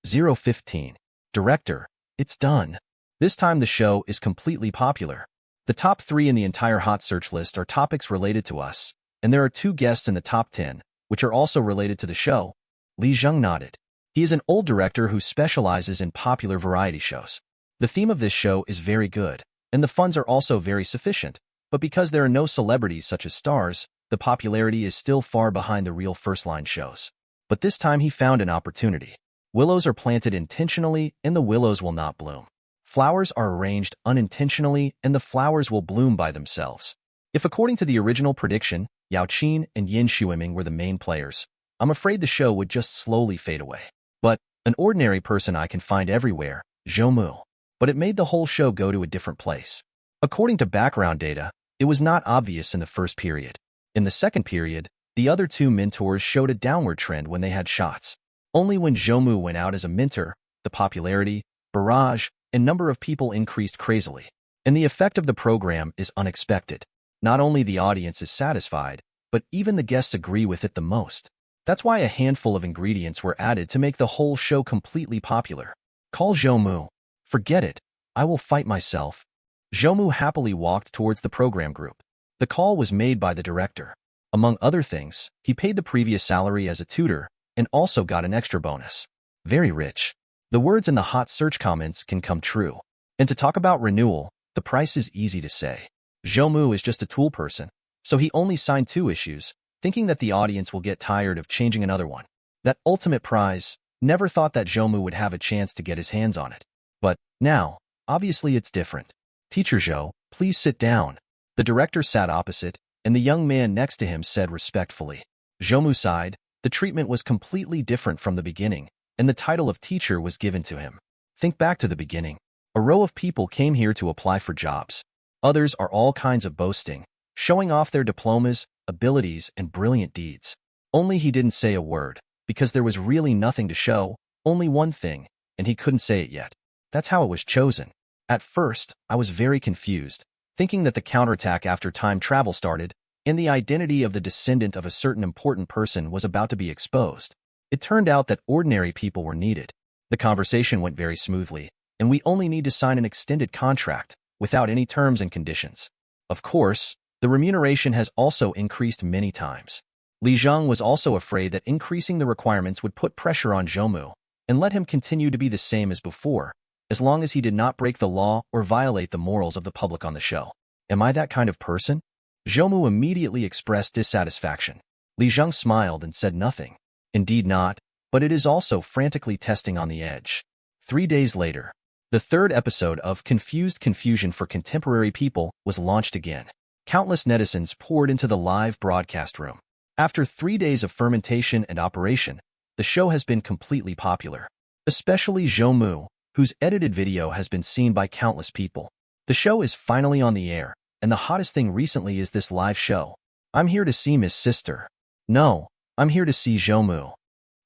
015. Director. It's done. This time the show is completely popular. The top 3 in the entire hot search list are topics related to us, and there are 2 guests in the top 10, which are also related to the show. Li Zheng nodded. He is an old director who specializes in popular variety shows. The theme of this show is very good, and the funds are also very sufficient, but because there are no celebrities such as stars, the popularity is still far behind the real first-line shows. But this time he found an opportunity. Willows are planted intentionally, and the willows will not bloom. Flowers are arranged unintentionally, and the flowers will bloom by themselves. If according to the original prediction, Yao Qin and Yin Xueming were the main players, I'm afraid the show would just slowly fade away. But an ordinary person I can find everywhere, Zhou Mu. But it made the whole show go to a different place. According to background data, it was not obvious in the first period. In the second period, the other 2 mentors showed a downward trend when they had shots. Only when Zhou Mu went out as a mentor, the popularity, barrage, and number of people increased crazily. And the effect of the program is unexpected. Not only the audience is satisfied, but even the guests agree with it the most. That's why a handful of ingredients were added to make the whole show completely popular. Call Zhou Mu. Forget it. I will fight myself. Zhou Mu happily walked towards the program group. The call was made by the director. Among other things, he paid the previous salary as a tutor and also got an extra bonus. Very rich. The words in the hot search comments can come true. And to talk about renewal, the price is easy to say. Zhou Mu is just a tool person, so he only signed 2 issues, thinking that the audience will get tired of changing another one. That ultimate prize, never thought that Zhou Mu would have a chance to get his hands on it. But now, obviously it's different. Teacher Zhou, please sit down. The director sat opposite, and the young man next to him said respectfully. Zhou Mu sighed. The treatment was completely different from the beginning, and the title of teacher was given to him. Think back to the beginning. A row of people came here to apply for jobs. Others are all kinds of boasting, showing off their diplomas, abilities, and brilliant deeds. Only he didn't say a word, because there was really nothing to show, only one thing, and he couldn't say it yet. That's how it was chosen. At first, I was very confused, thinking that the counterattack after time travel started, and the identity of the descendant of a certain important person was about to be exposed. It turned out that ordinary people were needed. The conversation went very smoothly, and we only need to sign an extended contract, without any terms and conditions. Of course, the remuneration has also increased many times. Li Zheng was also afraid that increasing the requirements would put pressure on Zhou Mu, and let him continue to be the same as before, as long as he did not break the law or violate the morals of the public on the show. Am I that kind of person? Zhou Mu immediately expressed dissatisfaction. Li Zheng smiled and said nothing. Indeed not, but it is also frantically testing on the edge. 3 days later, the 3rd episode of Confused Confusion for Contemporary People was launched again. Countless netizens poured into the live broadcast room. After 3 days of fermentation and operation, the show has been completely popular. Especially Zhou Mu, whose edited video has been seen by countless people. The show is finally on the air, and the hottest thing recently is this live show. I'm here to see Miss Sister. No, I'm here to see Zhou Mu.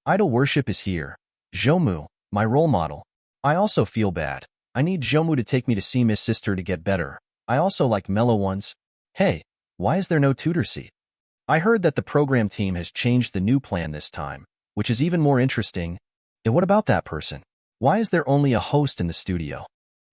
Idol worship is here. Zhou Mu, my role model. I also feel bad. I need Zhou Mu to take me to see Miss Sister to get better. I also like mellow ones. Hey, why is there no tutor seat? I heard that the program team has changed the new plan this time, which is even more interesting. And what about that person? Why is there only a host in the studio?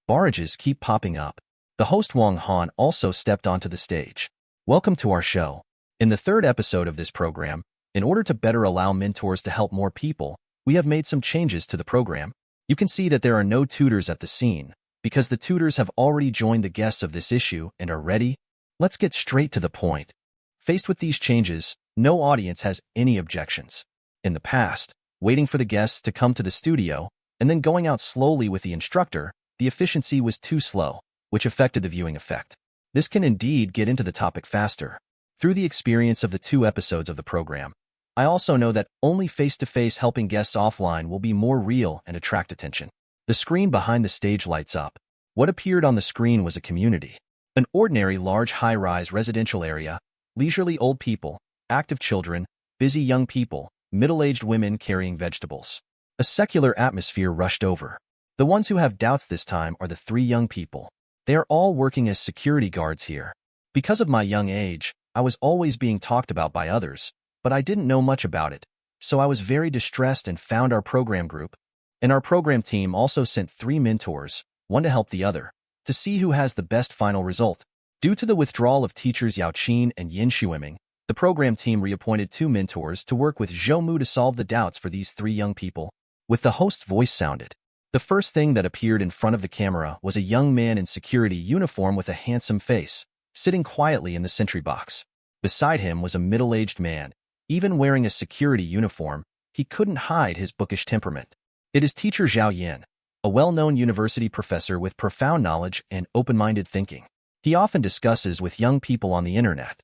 Barrages keep popping up. The host Wang Han also stepped onto the stage. Welcome to our show. In the 3rd episode of this program, in order to better allow mentors to help more people, we have made some changes to the program. You can see that there are no tutors at the scene, because the tutors have already joined the guests of this issue and are ready. Let's get straight to the point. Faced with these changes, no audience has any objections. In the past, waiting for the guests to come to the studio, and then going out slowly with the instructor, the efficiency was too slow, which affected the viewing effect. This can indeed get into the topic faster. Through the experience of the 2 episodes of the program, I also know that only face-to-face helping guests offline will be more real and attract attention. The screen behind the stage lights up. What appeared on the screen was a community. An ordinary large high-rise residential area, leisurely old people, active children, busy young people, middle-aged women carrying vegetables. A secular atmosphere rushed over. The ones who have doubts this time are the 3 young people. They are all working as security guards here. Because of my young age, I was always being talked about by others, but I didn't know much about it, so I was very distressed and found our program group. And our program team also sent 3 mentors, one to help the other, to see who has the best final result. Due to the withdrawal of teachers Yao Qin and Yin Shuiming, the program team reappointed 2 mentors to work with Zhou Mu to solve the doubts for these 3 young people. With the host's voice sounded, the first thing that appeared in front of the camera was a young man in security uniform with a handsome face, sitting quietly in the sentry box. Beside him was a middle-aged man. Even wearing a security uniform, he couldn't hide his bookish temperament. It is teacher Zhao Yan, a well-known university professor with profound knowledge and open-minded thinking. He often discusses with young people on the internet.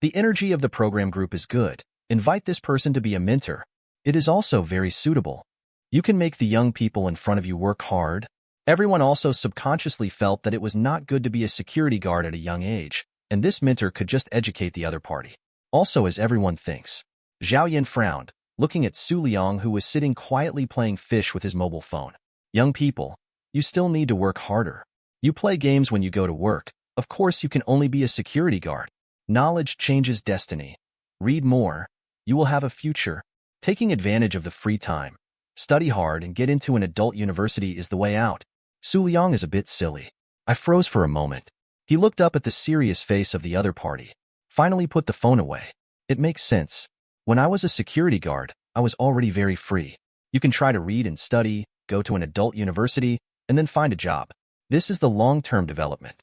The energy of the program group is good. Invite this person to be a mentor. It is also very suitable. You can make the young people in front of you work hard. Everyone also subconsciously felt that it was not good to be a security guard at a young age, and this mentor could just educate the other party. Also, as everyone thinks. Zhao Yan frowned, looking at Su Liang, who was sitting quietly playing fish with his mobile phone. Young people, you still need to work harder. You play games when you go to work. Of course, you can only be a security guard. Knowledge changes destiny. Read more. You will have a future. Taking advantage of the free time. Study hard and get into an adult university is the way out. Su Liang is a bit silly. I froze for a moment. He looked up at the serious face of the other party. Finally put the phone away. It makes sense. When I was a security guard, I was already very free. You can try to read and study, go to an adult university, and then find a job. This is the long-term development.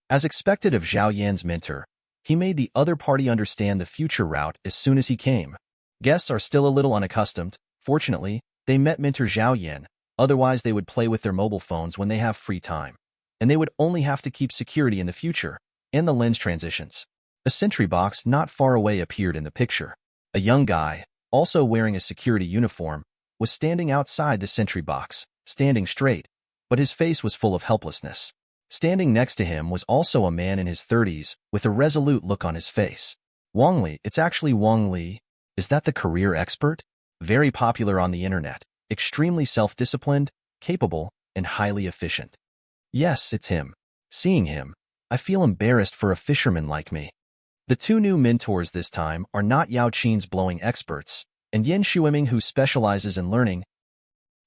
As expected of Zhao Yan's mentor, he made the other party understand the future route as soon as he came. Guests are still a little unaccustomed. Fortunately, they met mentor Zhao Yan, otherwise they would play with their mobile phones when they have free time. And they would only have to keep security in the future, and the lens transitions. A sentry box not far away appeared in the picture. A young guy, also wearing a security uniform, was standing outside the sentry box, standing straight, but his face was full of helplessness. Standing next to him was also a man in his 30s, with a resolute look on his face. Wang Li, it's actually Wang Li. Is that the career expert? Very popular on the internet, extremely self-disciplined, capable, and highly efficient. Yes, it's him. Seeing him, I feel embarrassed for a fisherman like me. The 2 new mentors this time are not Yao Qin's blowing experts, and Yin Shuiming, who specializes in learning.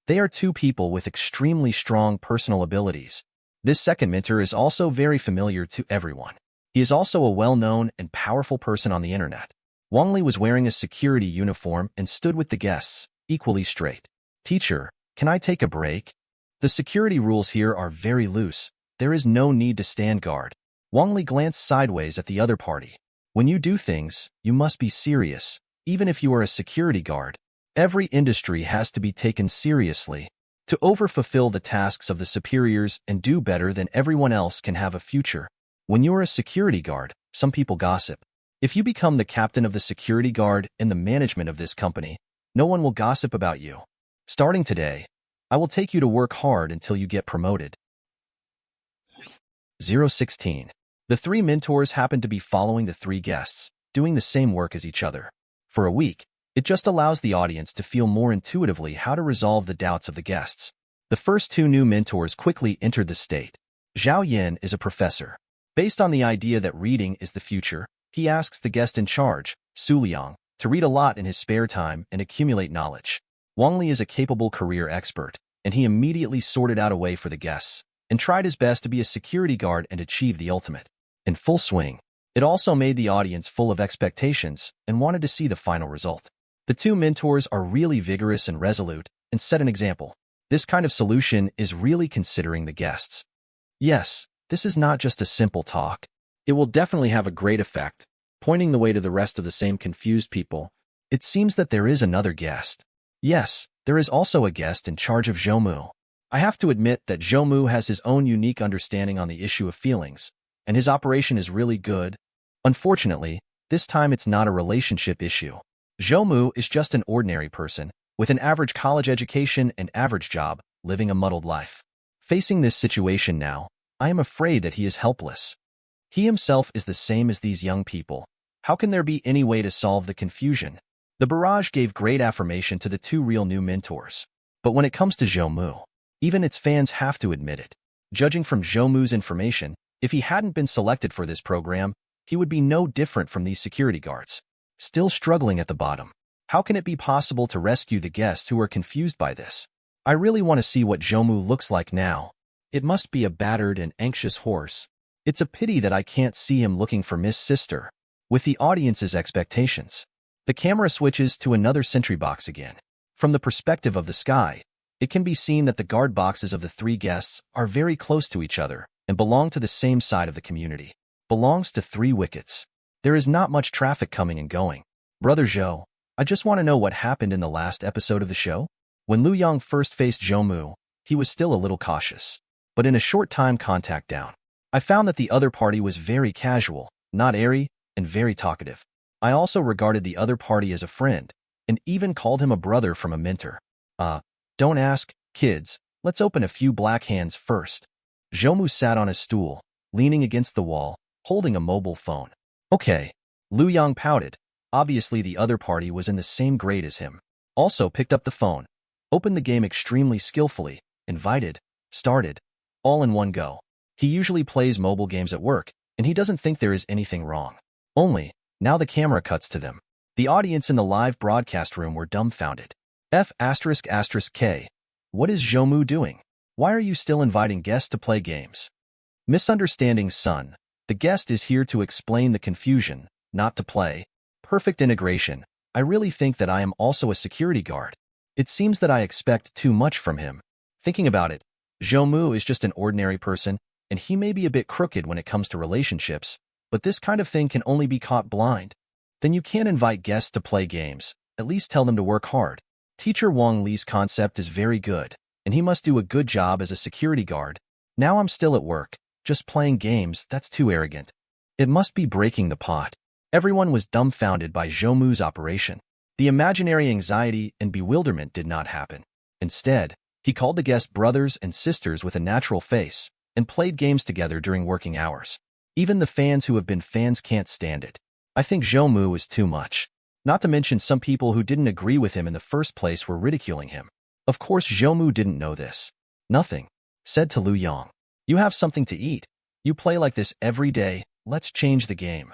They are 2 people with extremely strong personal abilities. This second mentor is also very familiar to everyone. He is also a well-known and powerful person on the internet. Wang Li was wearing a security uniform and stood with the guests, equally straight. Teacher, can I take a break? The security rules here are very loose. There is no need to stand guard. Wang Li glanced sideways at the other party. When you do things, you must be serious, even if you are a security guard. Every industry has to be taken seriously. To overfulfill the tasks of the superiors and do better than everyone else can have a future. When you are a security guard, some people gossip. If you become the captain of the security guard in the management of this company, no one will gossip about you. Starting today, I will take you to work hard until you get promoted. 016. The 3 mentors happened to be following the 3 guests, doing the same work as each other. For a week, it just allows the audience to feel more intuitively how to resolve the doubts of the guests. The first 2 new mentors quickly entered the state. Zhao Yan is a professor. Based on the idea that reading is the future, he asks the guest in charge, Su Liang, to read a lot in his spare time and accumulate knowledge. Wang Li is a capable career expert, and he immediately sorted out a way for the guests, and tried his best to be a security guard and achieve the ultimate. In full swing, it also made the audience full of expectations and wanted to see the final result. The 2 mentors are really vigorous and resolute, and set an example. This kind of solution is really considering the guests. Yes, this is not just a simple talk. It will definitely have a great effect, pointing the way to the rest of the same confused people. It seems that there is another guest. Yes, there is also a guest in charge of Zhou Mu. I have to admit that Zhou Mu has his own unique understanding on the issue of feelings, and his operation is really good. Unfortunately, this time it's not a relationship issue. Zhou Mu is just an ordinary person, with an average college education and average job, living a muddled life. Facing this situation now, I am afraid that he is helpless. He himself is the same as these young people. How can there be any way to solve the confusion? The barrage gave great affirmation to the 2 real new mentors. But when it comes to Zhou Mu, even its fans have to admit it. Judging from Zhou Mu's information, if he hadn't been selected for this program, he would be no different from these security guards. Still struggling at the bottom. How can it be possible to rescue the guests who are confused by this? I really want to see what Zhou Mu looks like now. It must be a battered and anxious horse. It's a pity that I can't see him looking for Miss Sister. With the audience's expectations, the camera switches to another sentry box again. From the perspective of the sky, it can be seen that the guard boxes of the three guests are very close to each other and belong to the same side of the community. Belongs to 3 wickets. There is not much traffic coming and going. Brother Zhou, I just want to know what happened in the last episode of the show. When Liu Yang first faced Zhou Mu, he was still a little cautious. But in a short time contact down, I found that the other party was very casual, not airy, and very talkative. I also regarded the other party as a friend, and even called him a brother from a mentor. Don't ask, kids, let's open a few black hands first. Zhou Mu sat on his stool, leaning against the wall, holding a mobile phone. Okay. Liu Yang pouted. Obviously the other party was in the same grade as him. Also picked up the phone, opened the game extremely skillfully, invited, started, all in one go. He usually plays mobile games at work, and he doesn't think there is anything wrong. Only, now the camera cuts to them. The audience in the live broadcast room were dumbfounded. F***K. What is Zhou Mu doing? Why are you still inviting guests to play games? Misunderstanding, son. The guest is here to explain the confusion, not to play. Perfect integration. I really think that I am also a security guard. It seems that I expect too much from him. Thinking about it, Zhou Mu is just an ordinary person, and he may be a bit crooked when it comes to relationships, but this kind of thing can only be caught blind. Then you can't invite guests to play games. At least tell them to work hard. Teacher Wang Li's concept is very good, and he must do a good job as a security guard. Now I'm still at work. Just playing games, that's too arrogant. It must be breaking the pot. Everyone was dumbfounded by Zhou Mu's operation. The imaginary anxiety and bewilderment did not happen. Instead, he called the guests brothers and sisters with a natural face, and played games together during working hours. Even the fans who have been fans can't stand it. I think Zhou Mu is too much. Not to mention some people who didn't agree with him in the first place were ridiculing him. Of course Zhou Mu didn't know this. Nothing. Said to Liu Yang. You have something to eat. You play like this every day, let's change the game.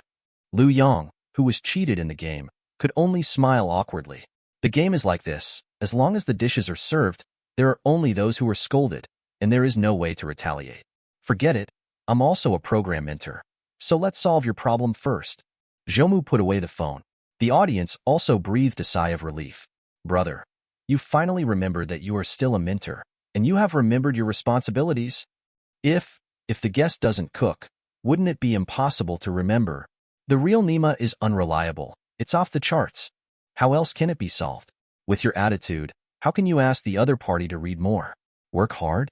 Liu Yang, who was cheated in the game, could only smile awkwardly. The game is like this. As long as the dishes are served, there are only those who are scolded, and there is no way to retaliate. Forget it. I'm also a program mentor. So let's solve your problem first. Zhou Mu put away the phone. The audience also breathed a sigh of relief. Brother, you finally remembered that you are still a mentor, and you have remembered your responsibilities. If the guest doesn't cook, wouldn't it be impossible to remember? The real Nima is unreliable. It's off the charts. How else can it be solved? With your attitude, how can you ask the other party to read more? Work hard?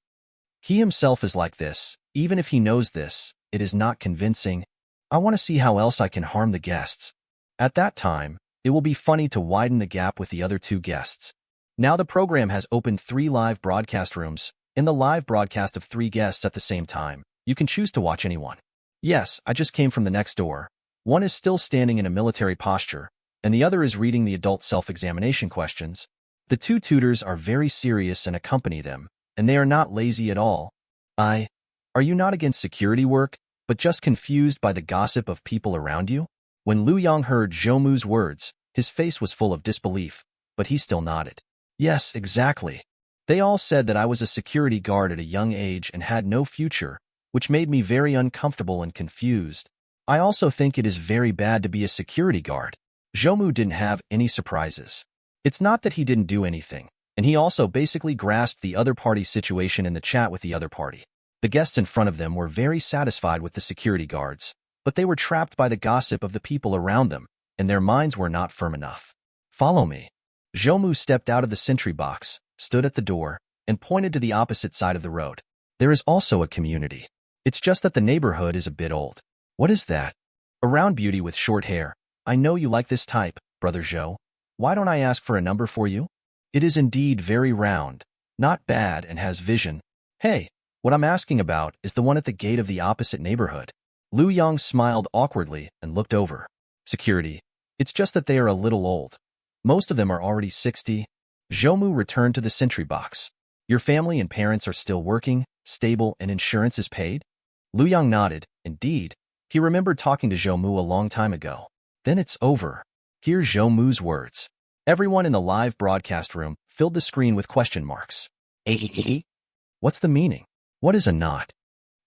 He himself is like this. Even if he knows this, it is not convincing. I want to see how else I can harm the guests. At that time, it will be funny to widen the gap with the other 2 guests. Now the program has opened 3 live broadcast rooms. In the live broadcast of 3 guests at the same time, you can choose to watch anyone. Yes, I just came from the next door. One is still standing in a military posture, and the other is reading the adult self-examination questions. The 2 tutors are very serious and accompany them, and they are not lazy at all. Are you not against security work, but just confused by the gossip of people around you? When Liu Yang heard Zhou Mu's words, his face was full of disbelief, but he still nodded. Yes, exactly. They all said that I was a security guard at a young age and had no future, which made me very uncomfortable and confused. I also think it is very bad to be a security guard. Zhou Mu didn't have any surprises. It's not that he didn't do anything, and he also basically grasped the other party's situation in the chat with the other party. The guests in front of them were very satisfied with the security guards, but they were trapped by the gossip of the people around them, and their minds were not firm enough. Follow me. Zhou Mu stepped out of the sentry box, stood at the door, and pointed to the opposite side of the road. There is also a community. It's just that the neighborhood is a bit old. What is that? A round beauty with short hair. I know you like this type, Brother Zhou. Why don't I ask for a number for you? It is indeed very round, not bad, and has vision. Hey, what I'm asking about is the one at the gate of the opposite neighborhood. Liu Yang smiled awkwardly and looked over. Security. It's just that they are a little old. Most of them are already 60. Zhou Mu returned to the sentry box. Your family and parents are still working, stable, and insurance is paid? Liu Yang nodded. Indeed. He remembered talking to Zhou Mu a long time ago. Then it's over. Here's Zhou Mu's words. Everyone in the live broadcast room filled the screen with question marks. What's the meaning? What is a knot?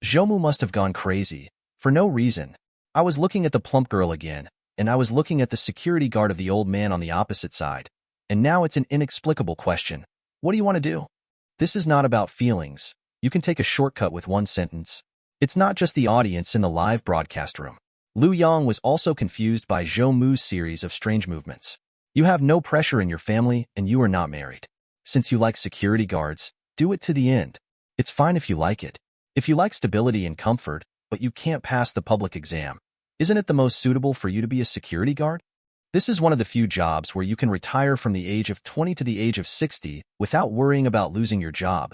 Zhou Mu must have gone crazy. For no reason. I was looking at the plump girl again, and I was looking at the security guard of the old man on the opposite side. And now it's an inexplicable question. What do you want to do? This is not about feelings. You can take a shortcut with one sentence. It's not just the audience in the live broadcast room. Liu Yang was also confused by Zhou Mu's series of strange movements. You have no pressure in your family, and you are not married. Since you like security guards, do it to the end. It's fine if you like it. If you like stability and comfort, but you can't pass the public exam, isn't it the most suitable for you to be a security guard? This is one of the few jobs where you can retire from the age of 20 to the age of 60 without worrying about losing your job.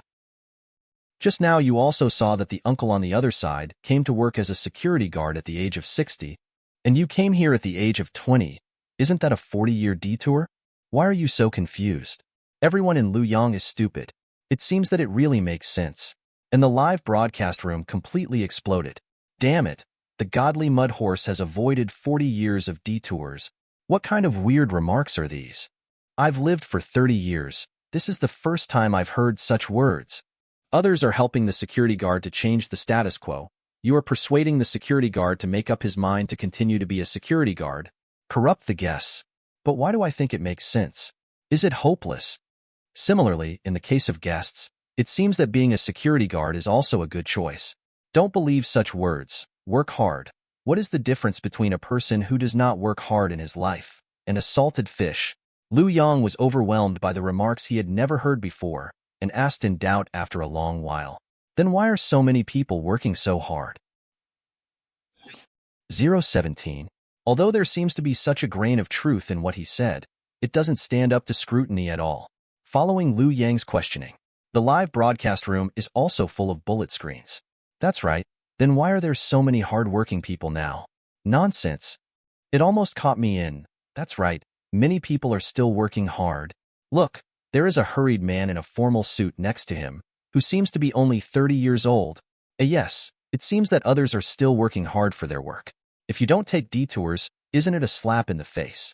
Just now you also saw that the uncle on the other side came to work as a security guard at the age of 60, and you came here at the age of 20. Isn't that a 40-year detour? Why are you so confused? Everyone in Liu Yang is stupid. It seems that it really makes sense. And the live broadcast room completely exploded. Damn it, the godly mud horse has avoided 40 years of detours. What kind of weird remarks are these? I've lived for 30 years. This is the first time I've heard such words. Others are helping the security guard to change the status quo. You are persuading the security guard to make up his mind to continue to be a security guard. Corrupt the guests. But why do I think it makes sense? Is it hopeless? Similarly, in the case of guests, it seems that being a security guard is also a good choice. Don't believe such words. Work hard. What is the difference between a person who does not work hard in his life and a salted fish? Liu Yang was overwhelmed by the remarks he had never heard before and asked in doubt after a long while. Then why are so many people working so hard? 017. Although there seems to be such a grain of truth in what he said, it doesn't stand up to scrutiny at all. Following Liu Yang's questioning, the live broadcast room is also full of bullet screens. That's right. Then why are there so many hard-working people now? Nonsense. It almost caught me in. That's right. Many people are still working hard. Look, there is a hurried man in a formal suit next to him, who seems to be only 30 years old. Yes, it seems that others are still working hard for their work. If you don't take detours, isn't it a slap in the face?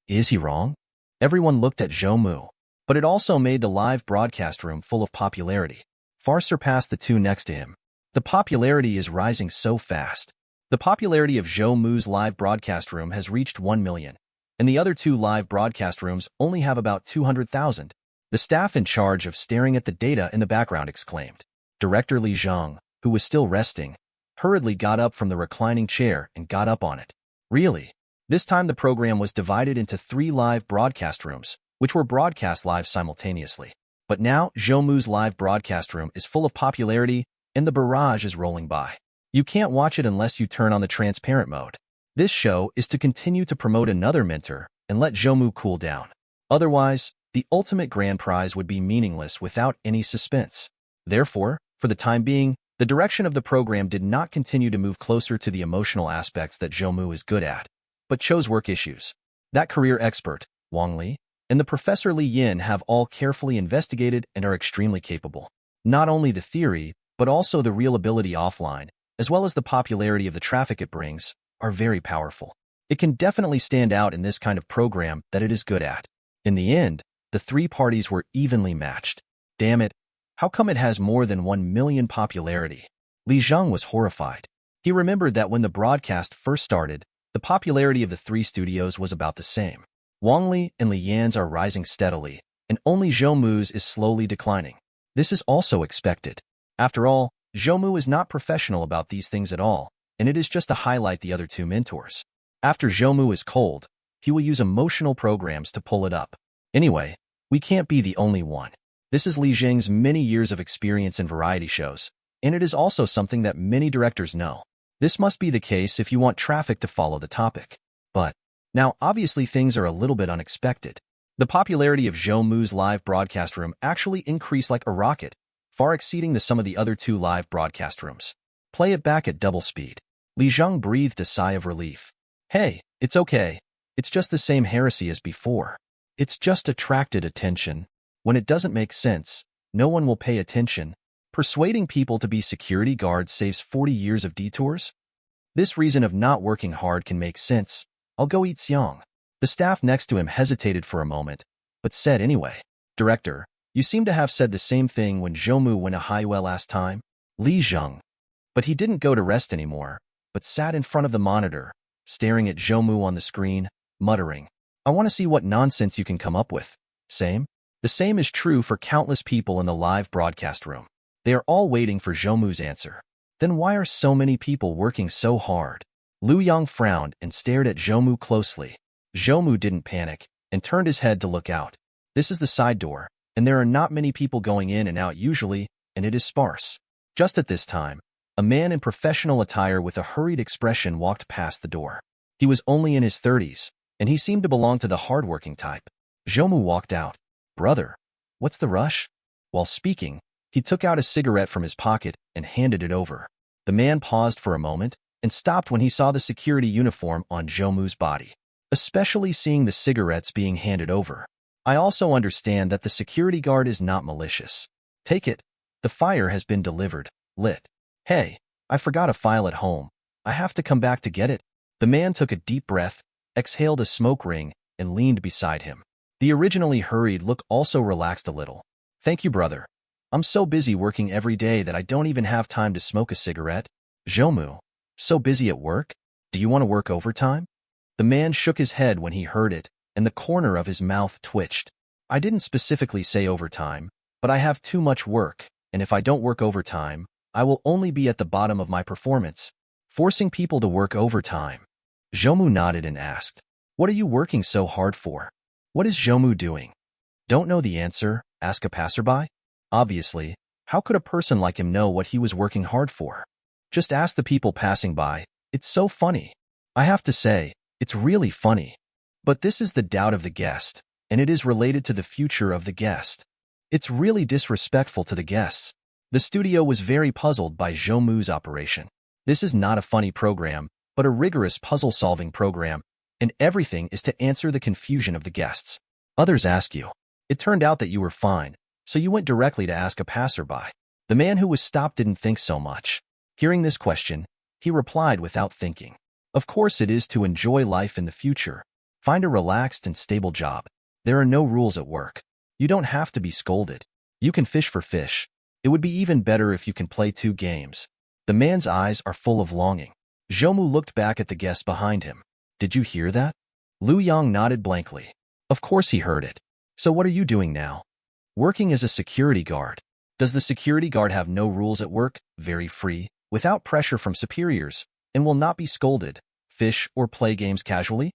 Is he wrong? Everyone looked at Zhou Mu. But it also made the live broadcast room full of popularity, far surpassed the two next to him. The popularity is rising so fast. The popularity of Zhou Mu's live broadcast room has reached 1 million, and the other two live broadcast rooms only have about 200,000. The staff in charge of staring at the data in the background exclaimed. Director Li Zhang, who was still resting, hurriedly got up from the reclining chair and got up on it. Really? This time the program was divided into 3 live broadcast rooms, which were broadcast live simultaneously. But now, Zhou Mu's live broadcast room is full of popularity, and the barrage is rolling by. You can't watch it unless you turn on the transparent mode. This show is to continue to promote another mentor and let Zhou Mu cool down. Otherwise, the ultimate grand prize would be meaningless without any suspense. Therefore, for the time being, the direction of the program did not continue to move closer to the emotional aspects that Zhou Mu is good at, but chose work issues. That career expert, Wang Li, and the Professor Li Yin have all carefully investigated and are extremely capable. Not only the theory, but also the real ability offline, as well as the popularity of the traffic it brings, are very powerful. It can definitely stand out in this kind of program that it is good at. In the end, the 3 parties were evenly matched. Damn it, how come it has more than 1 million popularity? Li Zhang was horrified. He remembered that when the broadcast first started, the popularity of the 3 studios was about the same. Wang Li and Li Yan's are rising steadily, and only Zhou Mu's is slowly declining. This is also expected. After all, Zhou Mu is not professional about these things at all, and it is just to highlight the other 2 mentors. After Zhou Mu is cold, he will use emotional programs to pull it up. Anyway, we can't be the only one. This is Li Zheng's many years of experience in variety shows, and it is also something that many directors know. This must be the case if you want traffic to follow the topic. But now, obviously things are a little bit unexpected. The popularity of Zhou Mu's live broadcast room actually increased like a rocket, far exceeding the sum of the other 2 live broadcast rooms. Play it back at double speed. Li Zhang breathed a sigh of relief. Hey, it's okay. It's just the same heresy as before. It's just attracted attention. When it doesn't make sense, no one will pay attention. Persuading people to be security guards saves 40 years of detours? This reason of not working hard can make sense. I'll go eat Xiang. The staff next to him hesitated for a moment, but said anyway. Director, you seem to have said the same thing when Zhou Mu went a highway last time. Li Zheng. But he didn't go to rest anymore, but sat in front of the monitor, staring at Zhou Mu on the screen, muttering, I want to see what nonsense you can come up with. Same? The same is true for countless people in the live broadcast room. They are all waiting for Zhou Mu's answer. Then why are so many people working so hard? Lu Yang frowned and stared at Zhou Mu closely. Zhou Mu didn't panic and turned his head to look out. This is the side door, and there are not many people going in and out usually, and it is sparse. Just at this time, a man in professional attire with a hurried expression walked past the door. He was only in his 30s, and he seemed to belong to the hardworking type. Zhou Mu walked out. Brother, what's the rush? While speaking, he took out a cigarette from his pocket and handed it over. The man paused for a moment and stopped when he saw the security uniform on Zhou Mu's body, especially seeing the cigarettes being handed over. I also understand that the security guard is not malicious. Take it. The fire has been delivered, lit. Hey, I forgot a file at home. I have to come back to get it. The man took a deep breath, exhaled a smoke ring, and leaned beside him. The originally hurried look also relaxed a little. Thank you, brother. I'm so busy working every day that I don't even have time to smoke a cigarette. Zhou Mu, so busy at work? Do you want to work overtime? The man shook his head when he heard it, and the corner of his mouth twitched. I didn't specifically say overtime, but I have too much work, and if I don't work overtime, I will only be at the bottom of my performance. Forcing people to work overtime. Zhou Mu nodded and asked, What are you working so hard for? What is Zhou Mu doing? Don't know the answer, ask a passerby? Obviously, how could a person like him know what he was working hard for? Just ask the people passing by. It's so funny. I have to say, it's really funny. But this is the doubt of the guest, and it is related to the future of the guest. It's really disrespectful to the guests. The studio was very puzzled by Zhou Mu's operation. This is not a funny program, but a rigorous puzzle-solving program, and everything is to answer the confusion of the guests. Others ask you. It turned out that you were fine, so you went directly to ask a passerby. The man who was stopped didn't think so much. Hearing this question, he replied without thinking. Of course it is to enjoy life in the future. Find a relaxed and stable job. There are no rules at work. You don't have to be scolded. You can fish for fish. It would be even better if you can play 2 games. The man's eyes are full of longing. Zhou Mu looked back at the guest behind him. Did you hear that? Lu Yang nodded blankly. Of course he heard it. So what are you doing now? Working as a security guard. Does the security guard have no rules at work, very free, without pressure from superiors, and will not be scolded, fish, or play games casually?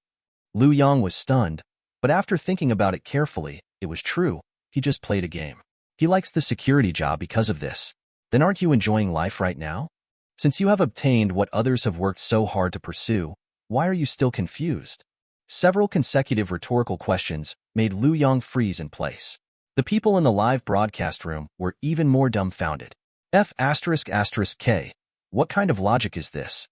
Lu Yang was stunned, but after thinking about it carefully, it was true. He just played a game. He likes the security job because of this. Then aren't you enjoying life right now? Since you have obtained what others have worked so hard to pursue, why are you still confused? Several consecutive rhetorical questions made Lu Yang freeze in place. The people in the live broadcast room were even more dumbfounded. F***K. What kind of logic is this?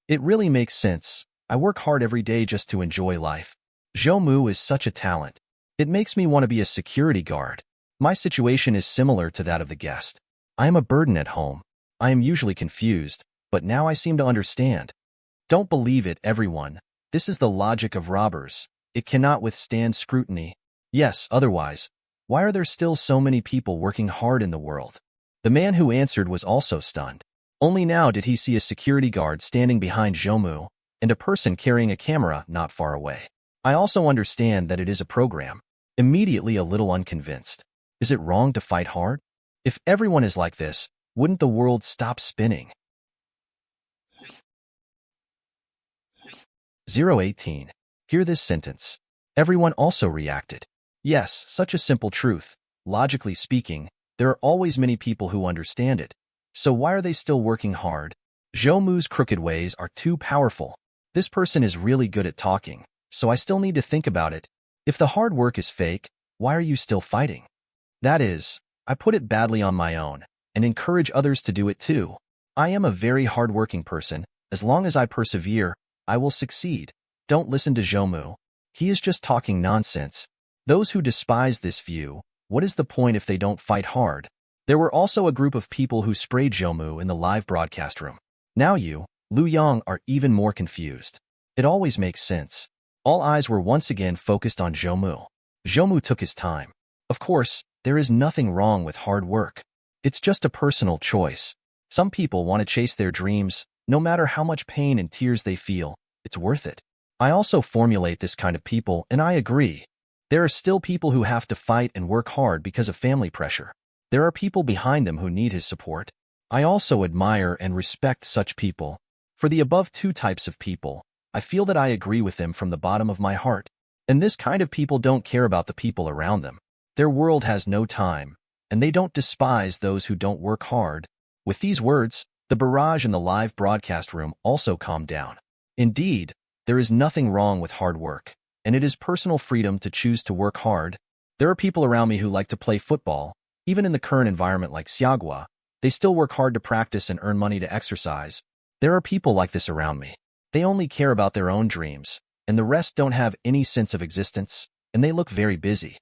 It really makes sense. I work hard every day just to enjoy life. Zhou Mu is such a talent. It makes me want to be a security guard. My situation is similar to that of the guest. I am a burden at home. I am usually confused, but now I seem to understand. Don't believe it, everyone. This is the logic of robbers. It cannot withstand scrutiny. Yes, otherwise, why are there still so many people working hard in the world? The man who answered was also stunned. Only now did he see a security guard standing behind Zhou Mu and a person carrying a camera not far away. I also understand that it is a program. Immediately a little unconvinced. Is it wrong to fight hard? If everyone is like this, wouldn't the world stop spinning? 018. Hear this sentence. Everyone also reacted. Yes, such a simple truth. Logically speaking, there are always many people who understand it. So why are they still working hard? Zhou Mu's crooked ways are too powerful. This person is really good at talking, so I still need to think about it. If the hard work is fake, why are you still fighting? That is, I put it badly on my own, and encourage others to do it too. I am a very hard-working person. As long as I persevere, I will succeed. Don't listen to Zhou Mu. He is just talking nonsense. Those who despise this view, what is the point if they don't fight hard? There were also a group of people who sprayed Zhou Mu in the live broadcast room. Now you, Lu Yang, are even more confused. It always makes sense. All eyes were once again focused on Zhou Mu. Zhou Mu took his time. Of course, there is nothing wrong with hard work. It's just a personal choice. Some people want to chase their dreams, no matter how much pain and tears they feel, it's worth it. I also formulate this kind of people, and I agree. There are still people who have to fight and work hard because of family pressure. There are people behind them who need his support. I also admire and respect such people. For the above two types of people, I feel that I agree with them from the bottom of my heart. And this kind of people don't care about the people around them. Their world has no time, and they don't despise those who don't work hard. With these words, the barrage in the live broadcast room also calmed down. Indeed, there is nothing wrong with hard work, and it is personal freedom to choose to work hard. There are people around me who like to play football. Even in the current environment like Xiagua, they still work hard to practice and earn money to exercise. There are people like this around me. They only care about their own dreams, and the rest don't have any sense of existence, and they look very busy.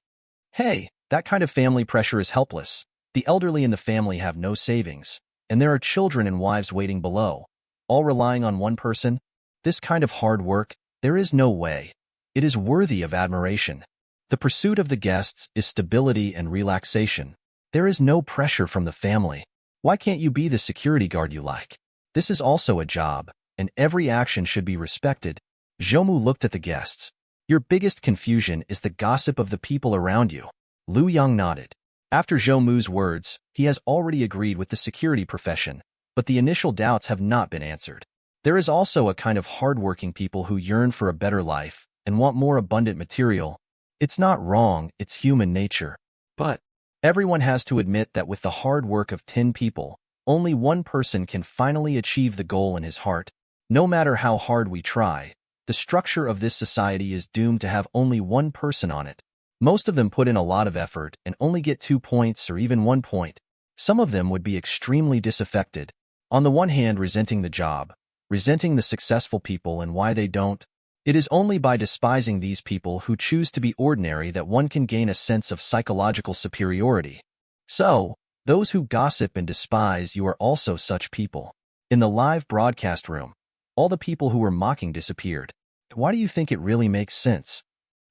Hey, that kind of family pressure is helpless. The elderly in the family have no savings, and there are children and wives waiting below, all relying on one person. This kind of hard work, there is no way. It is worthy of admiration. The pursuit of the guests is stability and relaxation. There is no pressure from the family. Why can't you be the security guard you like? This is also a job, and every action should be respected. Zhou Mu looked at the guests. Your biggest confusion is the gossip of the people around you. Lu Yang nodded. After Zhou Mu's words, he has already agreed with the security profession, but the initial doubts have not been answered. There is also a kind of hardworking people who yearn for a better life and want more abundant material. It's not wrong, it's human nature. But everyone has to admit that with the hard work of 10 people, only one person can finally achieve the goal in his heart. No matter how hard we try, the structure of this society is doomed to have only one person on it. Most of them put in a lot of effort and only get 2 points or even 1 point. Some of them would be extremely disaffected. On the one hand, resenting the job, resenting the successful people and why they don't. It is only by despising these people who choose to be ordinary that one can gain a sense of psychological superiority. So, those who gossip and despise you are also such people. In the live broadcast room, all the people who were mocking disappeared. Why do you think it really makes sense?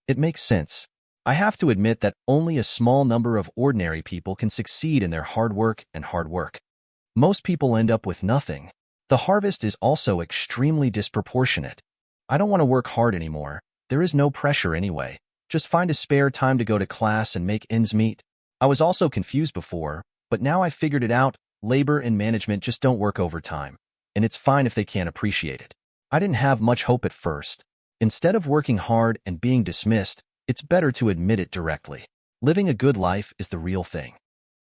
It makes sense. I have to admit that only a small number of ordinary people can succeed in their hard work and hard work. Most people end up with nothing. The harvest is also extremely disproportionate. I don't want to work hard anymore. There is no pressure anyway. Just find a spare time to go to class and make ends meet. I was also confused before, but now I figured it out. Labor and management just don't work overtime, and it's fine if they can't appreciate it. I didn't have much hope at first. Instead of working hard and being dismissed, it's better to admit it directly. Living a good life is the real thing.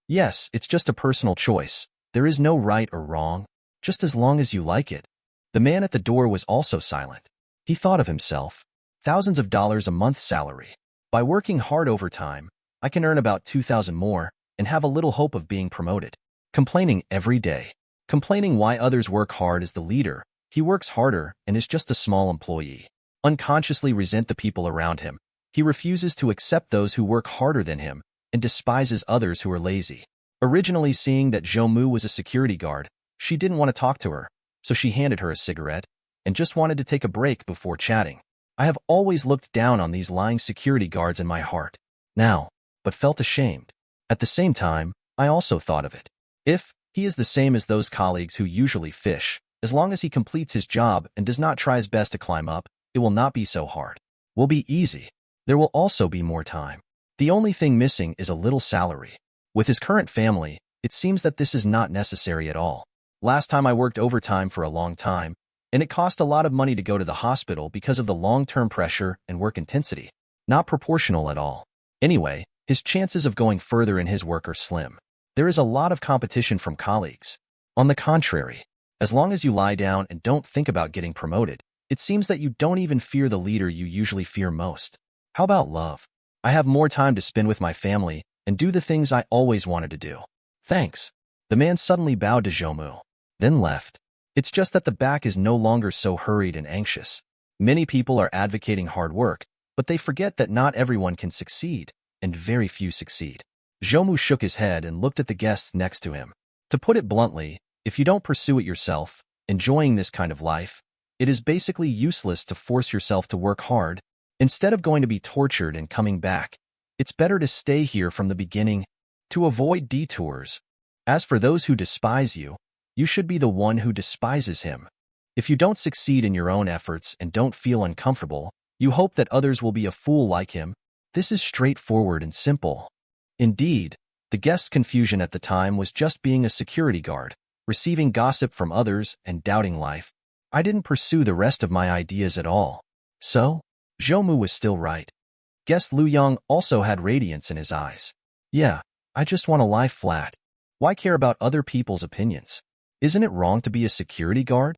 Yes, it's just a personal choice. There is no right or wrong, just as long as you like it. The man at the door was also silent. He thought of himself. Thousands of dollars a month salary. By working hard overtime, I can earn about 2,000 more and have a little hope of being promoted. Complaining every day. Complaining why others work hard as the leader. He works harder and is just a small employee. Unconsciously resent the people around him. He refuses to accept those who work harder than him and despises others who are lazy. Originally seeing that Zhou Mu was a security guard, she didn't want to talk to her, so she handed her a cigarette and just wanted to take a break before chatting. I have always looked down on these lying security guards in my heart. Now, but felt ashamed. At the same time, I also thought of it. If he is the same as those colleagues who usually fish, as long as he completes his job and does not try his best to climb up, it will not be so hard. Will be easy. There will also be more time. The only thing missing is a little salary. With his current family, it seems that this is not necessary at all. Last time I worked overtime for a long time, and it cost a lot of money to go to the hospital because of the long-term pressure and work intensity. Not proportional at all. Anyway, his chances of going further in his work are slim. There is a lot of competition from colleagues. On the contrary, as long as you lie down and don't think about getting promoted, it seems that you don't even fear the leader you usually fear most. How about love? I have more time to spend with my family and do the things I always wanted to do. Thanks. The man suddenly bowed to Zhou Mu, then left. It's just that the back is no longer so hurried and anxious. Many people are advocating hard work, but they forget that not everyone can succeed, and very few succeed. Zhou Mu shook his head and looked at the guests next to him. To put it bluntly, if you don't pursue it yourself, enjoying this kind of life, it is basically useless to force yourself to work hard. Instead of going to be tortured and coming back, it's better to stay here from the beginning, to avoid detours. As for those who despise you, You should be the one who despises him. If you don't succeed in your own efforts and don't feel uncomfortable, you hope that others will be a fool like him. This is straightforward and simple. Indeed, the guest's confusion at the time was just being a security guard, receiving gossip from others and doubting life. I didn't pursue the rest of my ideas at all. So, Zhou Mu was still right. Guest Lu Yang also had radiance in his eyes. Yeah, I just want to lie flat. Why care about other people's opinions? Isn't it wrong to be a security guard?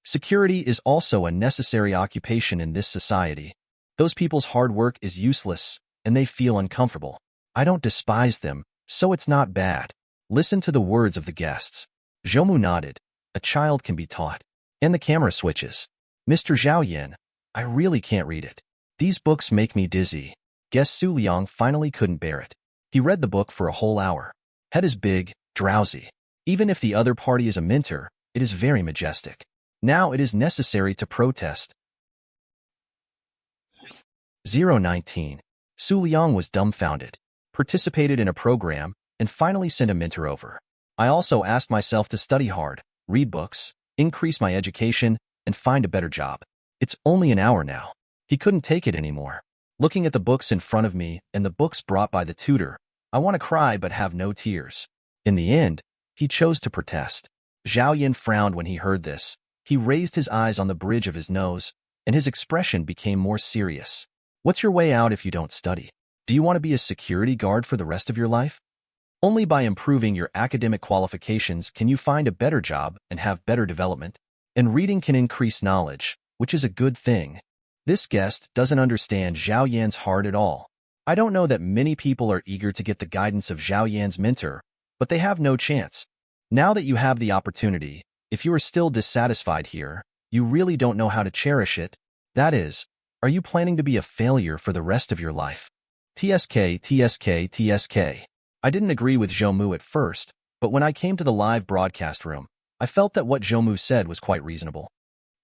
Security is also a necessary occupation in this society. Those people's hard work is useless, and they feel uncomfortable. I don't despise them, so it's not bad. Listen to the words of the guests. Zhou Mu nodded. A child can be taught. And the camera switches. Mr. Zhao Yan, I really can't read it. These books make me dizzy. Guest Su Liang finally couldn't bear it. He read the book for a whole hour. Head is big, drowsy. Even if the other party is a minter, it is very majestic. Now it is necessary to protest. 019. Su Liang was dumbfounded, participated in a program, and finally sent a minter over. I also asked myself to study hard, read books, increase my education, and find a better job. It's only an hour now. He couldn't take it anymore. Looking at the books in front of me and the books brought by the tutor, I want to cry but have no tears. In the end, he chose to protest. Zhao Yan frowned when he heard this. He raised his eyes on the bridge of his nose, and his expression became more serious. What's your way out if you don't study? Do you want to be a security guard for the rest of your life? Only by improving your academic qualifications can you find a better job and have better development. And reading can increase knowledge, which is a good thing. This guest doesn't understand Zhao Yan's heart at all. I don't know that many people are eager to get the guidance of Zhao Yan's mentor, but they have no chance. Now that you have the opportunity, if you are still dissatisfied here, you really don't know how to cherish it. That is, are you planning to be a failure for the rest of your life? TSK. I didn't agree with Zhou Mu at first, but when I came to the live broadcast room, I felt that what Zhou Mu said was quite reasonable.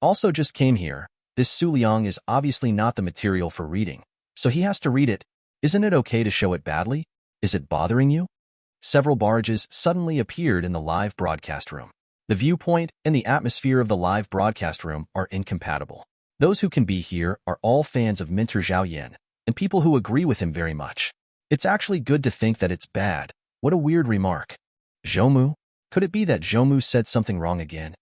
Also just came here. This Su Liang is obviously not the material for reading, so he has to read it. Isn't it okay to show it badly? Is it bothering you? Several barges suddenly appeared in the live broadcast room. The viewpoint and the atmosphere of the live broadcast room are incompatible. Those who can be here are all fans of Minter Zhao Yan, and people who agree with him very much. It's actually good to think that it's bad. What a weird remark. Zhou Mu? Could it be that Zhou Mu said something wrong again?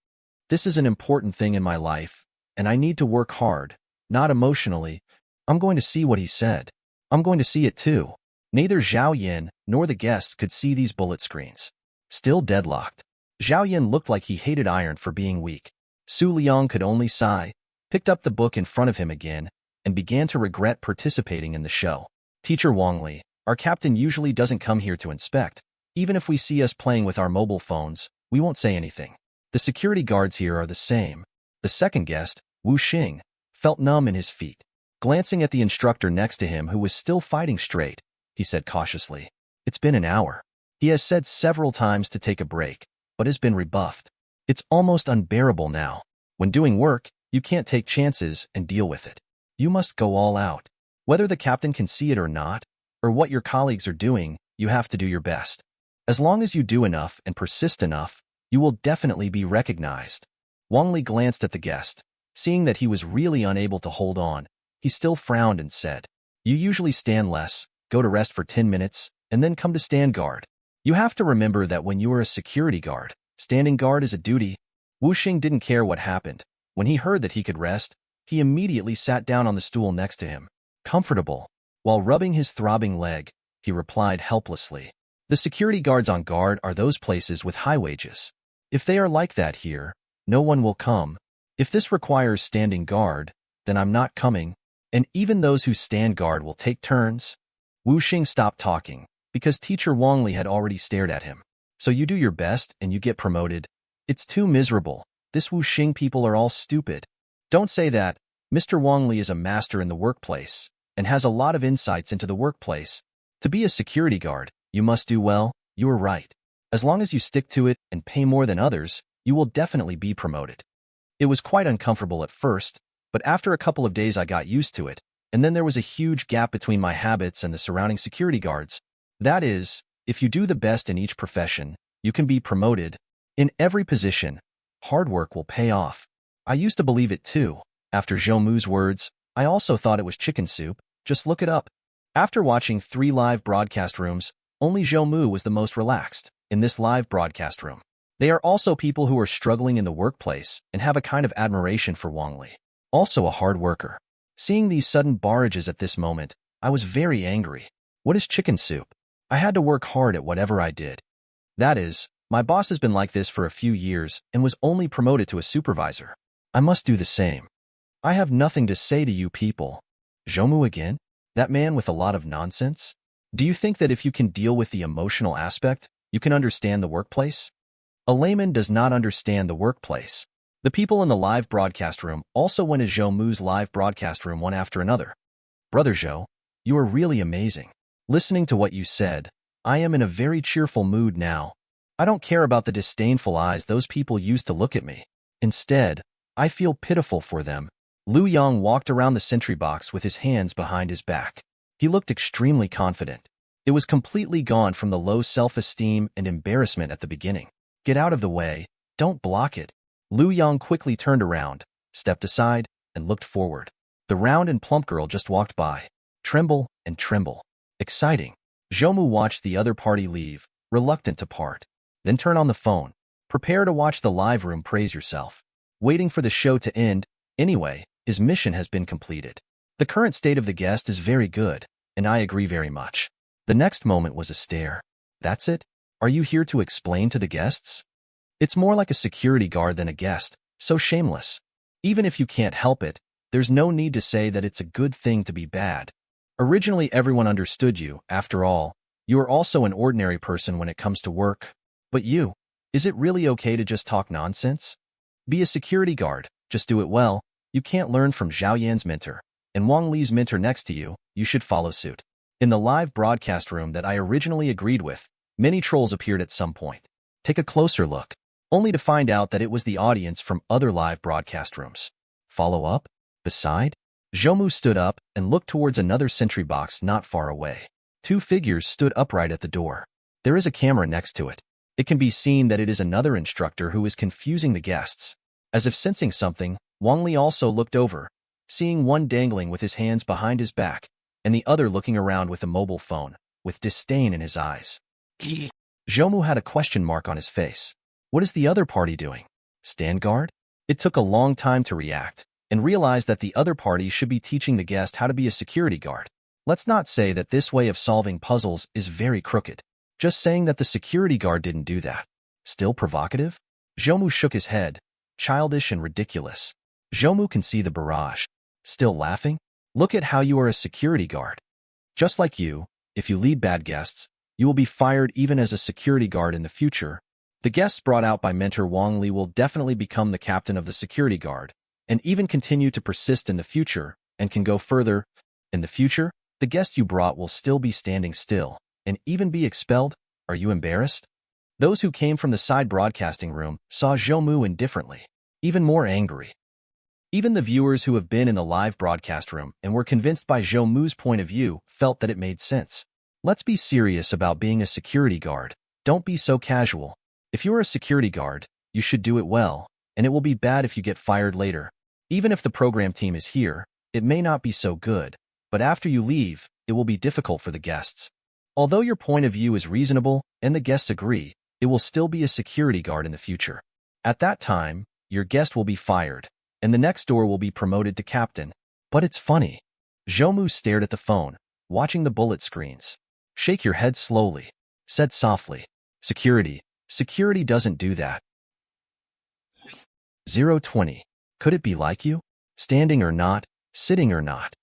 This is an important thing in my life, and I need to work hard, not emotionally. I'm going to see what he said. I'm going to see it too. Neither Zhao Yan nor the guests could see these bullet screens. Still deadlocked. Zhao Yan looked like he hated iron for being weak. Su Liang could only sigh, picked up the book in front of him again, and began to regret participating in the show. Teacher Wang Li, our captain usually doesn't come here to inspect. Even if we see us playing with our mobile phones, we won't say anything. The security guards here are the same. The second guest, Wu Xing, felt numb in his feet. Glancing at the instructor next to him who was still fighting straight, he said cautiously, "It's been an hour." He has said several times to take a break, but has been rebuffed. It's almost unbearable now. When doing work, you can't take chances and deal with it. You must go all out. Whether the captain can see it or not, or what your colleagues are doing, you have to do your best. As long as you do enough and persist enough, you will definitely be recognized. Wang Li glanced at the guest. Seeing that he was really unable to hold on, he still frowned and said, "You usually stand less, go to rest for 10 minutes, and then come to stand guard. You have to remember that when you are a security guard, standing guard is a duty." Wu Xing didn't care what happened. When he heard that he could rest, he immediately sat down on the stool next to him. Comfortable. While rubbing his throbbing leg, he replied helplessly, "The security guards on guard are those places with high wages. If they are like that here, no one will come. If this requires standing guard, then I'm not coming. And even those who stand guard will take turns." Wu Xing stopped talking, because teacher Wang Li had already stared at him. "So you do your best and you get promoted? It's too miserable. This Wu Xing people are all stupid." "Don't say that. Mr. Wang Li is a master in the workplace, and has a lot of insights into the workplace. To be a security guard, you must do well. You are right. As long as you stick to it and pay more than others, you will definitely be promoted." It was quite uncomfortable at first, but after a couple of days I got used to it, and then there was a huge gap between my habits and the surrounding security guards. That is, if you do the best in each profession, you can be promoted. In every position, hard work will pay off. I used to believe it too. After Zhou Mu's words, I also thought it was chicken soup. Just look it up. After watching 3 live broadcast rooms, only Zhou Mu was the most relaxed in this live broadcast room. They are also people who are struggling in the workplace and have a kind of admiration for Wang Li. Also a hard worker. Seeing these sudden barrages at this moment, I was very angry. What is chicken soup? I had to work hard at whatever I did. That is, my boss has been like this for a few years and was only promoted to a supervisor. I must do the same. I have nothing to say to you people. Zhou Mu again? That man with a lot of nonsense? Do you think that if you can deal with the emotional aspect, you can understand the workplace? A layman does not understand the workplace. The people in the live broadcast room also went to Zhou Mu's live broadcast room one after another. Brother Zhou, you are really amazing. Listening to what you said, I am in a very cheerful mood now. I don't care about the disdainful eyes those people used to look at me. Instead, I feel pitiful for them. Lu Yang walked around the sentry box with his hands behind his back. He looked extremely confident. It was completely gone from the low self-esteem and embarrassment at the beginning. Get out of the way. Don't block it. Lu Yang quickly turned around, stepped aside, and looked forward. The round and plump girl just walked by. Tremble and tremble. Exciting. Zhou Mu watched the other party leave, reluctant to part. Then turn on the phone. Prepare to watch the live room praise yourself. Waiting for the show to end. Anyway, his mission has been completed. The current state of the guest is very good, and I agree very much. The next moment was a stare. That's it? Are you here to explain to the guests? It's more like a security guard than a guest, so shameless. Even if you can't help it, there's no need to say that it's a good thing to be bad. Originally everyone understood you, after all. You are also an ordinary person when it comes to work. But you, is it really okay to just talk nonsense? Be a security guard, just do it well. You can't learn from Zhao Yan's mentor, and Wang Li's mentor next to you, you should follow suit. In the live broadcast room that I originally agreed with, many trolls appeared at some point. Take a closer look, only to find out that it was the audience from other live broadcast rooms. Follow up? Beside? Zhou Mu stood up and looked towards another sentry box not far away. 2 figures stood upright at the door. There is a camera next to it. It can be seen that it is another instructor who is confusing the guests. As if sensing something, Wang Li also looked over, seeing one dangling with his hands behind his back, and the other looking around with a mobile phone, with disdain in his eyes. Zhou Mu had a question mark on his face. What is the other party doing? Stand guard? It took a long time to react, and realize that the other party should be teaching the guest how to be a security guard. Let's not say that this way of solving puzzles is very crooked. Just saying that the security guard didn't do that. Still provocative? Zhou Mu shook his head. Childish and ridiculous. Zhou Mu can see the barrage. Still laughing? Look at how you are a security guard. Just like you, if you lead bad guests, you will be fired even as a security guard in the future. The guests brought out by mentor Wang Li will definitely become the captain of the security guard, and even continue to persist in the future, and can go further. In the future, the guest you brought will still be standing still, and even be expelled. Are you embarrassed? Those who came from the side broadcasting room saw Zhou Mu indifferently, even more angry. Even the viewers who have been in the live broadcast room and were convinced by Zhou Mu's point of view felt that it made sense. Let's be serious about being a security guard. Don't be so casual. If you are a security guard, you should do it well, and it will be bad if you get fired later. Even if the program team is here, it may not be so good, but after you leave, it will be difficult for the guests. Although your point of view is reasonable and the guests agree, it will still be a security guard in the future. At that time, your guest will be fired, and the next door will be promoted to captain. But it's funny. Zhou Mu stared at the phone, watching the bullet screens. Shake your head slowly. Said softly. Security. Security doesn't do that. 020. Could it be like you? Standing or not, sitting or not.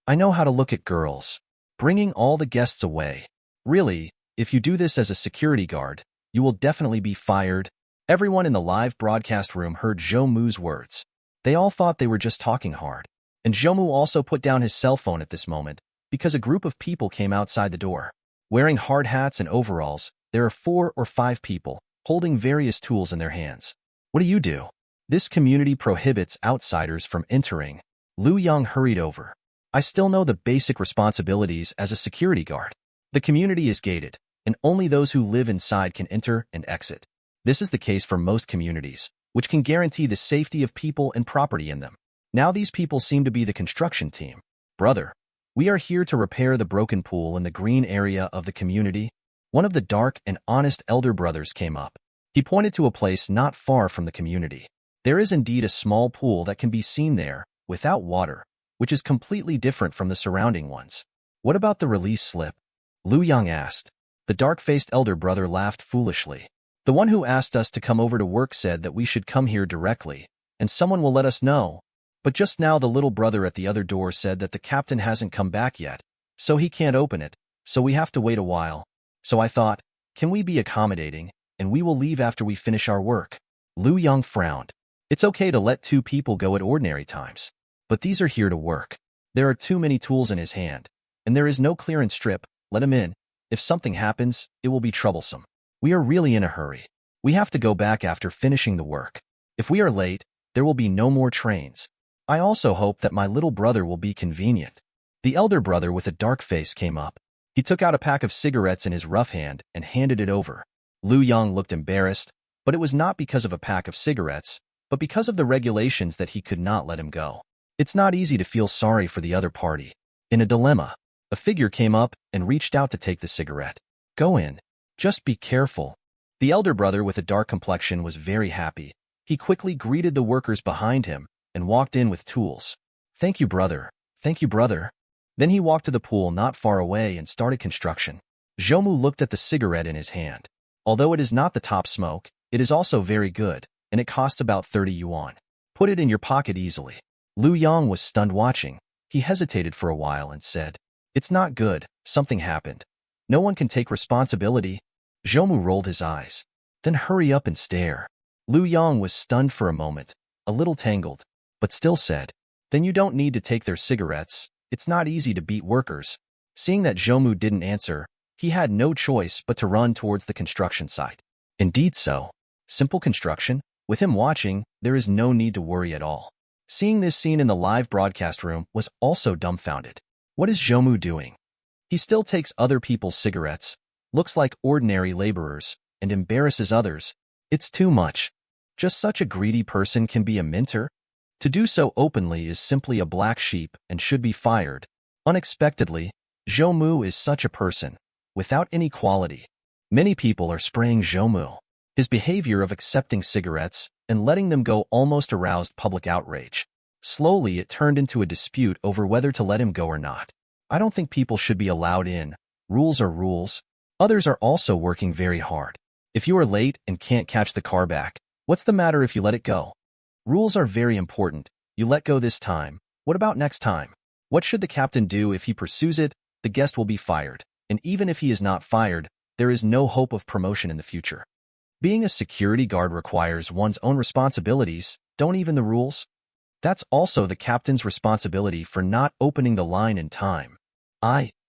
I know how to look at girls. Bringing all the guests away. Really, if you do this as a security guard, you will definitely be fired. Everyone in the live broadcast room heard Zhou Mu's words. They all thought they were just talking hard. And Zhou Mu also put down his cell phone at this moment, because a group of people came outside the door. Wearing hard hats and overalls, there are 4 or 5 people, holding various tools in their hands. What do you do? This community prohibits outsiders from entering. Lu Yang hurried over. I still know the basic responsibilities as a security guard. The community is gated, and only those who live inside can enter and exit. This is the case for most communities, which can guarantee the safety of people and property in them. Now these people seem to be the construction team. Brother, we are here to repair the broken pool in the green area of the community. One of the dark and honest elder brothers came up. He pointed to a place not far from the community. There is indeed a small pool that can be seen there, without water, which is completely different from the surrounding ones. What about the release slip? Lu Yang asked. The dark-faced elder brother laughed foolishly. The one who asked us to come over to work said that we should come here directly, and someone will let us know. But just now the little brother at the other door said that the captain hasn't come back yet, so he can't open it, so we have to wait a while. So I thought, can we be accommodating, and we will leave after we finish our work. Lu Yang frowned. It's okay to let two people go at ordinary times, but these are here to work. There are too many tools in his hand, and there is no clearance strip. Let him in. If something happens, it will be troublesome. We are really in a hurry. We have to go back after finishing the work. If we are late, there will be no more trains. I also hope that my little brother will be convenient. The elder brother with a dark face came up. He took out a pack of cigarettes in his rough hand and handed it over. Lu Yang looked embarrassed, but it was not because of a pack of cigarettes, but because of the regulations that he could not let him go. It's not easy to feel sorry for the other party. In a dilemma, a figure came up and reached out to take the cigarette. Go in. Just be careful. The elder brother with a dark complexion was very happy. He quickly greeted the workers behind him and walked in with tools. Thank you, brother. Thank you, brother. Then he walked to the pool not far away and started construction. Zhou Mu looked at the cigarette in his hand. Although it is not the top smoke, it is also very good, and it costs about 30 yuan. Put it in your pocket easily. Lu Yang was stunned watching. He hesitated for a while and said, It's not good. Something happened. No one can take responsibility. Zhou Mu rolled his eyes. Then hurry up and stare. Lu Yang was stunned for a moment, a little tangled, but still said, Then you don't need to take their cigarettes. It's not easy to beat workers. Seeing that Zhou Mu didn't answer, he had no choice but to run towards the construction site. Indeed so. Simple construction. With him watching, there is no need to worry at all. Seeing this scene in the live broadcast room was also dumbfounded. What is Zhou Mu doing? He still takes other people's cigarettes, looks like ordinary laborers, and embarrasses others. It's too much. Just such a greedy person can be a minter? To do so openly is simply a black sheep and should be fired. Unexpectedly, Zhou Mu is such a person, without any quality. Many people are spraying Zhou Mu. His behavior of accepting cigarettes and letting them go almost aroused public outrage. Slowly it turned into a dispute over whether to let him go or not. I don't think people should be allowed in. Rules are rules. Others are also working very hard. If you are late and can't catch the car back, what's the matter if you let it go? Rules are very important. You let go this time. What about next time? What should the captain do if he pursues it? The guest will be fired. And even if he is not fired, there is no hope of promotion in the future. Being a security guard requires one's own responsibilities, don't even the rules? That's also the captain's responsibility for not opening the line in time.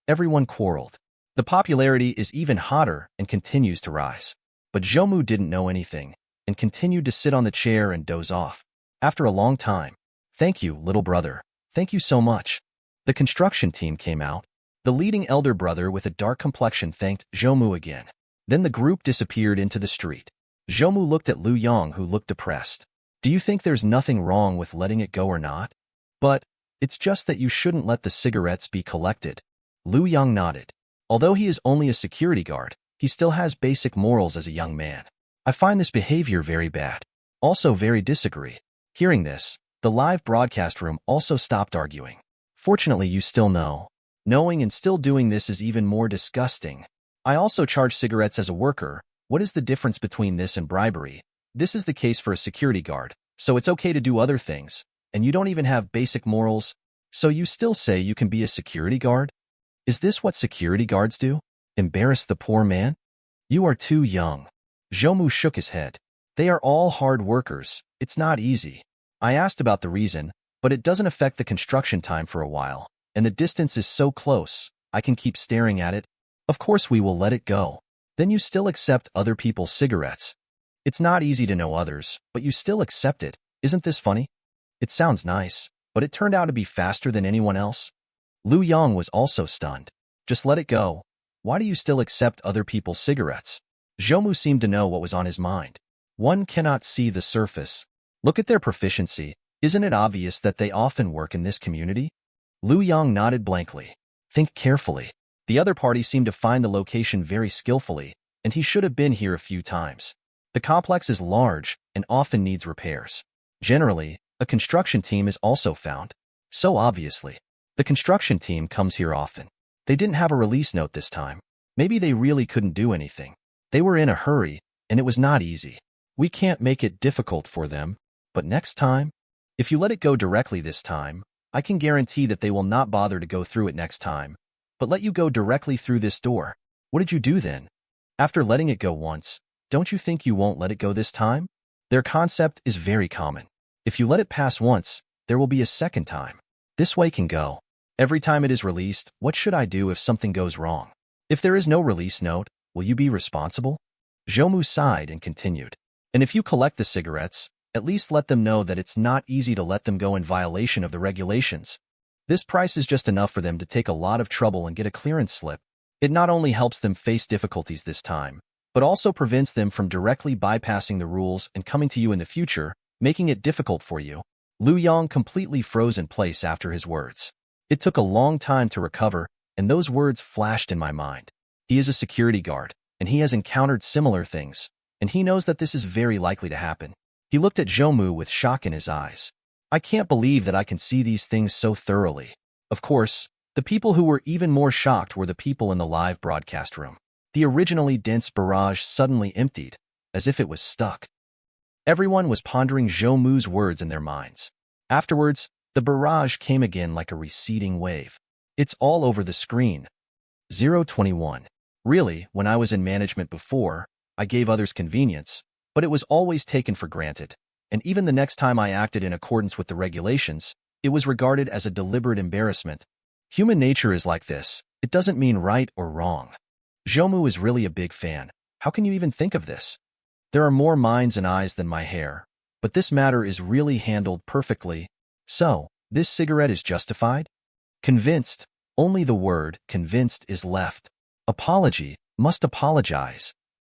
Everyone quarreled. The popularity is even hotter and continues to rise. But Zhou Mu didn't know anything and continued to sit on the chair and doze off. After a long time, Thank you, little brother. Thank you so much. The construction team came out. The leading elder brother with a dark complexion thanked Zhou Mu again. Then the group disappeared into the street. Zhou Mu looked at Lu Yang, who looked depressed. Do you think there's nothing wrong with letting it go or not? But it's just that you shouldn't let the cigarettes be collected. Lu Yang nodded. Although he is only a security guard, he still has basic morals as a young man. I find this behavior very bad. Also very disagree. Hearing this, the live broadcast room also stopped arguing. Fortunately, you still know. Knowing and still doing this is even more disgusting. I also charge cigarettes as a worker. What is the difference between this and bribery? This is the case for a security guard, so it's okay to do other things, and you don't even have basic morals, so you still say you can be a security guard? Is this what security guards do? Embarrass the poor man? You are too young. Zhou Mu shook his head. They are all hard workers. It's not easy. I asked about the reason, but it doesn't affect the construction time for a while, and the distance is so close, I can keep staring at it. Of course we will let it go. Then you still accept other people's cigarettes. It's not easy to know others, but you still accept it. Isn't this funny? It sounds nice, but it turned out to be faster than anyone else. Lu Yang was also stunned. Just let it go. Why do you still accept other people's cigarettes? Zhou Mu seemed to know what was on his mind. One cannot see the surface. Look at their proficiency. Isn't it obvious that they often work in this community? Lu Yang nodded blankly. Think carefully. The other party seemed to find the location very skillfully, and he should have been here a few times. The complex is large and often needs repairs. Generally, a construction team is also found. So obviously, the construction team comes here often. They didn't have a release note this time. Maybe they really couldn't do anything. They were in a hurry, and it was not easy. We can't make it difficult for them, but next time, if you let it go directly this time, I can guarantee that they will not bother to go through it next time, but let you go directly through this door. What did you do then? After letting it go once, don't you think you won't let it go this time? Their concept is very common. If you let it pass once, there will be a second time. This way can go. Every time it is released, what should I do if something goes wrong? If there is no release note, will you be responsible? Zhou Mu sighed and continued. And if you collect the cigarettes, at least let them know that it's not easy to let them go in violation of the regulations. This price is just enough for them to take a lot of trouble and get a clearance slip. It not only helps them face difficulties this time, but also prevents them from directly bypassing the rules and coming to you in the future, making it difficult for you. Lu Yang completely froze in place after his words. It took a long time to recover, and those words flashed in my mind. He is a security guard, and he has encountered similar things, and he knows that this is very likely to happen. He looked at Zhou Mu with shock in his eyes. I can't believe that I can see these things so thoroughly. Of course, the people who were even more shocked were the people in the live broadcast room. The originally dense barrage suddenly emptied, as if it was stuck. Everyone was pondering Zhou Mu's words in their minds. Afterwards, the barrage came again like a receding wave. It's all over the screen. 021. Really, when I was in management before, I gave others convenience, but it was always taken for granted. And even the next time I acted in accordance with the regulations, it was regarded as a deliberate embarrassment. Human nature is like this. It doesn't mean right or wrong. Zhou Mu is really a big fan. How can you even think of this? There are more minds and eyes than my hair, but this matter is really handled perfectly. So, this cigarette is justified? Convinced. Only the word convinced is left. Apology. Must apologize.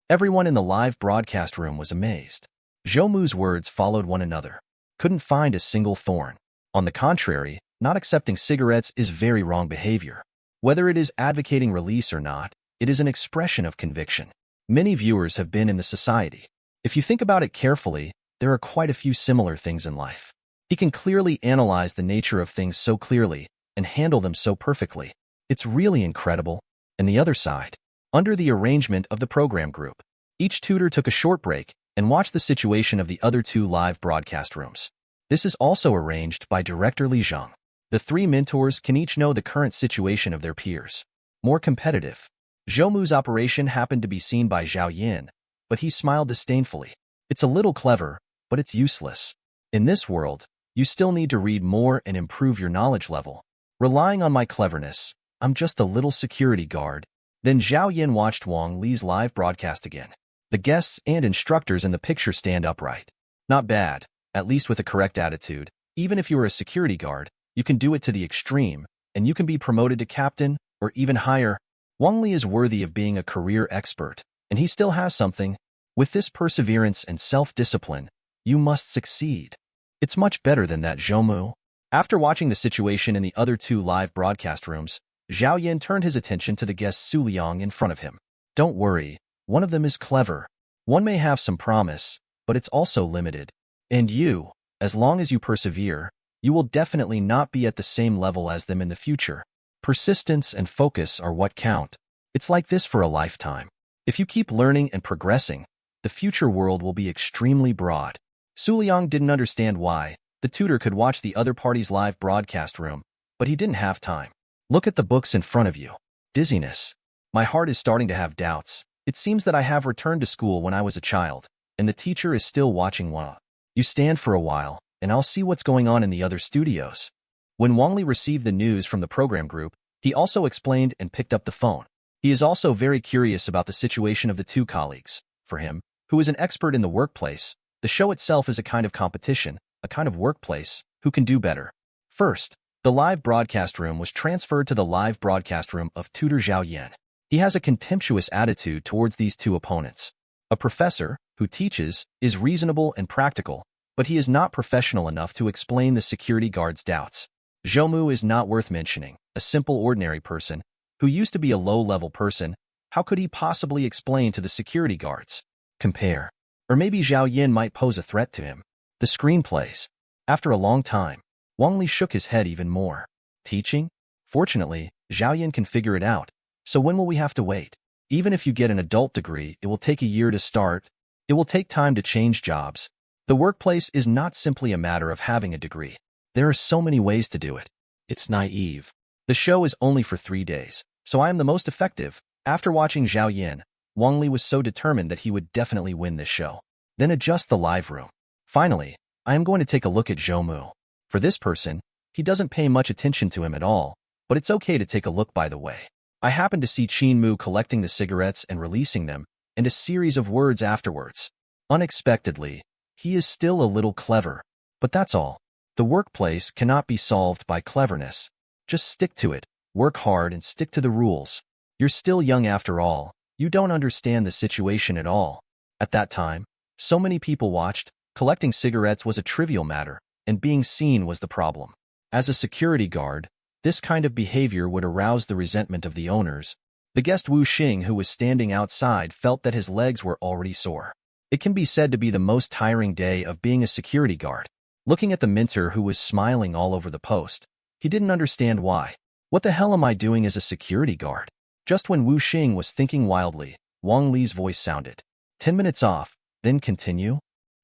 Everyone in the live broadcast room was amazed. Zhou Mu's words followed one another. Couldn't find a single thorn. On the contrary, not accepting cigarettes is very wrong behavior. Whether it is advocating release or not, it is an expression of conviction. Many viewers have been in the society. If you think about it carefully, there are quite a few similar things in life. He can clearly analyze the nature of things so clearly and handle them so perfectly. It's really incredible. And the other side. Under the arrangement of the program group, each tutor took a short break and watched the situation of the other two live broadcast rooms. This is also arranged by Director Li Zhang. The three mentors can each know the current situation of their peers. More competitive. Zhou Mu's operation happened to be seen by Zhao Yin, but he smiled disdainfully. It's a little clever, but it's useless. In this world, you still need to read more and improve your knowledge level. Relying on my cleverness, I'm just a little security guard. Then Zhao Yin watched Wang Li's live broadcast again. The guests and instructors in the picture stand upright. Not bad, at least with a correct attitude. Even if you are a security guard, you can do it to the extreme, and you can be promoted to captain or even higher. Wang Li is worthy of being a career expert, and he still has something. With this perseverance and self-discipline, you must succeed. It's much better than that, Zhou Mu. After watching the situation in the other two live broadcast rooms, Zhao Yin turned his attention to the guest Su Liang in front of him. Don't worry, one of them is clever. One may have some promise, but it's also limited. And you, as long as you persevere, you will definitely not be at the same level as them in the future. Persistence and focus are what count. It's like this for a lifetime. If you keep learning and progressing, the future world will be extremely broad. Su Liang didn't understand why the tutor could watch the other party's live broadcast room, but he didn't have time. Look at the books in front of you. Dizziness. My heart is starting to have doubts. It seems that I have returned to school when I was a child, and the teacher is still watching Wang. You stand for a while, and I'll see what's going on in the other studios. When Wang Li received the news from the program group, he also explained and picked up the phone. He is also very curious about the situation of the two colleagues. For him, who is an expert in the workplace, the show itself is a kind of competition, a kind of workplace, who can do better. First, the live broadcast room was transferred to the live broadcast room of tutor Zhao Yin. He has a contemptuous attitude towards these two opponents. A professor, who teaches, is reasonable and practical, but he is not professional enough to explain the security guard's doubts. Zhou Mu is not worth mentioning, a simple ordinary person, who used to be a low-level person. How could he possibly explain to the security guards? Compare. Or maybe Zhao Yin might pose a threat to him. The screen plays. After a long time, Wang Li shook his head even more. Teaching? Fortunately, Zhao Yin can figure it out. So when will we have to wait? Even if you get an adult degree, it will take a year to start. It will take time to change jobs. The workplace is not simply a matter of having a degree. There are so many ways to do it. It's naive. The show is only for 3 days, so I am the most effective. After watching Zhao Yin, Wang Li was so determined that he would definitely win this show. Then adjust the live room. Finally, I am going to take a look at Zhou Mu. For this person, he doesn't pay much attention to him at all, but it's okay to take a look by the way. I happened to see Zhou Mu collecting the cigarettes and releasing them, and a series of words afterwards. Unexpectedly, he is still a little clever, but that's all. The workplace cannot be solved by cleverness. Just stick to it, work hard and stick to the rules. You're still young after all. You don't understand the situation at all. At that time, so many people watched. Collecting cigarettes was a trivial matter, and being seen was the problem. As a security guard, this kind of behavior would arouse the resentment of the owners. The guest Wu Xing, who was standing outside, felt that his legs were already sore. It can be said to be the most tiring day of being a security guard. Looking at the mentor who was smiling all over the post, he didn't understand why. What the hell am I doing as a security guard? Just when Wu Xing was thinking wildly, Wang Li's voice sounded. 10 minutes off, then continue?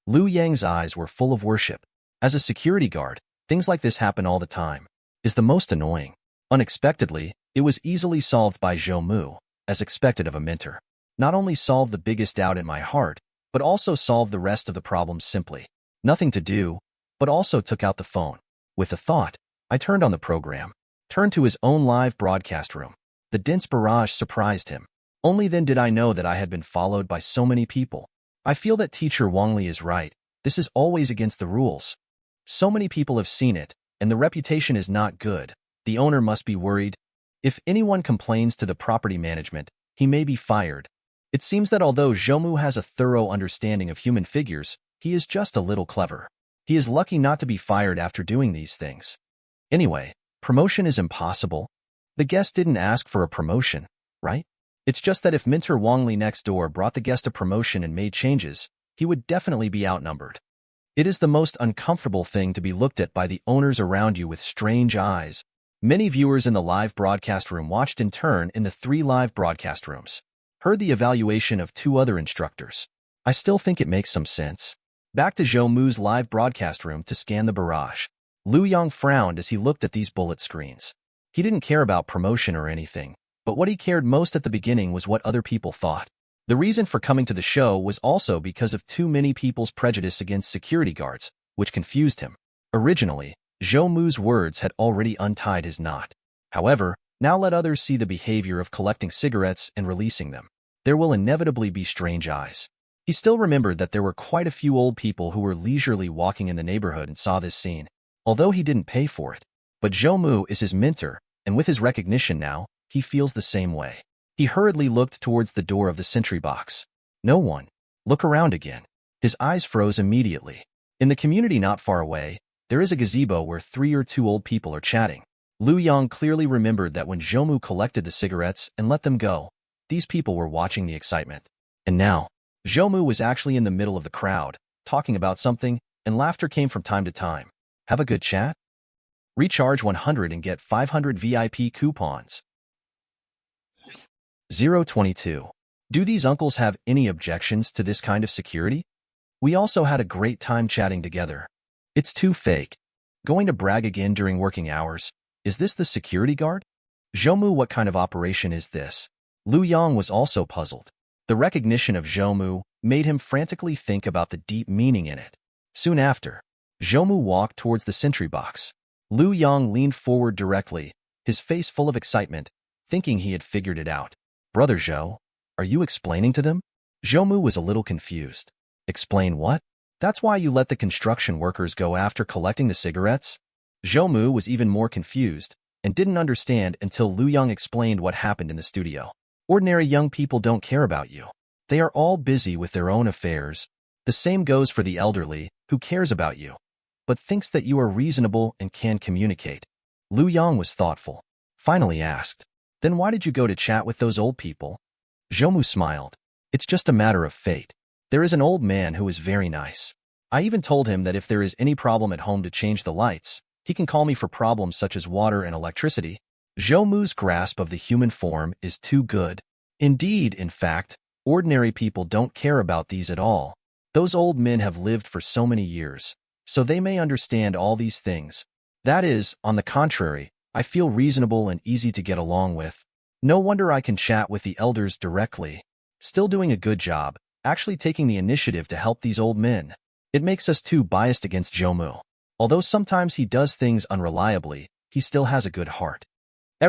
Liu Yang's eyes were full of worship. As a security guard, things like this happen all the time. Is the most annoying. Unexpectedly, it was easily solved by Zhou Mu, as expected of a mentor. Not only solved the biggest doubt in my heart, but also solved the rest of the problems simply. Nothing to do, but also took out the phone. With a thought, I turned on the program, turned to his own live broadcast room. The dense barrage surprised him. Only then did I know that I had been followed by so many people. I feel that teacher Wang Li is right. This is always against the rules. So many people have seen it, and the reputation is not good. The owner must be worried. If anyone complains to the property management, he may be fired. It seems that although Zhou Mu has a thorough understanding of human figures, he is just a little clever. He is lucky not to be fired after doing these things. Anyway, promotion is impossible. The guest didn't ask for a promotion, right? It's just that if mentor Wang Li next door brought the guest a promotion and made changes, he would definitely be outnumbered. It is the most uncomfortable thing to be looked at by the owners around you with strange eyes. Many viewers in the live broadcast room watched in turn in the 3 live broadcast rooms. Heard the evaluation of 2 other instructors. I still think it makes some sense. Back to Zhou Mu's live broadcast room to scan the barrage. Liu Yang frowned as he looked at these bullet screens. He didn't care about promotion or anything, but what he cared most at the beginning was what other people thought. The reason for coming to the show was also because of too many people's prejudice against security guards, which confused him. Originally, Zhou Mu's words had already untied his knot. However, now let others see the behavior of collecting cigarettes and releasing them. There will inevitably be strange eyes. He still remembered that there were quite a few old people who were leisurely walking in the neighborhood and saw this scene, although he didn't pay for it. But Zhou Mu is his mentor, and with his recognition now, he feels the same way. He hurriedly looked towards the door of the sentry box. No one. Look around again. His eyes froze immediately. In the community not far away, there is a gazebo where 3 or 2 old people are chatting. Liu Yang clearly remembered that when Zhou Mu collected the cigarettes and let them go, these people were watching the excitement. And now, Zhou Mu was actually in the middle of the crowd, talking about something, and laughter came from time to time. Have a good chat? Recharge 100 and get 500 VIP coupons. 022. Do these uncles have any objections to this kind of security? We also had a great time chatting together. It's too fake. Going to brag again during working hours. Is this the security guard? Zhou Mu, what kind of operation is this? Liu Yang was also puzzled. The recognition of Zhou Mu made him frantically think about the deep meaning in it. Soon after, Zhou Mu walked towards the sentry box. Liu Yang leaned forward directly, his face full of excitement, thinking he had figured it out. Brother Zhou, are you explaining to them? Zhou Mu was a little confused. Explain what? That's why you let the construction workers go after collecting the cigarettes? Zhou Mu was even more confused and didn't understand until Liu Yang explained what happened in the studio. Ordinary young people don't care about you. They are all busy with their own affairs. The same goes for the elderly, who cares about you, but thinks that you are reasonable and can communicate. Lu Yang was thoughtful. Finally asked, "Then why did you go to chat with those old people?" Zhou Mu smiled. "It's just a matter of fate. There is an old man who is very nice. I even told him that if there is any problem at home to change the lights, he can call me for problems such as water and electricity." Zhou Mu's grasp of the human form is too good. Indeed, in fact, ordinary people don't care about these at all. Those old men have lived for so many years, so they may understand all these things. That is, on the contrary, I feel reasonable and easy to get along with. No wonder I can chat with the elders directly. Still doing a good job, actually taking the initiative to help these old men. It makes us too biased against Zhou Mu. Although sometimes he does things unreliably, he still has a good heart.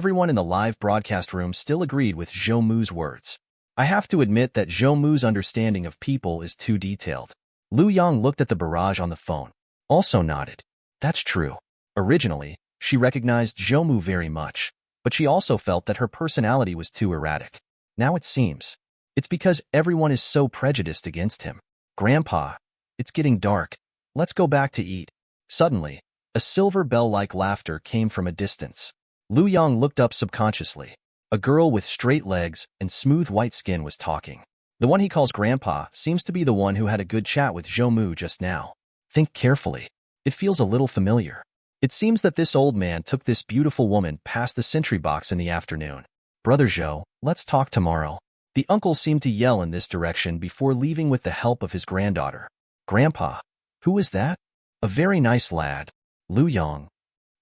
Everyone in the live broadcast room still agreed with Zhou Mu's words. I have to admit that Zhou Mu's understanding of people is too detailed. Lu Yang looked at the barrage on the phone, also nodded. That's true. Originally, she recognized Zhou Mu very much, but she also felt that her personality was too erratic. Now it seems it's because everyone is so prejudiced against him. "Grandpa, it's getting dark. Let's go back to eat." Suddenly, a silver bell-like laughter came from a distance. Lu Yang looked up subconsciously. A girl with straight legs and smooth white skin was talking. The one he calls Grandpa seems to be the one who had a good chat with Zhou Mu just now. Think carefully. It feels a little familiar. It seems that this old man took this beautiful woman past the sentry box in the afternoon. "Brother Zhou, let's talk tomorrow." The uncle seemed to yell in this direction before leaving with the help of his granddaughter. "Grandpa, who is that?" "A very nice lad, Lu Yang."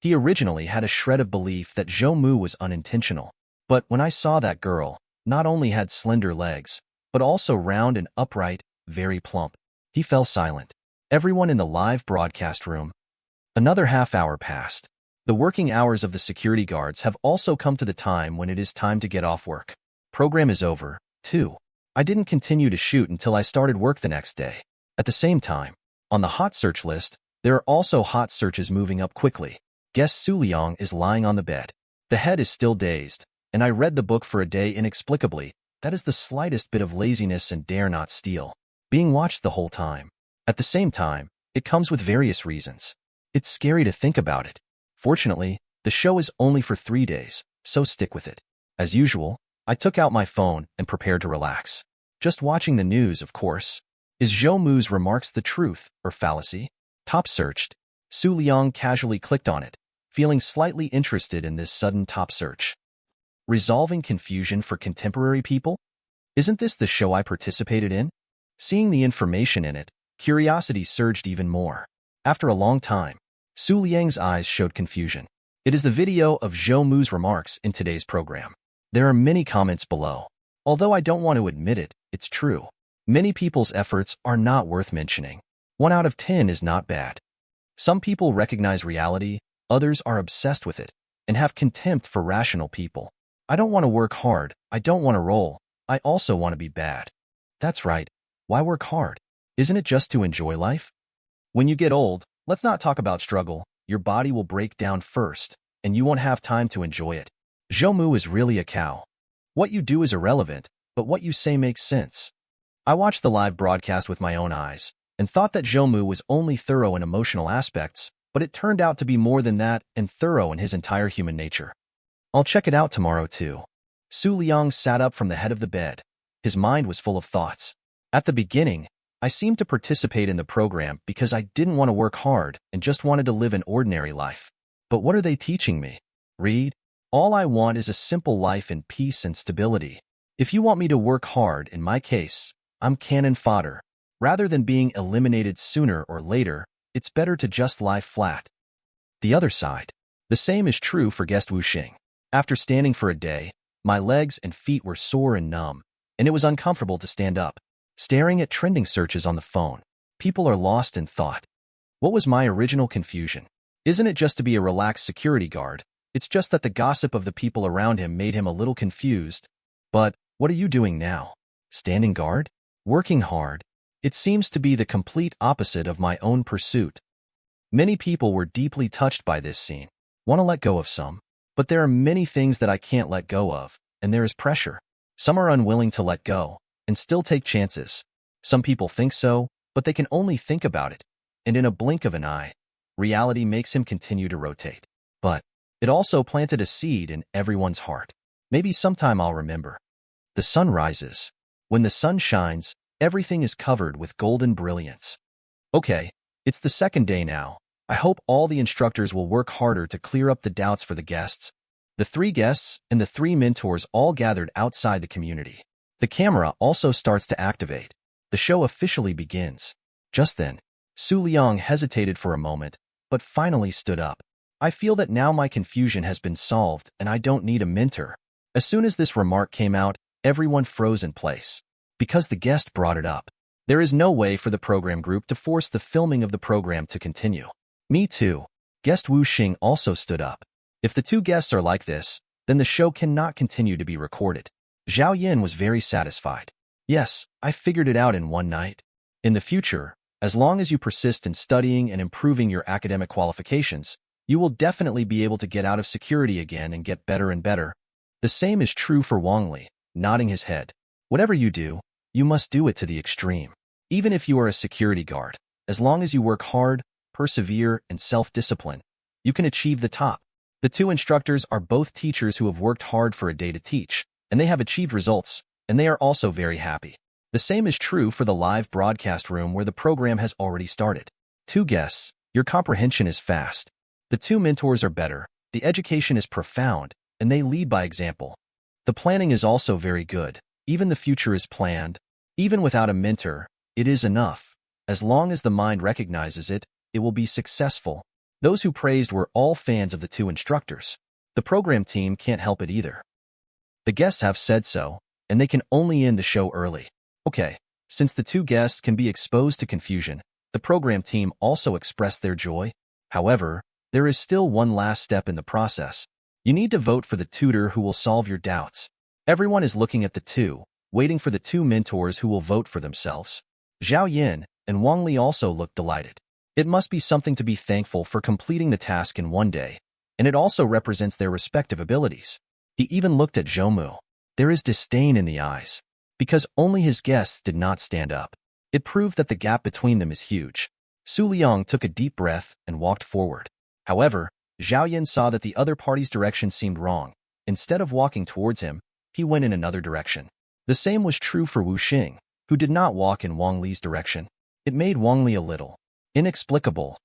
He originally had a shred of belief that Zhou Mu was unintentional. But when I saw that girl, not only had slender legs, but also round and upright, very plump, he fell silent. Everyone in the live broadcast room. Another half-hour passed. The working hours of the security guards have also come to the time when it is time to get off work. Program is over, too. I didn't continue to shoot until I started work the next day. At the same time, on the hot search list, there are also hot searches moving up quickly. Guest Su Liang is lying on the bed. The head is still dazed, and I read the book for a day inexplicably. That is the slightest bit of laziness and dare not steal. Being watched the whole time. At the same time, it comes with various reasons. It's scary to think about it. Fortunately, the show is only for 3 days, so stick with it. As usual, I took out my phone and prepared to relax. Just watching the news, of course. Is Zhou Mu's remarks the truth or fallacy? Top searched. Su Liang casually clicked on it, feeling slightly interested in this sudden top search. Resolving confusion for contemporary people? Isn't this the show I participated in? Seeing the information in it, curiosity surged even more. After a long time, Su Liang's eyes showed confusion. It is the video of Zhou Mu's remarks in today's program. There are many comments below. Although I don't want to admit it, it's true. Many people's efforts are not worth mentioning. 1 out of 10 is not bad. Some people recognize reality, others are obsessed with it, and have contempt for rational people. I don't want to work hard, I don't want to roll, I also want to be bad. That's right. Why work hard? Isn't it just to enjoy life? When you get old, let's not talk about struggle. Your body will break down first, and you won't have time to enjoy it. Zhou Mu is really a cow. What you do is irrelevant, but what you say makes sense. I watched the live broadcast with my own eyes, and thought that Zhou Mu was only thorough in emotional aspects, but it turned out to be more than that and thorough in his entire human nature. I'll check it out tomorrow too. Su Liang sat up from the head of the bed. His mind was full of thoughts. At the beginning, I seemed to participate in the program because I didn't want to work hard and just wanted to live an ordinary life. But what are they teaching me? Read. All I want is a simple life in peace and stability. If you want me to work hard, in my case, I'm cannon fodder. Rather than being eliminated sooner or later, it's better to just lie flat. The other side. The same is true for guest Wu Xing. After standing for a day, my legs and feet were sore and numb, and it was uncomfortable to stand up. Staring at trending searches on the phone, people are lost in thought. What was my original confusion? Isn't it just to be a relaxed security guard? It's just that the gossip of the people around him made him a little confused. But what are you doing now? Standing guard? Working hard? It seems to be the complete opposite of my own pursuit. Many people were deeply touched by this scene. Want to let go of some, but there are many things that I can't let go of, and there is pressure. Some are unwilling to let go and still take chances. Some people think so, but they can only think about it, and in a blink of an eye, reality makes him continue to rotate. But it also planted a seed in everyone's heart. Maybe sometime I'll remember. The sun rises. When the sun shines, everything is covered with golden brilliance. Okay, it's the second day now. I hope all the instructors will work harder to clear up the doubts for the guests. The 3 guests and the 3 mentors all gathered outside the community. The camera also starts to activate. The show officially begins. Just then, Su Liang hesitated for a moment, but finally stood up. I feel that now my confusion has been solved and I don't need a mentor. As soon as this remark came out, everyone froze in place. Because the guest brought it up. There is no way for the program group to force the filming of the program to continue. Me too. Guest Wu Xing also stood up. If the 2 guests are like this, then the show cannot continue to be recorded. Zhao Yin was very satisfied. Yes, I figured it out in one night. In the future, as long as you persist in studying and improving your academic qualifications, you will definitely be able to get out of security again and get better and better. The same is true for Wang Li, nodding his head. Whatever you do, you must do it to the extreme. Even if you are a security guard, as long as you work hard, persevere, and self-discipline, you can achieve the top. The 2 instructors are both teachers who have worked hard for a day to teach, and they have achieved results, and they are also very happy. The same is true for the live broadcast room where the program has already started. 2 guests, your comprehension is fast. The 2 mentors are better, the education is profound, and they lead by example. The planning is also very good. Even the future is planned. Even without a mentor, it is enough. As long as the mind recognizes it, it will be successful. Those who praised were all fans of the 2 instructors. The program team can't help it either. The guests have said so, and they can only end the show early. Okay, since the 2 guests can be exposed to confusion, the program team also expressed their joy. However, there is still one last step in the process. You need to vote for the tutor who will solve your doubts. Everyone is looking at the 2, waiting for the 2 mentors who will vote for themselves. Zhao Yin and Wang Li also looked delighted. It must be something to be thankful for completing the task in one day, and it also represents their respective abilities. He even looked at Zhou Mu. There is disdain in the eyes, because only his guests did not stand up. It proved that the gap between them is huge. Su Liang took a deep breath and walked forward. However, Zhao Yin saw that the other party's direction seemed wrong. Instead of walking towards him, he went in another direction. The same was true for Wu Xing, who did not walk in Wang Li's direction. It made Wang Li a little inexplicable.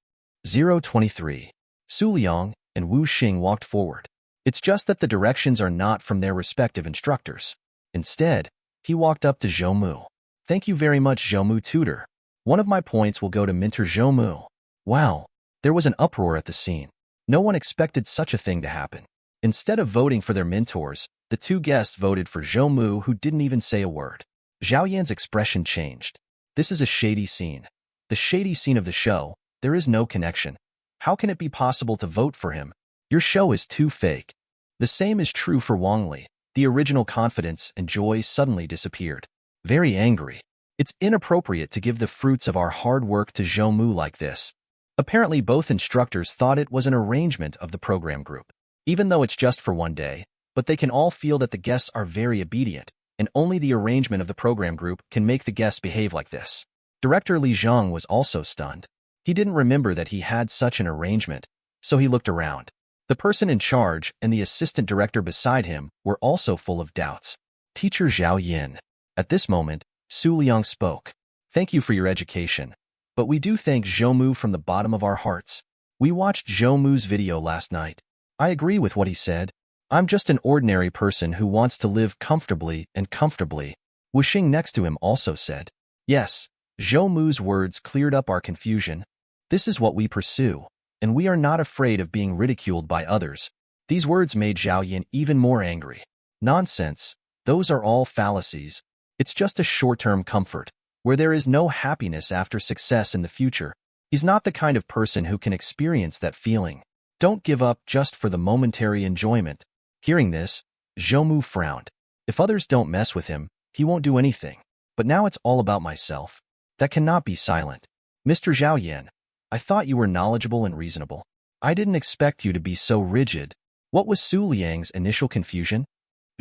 023. Su Liang and Wu Xing walked forward. It's just that the directions are not from their respective instructors. Instead, he walked up to Zhou Mu. Thank you very much, Zhou Mu tutor. One of my points will go to mentor Zhou Mu. Wow, there was an uproar at the scene. No one expected such a thing to happen. Instead of voting for their mentors, the 2 guests voted for Zhou Mu, who didn't even say a word. Zhao Yan's expression changed. This is a shady scene. The shady scene of the show. There is no connection. How can it be possible to vote for him? Your show is too fake. The same is true for Wang Li. The original confidence and joy suddenly disappeared. Very angry. It's inappropriate to give the fruits of our hard work to Zhou Mu like this. Apparently both instructors thought it was an arrangement of the program group. Even though it's just for one day, but they can all feel that the guests are very obedient, and only the arrangement of the program group can make the guests behave like this. Director Li Zhang was also stunned. He didn't remember that he had such an arrangement, so he looked around. The person in charge and the assistant director beside him were also full of doubts. Teacher Zhao Yin. At this moment, Su Liang spoke. Thank you for your education, but we do thank Zhou Mu from the bottom of our hearts. We watched Zhou Mu's video last night. I agree with what he said. I'm just an ordinary person who wants to live comfortably and comfortably. Wu Xing next to him also said. Yes, Zhou Mu's words cleared up our confusion. This is what we pursue, and we are not afraid of being ridiculed by others. These words made Zhao Yin even more angry. Nonsense. Those are all fallacies. It's just a short-term comfort, where there is no happiness after success in the future. He's not the kind of person who can experience that feeling. Don't give up just for the momentary enjoyment. Hearing this, Zhou Mu frowned. If others don't mess with him, he won't do anything. But now it's all about myself. That cannot be silent. Mr. Zhao Yan, I thought you were knowledgeable and reasonable. I didn't expect you to be so rigid. What was Su Liang's initial confusion?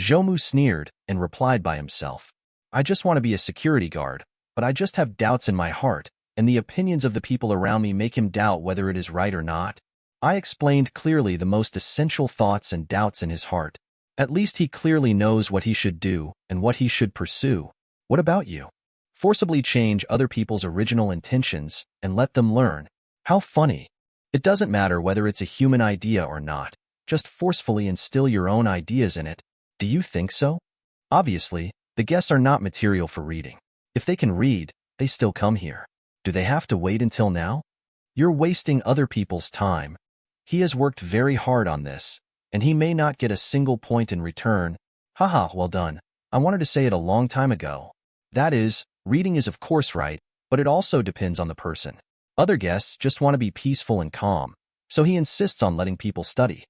Zhou Mu sneered and replied by himself. I just want to be a security guard, but I just have doubts in my heart, and the opinions of the people around me make him doubt whether it is right or not. I explained clearly the most essential thoughts and doubts in his heart. At least he clearly knows what he should do and what he should pursue. What about you? Forcibly change other people's original intentions and let them learn. How funny. It doesn't matter whether it's a human idea or not. Just forcefully instill your own ideas in it. Do you think so? Obviously, the guests are not material for reading. If they can read, they still come here. Do they have to wait until now? You're wasting other people's time. He has worked very hard on this, and he may not get a single point in return. Haha, well done. I wanted to say it a long time ago. That is, reading is of course right, but it also depends on the person. Other guests just want to be peaceful and calm, so he insists on letting people study.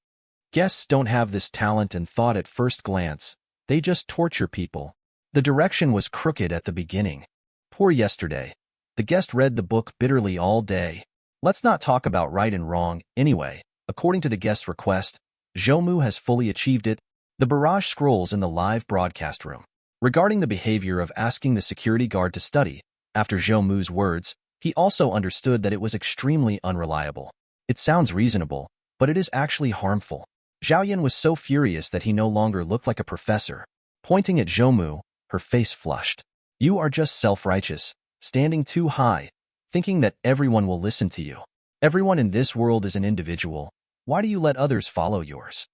Guests don't have this talent and thought at first glance. They just torture people. The direction was crooked at the beginning. Poor yesterday. The guest read the book bitterly all day. Let's not talk about right and wrong. Anyway, according to the guest's request, Zhou Mu has fully achieved it. The barrage scrolls in the live broadcast room. Regarding the behavior of asking the security guard to study, after Zhou Mu's words, he also understood that it was extremely unreliable. It sounds reasonable, but it is actually harmful. Zhao Yan was so furious that he no longer looked like a professor. Pointing at Zhou Mu, her face flushed. You are just self-righteous, standing too high, thinking that everyone will listen to you. Everyone in this world is an individual. Why do you let others follow yours?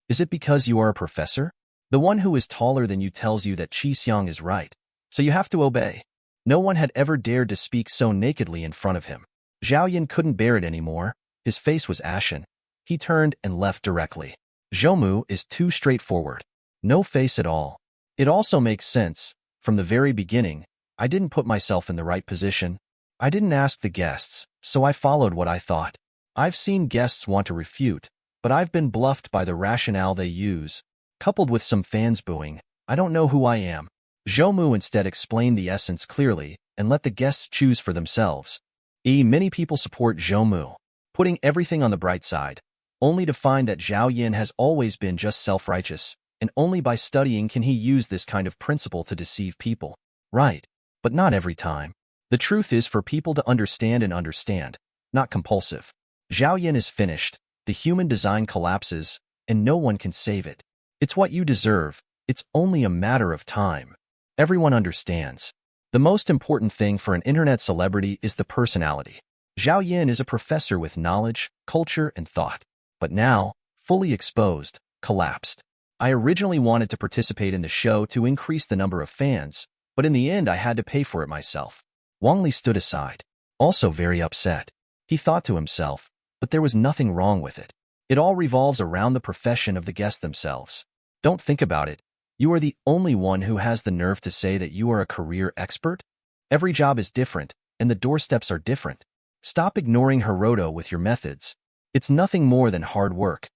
Is it because you are a professor? The one who is taller than you tells you that Qi Xiang is right, so you have to obey. No one had ever dared to speak so nakedly in front of him. Zhao Yan couldn't bear it anymore. His face was ashen. He turned and left directly. Zhou Mu is too straightforward. No face at all. It also makes sense. From the very beginning, I didn't put myself in the right position. I didn't ask the guests, so I followed what I thought. I've seen guests want to refute, but I've been bluffed by the rationale they use. Coupled with some fans booing, I don't know who I am. Zhou Mu instead explained the essence clearly and let the guests choose for themselves. Many people support Zhou Mu, putting everything on the bright side, only to find that Zhao Yan has always been just self-righteous, and only by studying can he use this kind of principle to deceive people. Right, but not every time. The truth is for people to understand and understand, not compulsive. Zhao Yan is finished, the human design collapses, and no one can save it. It's what you deserve, it's only a matter of time. Everyone understands. The most important thing for an internet celebrity is the personality. Zhao Yan is a professor with knowledge, culture, and thought. But now, fully exposed, collapsed. I originally wanted to participate in the show to increase the number of fans, but in the end I had to pay for it myself. Wang Li stood aside, also very upset. He thought to himself, but there was nothing wrong with it. It all revolves around the profession of the guests themselves. Don't think about it. You are the only one who has the nerve to say that you are a career expert? Every job is different, and the doorsteps are different. Stop ignoring Hiroto with your methods. It's nothing more than hard work,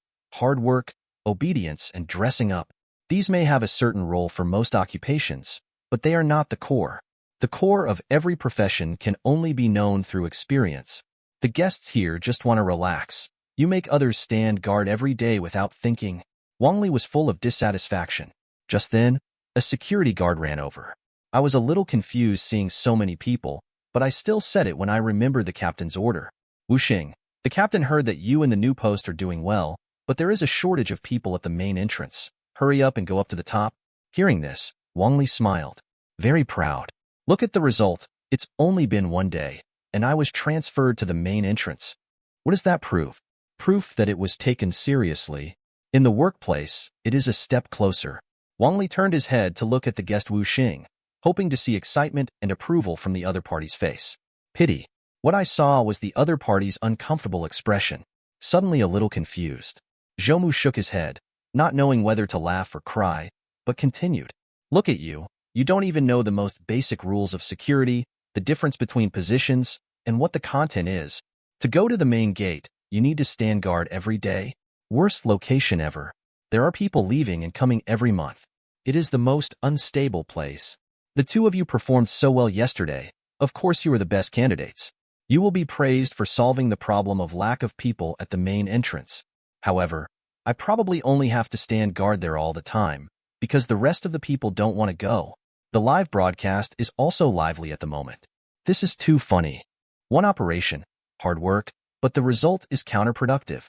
obedience, and dressing up. These may have a certain role for most occupations, but they are not the core. The core of every profession can only be known through experience. The guests here just want to relax. You make others stand guard every day without thinking. Wang Li was full of dissatisfaction. Just then, a security guard ran over. I was a little confused seeing so many people, but I still said it when I remembered the captain's order. Wu Xing, the captain heard that you and the new post are doing well, but there is a shortage of people at the main entrance. Hurry up and go up to the top. Hearing this, Wang Li smiled. Very proud. Look at the result. It's only been one day, and I was transferred to the main entrance. What does that prove? Proof that it was taken seriously. In the workplace, it is a step closer. Wang Li turned his head to look at the guest Wu Xing, hoping to see excitement and approval from the other party's face. Pity. What I saw was the other party's uncomfortable expression, suddenly a little confused. Zhou Mu shook his head, not knowing whether to laugh or cry, but continued. Look at you. You don't even know the most basic rules of security, the difference between positions, and what the content is. To go to the main gate, you need to stand guard every day. Worst location ever. There are people leaving and coming every month. It is the most unstable place. The two of you performed so well yesterday. Of course you are the best candidates. You will be praised for solving the problem of lack of people at the main entrance. However, I probably only have to stand guard there all the time, because the rest of the people don't want to go. The live broadcast is also lively at the moment. This is too funny. One operation, hard work, but the result is counterproductive.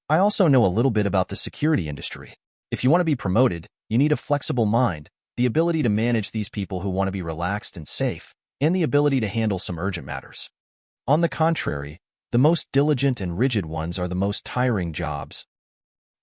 I also know a little bit about the security industry. If you want to be promoted, you need a flexible mind, the ability to manage these people who want to be relaxed and safe, and the ability to handle some urgent matters. On the contrary, the most diligent and rigid ones are the most tiring jobs.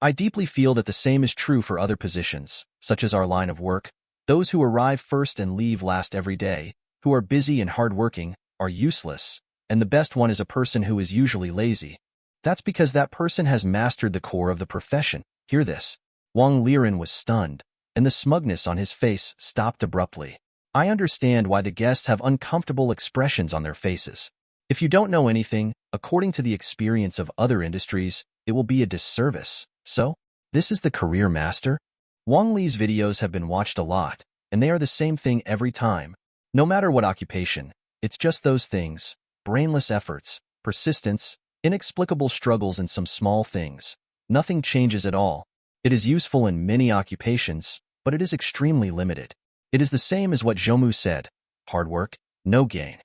I deeply feel that the same is true for other positions, such as our line of work. Those who arrive first and leave last every day, who are busy and hardworking, are useless, and the best one is a person who is usually lazy. That's because that person has mastered the core of the profession. Hear this. Wang Liren was stunned, and the smugness on his face stopped abruptly. I understand why the guests have uncomfortable expressions on their faces. If you don't know anything, according to the experience of other industries, it will be a disservice. So, this is the career master? Wang Li's videos have been watched a lot, and they are the same thing every time. No matter what occupation, it's just those things: brainless efforts, persistence, inexplicable struggles, and some small things. Nothing changes at all. It is useful in many occupations, but it is extremely limited. It is the same as what Zhou Mu said: hard work, no gain.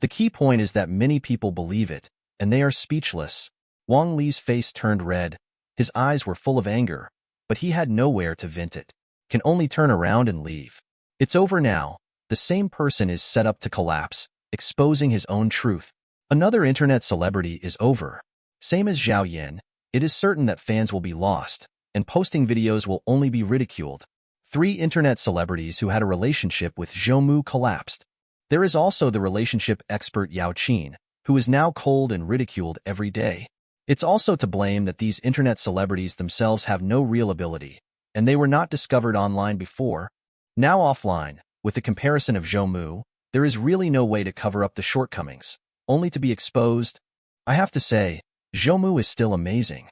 The key point is that many people believe it, and they are speechless. Wang Li's face turned red. His eyes were full of anger, but he had nowhere to vent it. Can only turn around and leave. It's over now. The same person is set up to collapse, exposing his own truth. Another internet celebrity is over. Same as Zhao Yan, it is certain that fans will be lost, and posting videos will only be ridiculed. 3 internet celebrities who had a relationship with Zhou Mu collapsed. There is also the relationship expert Yao Qin, who is now cold and ridiculed every day. It's also to blame that these internet celebrities themselves have no real ability, and they were not discovered online before. Now offline, with the comparison of Zhou Mu, there is really no way to cover up the shortcomings, only to be exposed. I have to say, Zhou Mu is still amazing.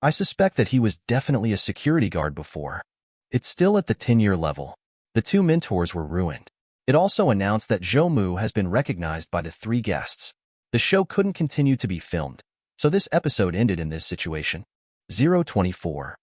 I suspect that he was definitely a security guard before. It's still at the 10-year level. The 2 mentors were ruined. It also announced that Zhou Mu has been recognized by the 3 guests. The show couldn't continue to be filmed, so this episode ended in this situation. 024.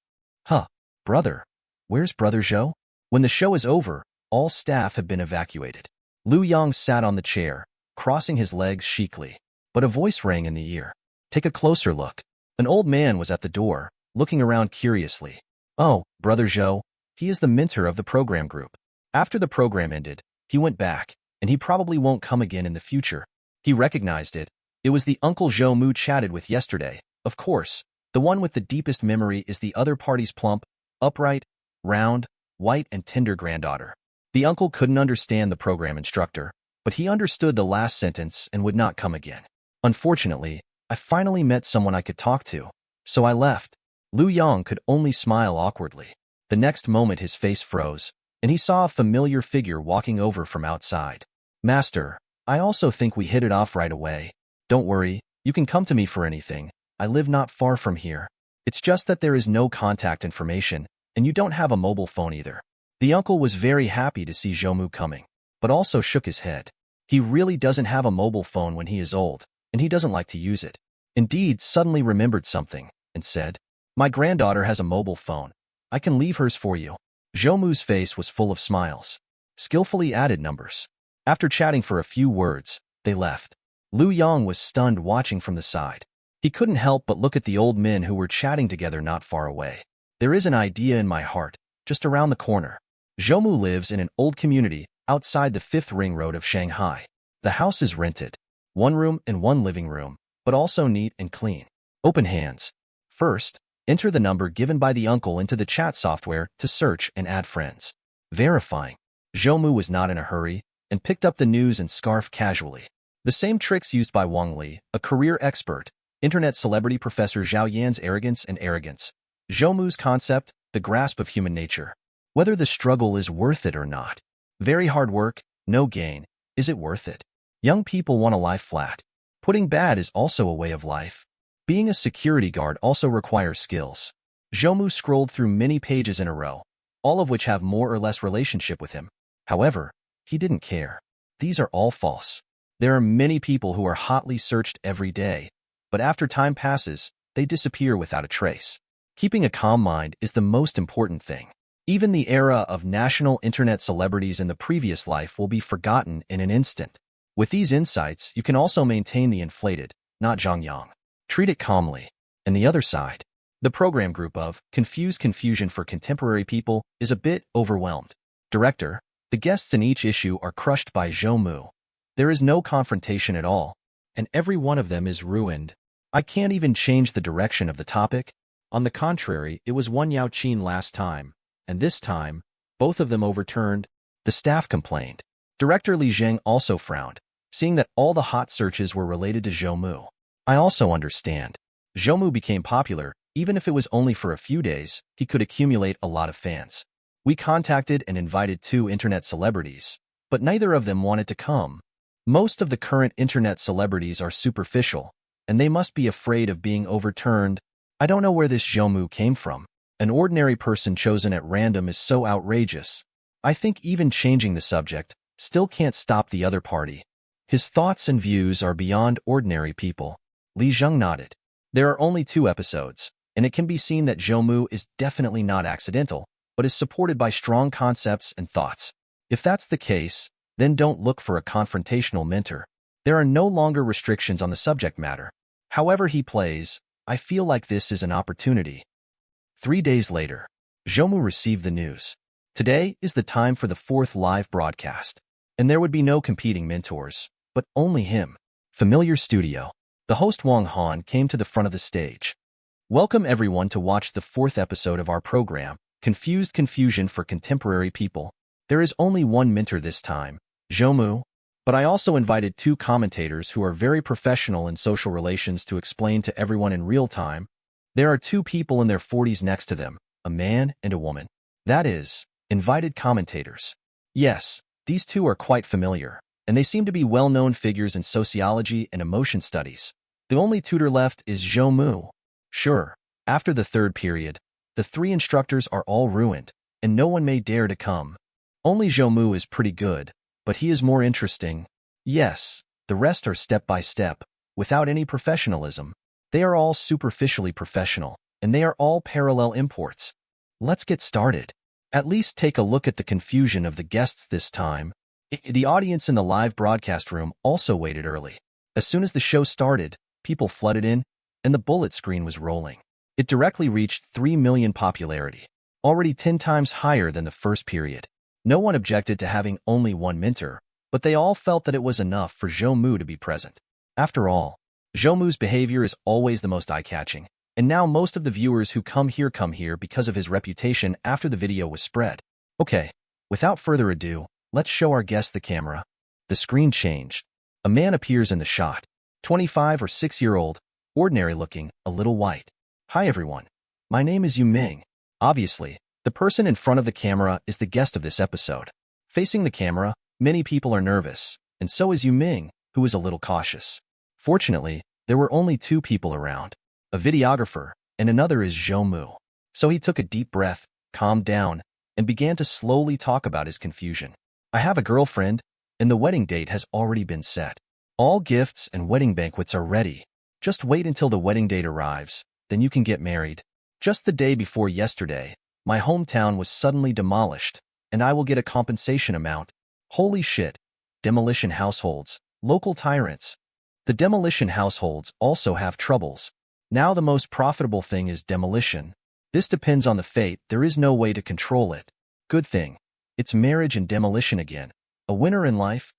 Huh, brother. Where's Brother Zhou? When the show is over, all staff have been evacuated. Lu Yang sat on the chair, crossing his legs chicly. But a voice rang in the ear. Take a closer look. An old man was at the door, looking around curiously. Oh, Brother Zhou. He is the mentor of the program group. After the program ended, he went back, and he probably won't come again in the future. He recognized it. It was the uncle Zhou Mu chatted with yesterday. Of course, the one with the deepest memory is the other party's plump, upright, round, white and tender granddaughter. The uncle couldn't understand the program instructor, but he understood the last sentence and would not come again. Unfortunately, I finally met someone I could talk to, so I left. Lu Yang could only smile awkwardly. The next moment his face froze, and he saw a familiar figure walking over from outside. Master, I also think we hit it off right away. Don't worry, you can come to me for anything. I live not far from here. It's just that there is no contact information, and you don't have a mobile phone either. The uncle was very happy to see Zhou Mu coming, but also shook his head. He really doesn't have a mobile phone when he is old, and he doesn't like to use it. Indeed, suddenly remembered something, and said, My granddaughter has a mobile phone. I can leave hers for you. Zhou Mu's face was full of smiles. Skillfully added numbers. After chatting for a few words, they left. Lu Yang was stunned watching from the side. He couldn't help but look at the old men who were chatting together not far away. There is an idea in my heart, just around the corner. Zhou Mu lives in an old community outside the 5th Ring Road of Shanghai. The house is rented. 1 room and 1 living room, but also neat and clean. Open hands. First, enter the number given by the uncle into the chat software to search and add friends. Verifying. Zhou Mu was not in a hurry and picked up the news and scarf casually. The same tricks used by Wang Li, a career expert, internet celebrity Professor Zhao Yan's arrogance and arrogance. Zhou Mu's concept, the grasp of human nature. Whether the struggle is worth it or not. Very hard work, no gain. Is it worth it? Young people want a life flat. Putting bad is also a way of life. Being a security guard also requires skills. Zhou Mu scrolled through many pages in a row, all of which have more or less relationship with him. However, he didn't care. These are all false. There are many people who are hotly searched every day, but after time passes, they disappear without a trace. Keeping a calm mind is the most important thing. Even the era of national internet celebrities in the previous life will be forgotten in an instant. With these insights, you can also maintain the inflated, not Zhongyang. Treat it calmly. And the other side, the program group of Confused Confusion for Contemporary People is a bit overwhelmed. Director, the guests in each issue are crushed by Zhou Mu. There is no confrontation at all, and every one of them is ruined. I can't even change the direction of the topic. On the contrary, it was Wan Yaoqin last time, and this time, both of them overturned. The staff complained. Director Li Zheng also frowned, seeing that all the hot searches were related to Zhou Mu. I also understand. Zhou Mu became popular, even if it was only for a few days, he could accumulate a lot of fans. We contacted and invited 2 internet celebrities, but neither of them wanted to come. Most of the current internet celebrities are superficial, and they must be afraid of being overturned. I don't know where this Zhou Mu came from. An ordinary person chosen at random is so outrageous. I think even changing the subject still can't stop the other party. His thoughts and views are beyond ordinary people. Li Zheng nodded. There are only 2 episodes, and it can be seen that Zhou Mu is definitely not accidental, but is supported by strong concepts and thoughts. If that's the case, then don't look for a confrontational mentor. There are no longer restrictions on the subject matter. However he plays, I feel like this is an opportunity. 3 days later, Zhou Mu received the news. Today is the time for the 4th live broadcast, and there would be no competing mentors, but only him. Familiar studio. The host Wang Han came to the front of the stage. Welcome everyone to watch the 4th episode of our program, Confused Confusion for Contemporary People. There is only one mentor this time, Zhou Mu, but I also invited 2 commentators who are very professional in social relations to explain to everyone in real time. There are 2 people in their 40s next to them, a man and a woman. That is, invited commentators. Yes, these 2 are quite familiar, and they seem to be well-known figures in sociology and emotion studies. The only tutor left is Zhou Mu. Sure, after the 3rd period, the 3 instructors are all ruined, and no one may dare to come. Only Zhou Mu is pretty good, but he is more interesting. Yes, the rest are step by step, without any professionalism. They are all superficially professional, and they are all parallel imports. Let's get started. At least take a look at the confusion of the guests this time. The audience in the live broadcast room also waited early. As soon as the show started, people flooded in, and the bullet screen was rolling. It directly reached 3 million popularity, already 10 times higher than the first period. No one objected to having only one mentor, but they all felt that it was enough for Zhou Mu to be present. After all, Zhou Mu's behavior is always the most eye-catching, and now most of the viewers who come here because of his reputation after the video was spread. Okay, without further ado, let's show our guest the camera. The screen changed. A man appears in the shot. 25 or 6-year-old, ordinary-looking, a little white. Hi everyone. My name is Yu Ming. Obviously, the person in front of the camera is the guest of this episode. Facing the camera, many people are nervous, and so is Yu Ming, who is a little cautious. Fortunately, there were only 2 people around, a videographer, and another is Zhou Mu. So he took a deep breath, calmed down, and began to slowly talk about his confusion. I have a girlfriend, and the wedding date has already been set. All gifts and wedding banquets are ready. Just wait until the wedding date arrives, then you can get married. Just the day before yesterday, my hometown was suddenly demolished, and I will get a compensation amount. Holy shit. Demolition households, local tyrants. The demolition households also have troubles. Now the most profitable thing is demolition. This depends on the fate, there is no way to control it. Good thing. It's marriage and demolition again. A winner in life?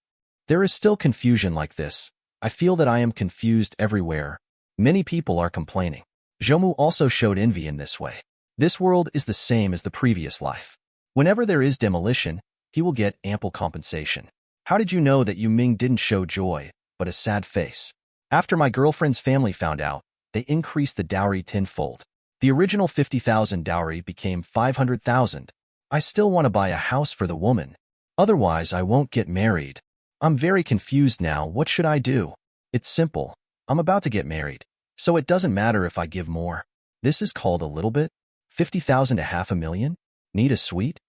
There is still confusion like this. I feel that I am confused everywhere. Many people are complaining. Zhou Mu also showed envy in this way. This world is the same as the previous life. Whenever there is demolition, he will get ample compensation. How did you know that Yu Ming didn't show joy, but a sad face? After my girlfriend's family found out, they increased the dowry tenfold. The original 50,000 dowry became 500,000. I still want to buy a house for the woman. Otherwise, I won't get married. I'm very confused now. What should I do? It's simple. I'm about to get married, so it doesn't matter if I give more. This is called a little bit? 50,000 to 500,000? Need a suite?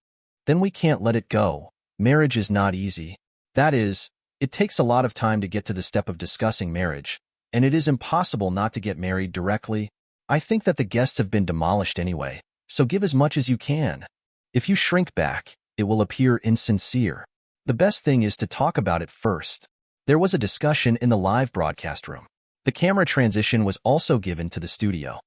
Then we can't let it go. Marriage is not easy. That is, it takes a lot of time to get to the step of discussing marriage, and it is impossible not to get married directly. I think that the guests have been demolished anyway, so give as much as you can. If you shrink back, it will appear insincere. The best thing is to talk about it first. There was a discussion in the live broadcast room. The camera transition was also given to the studio.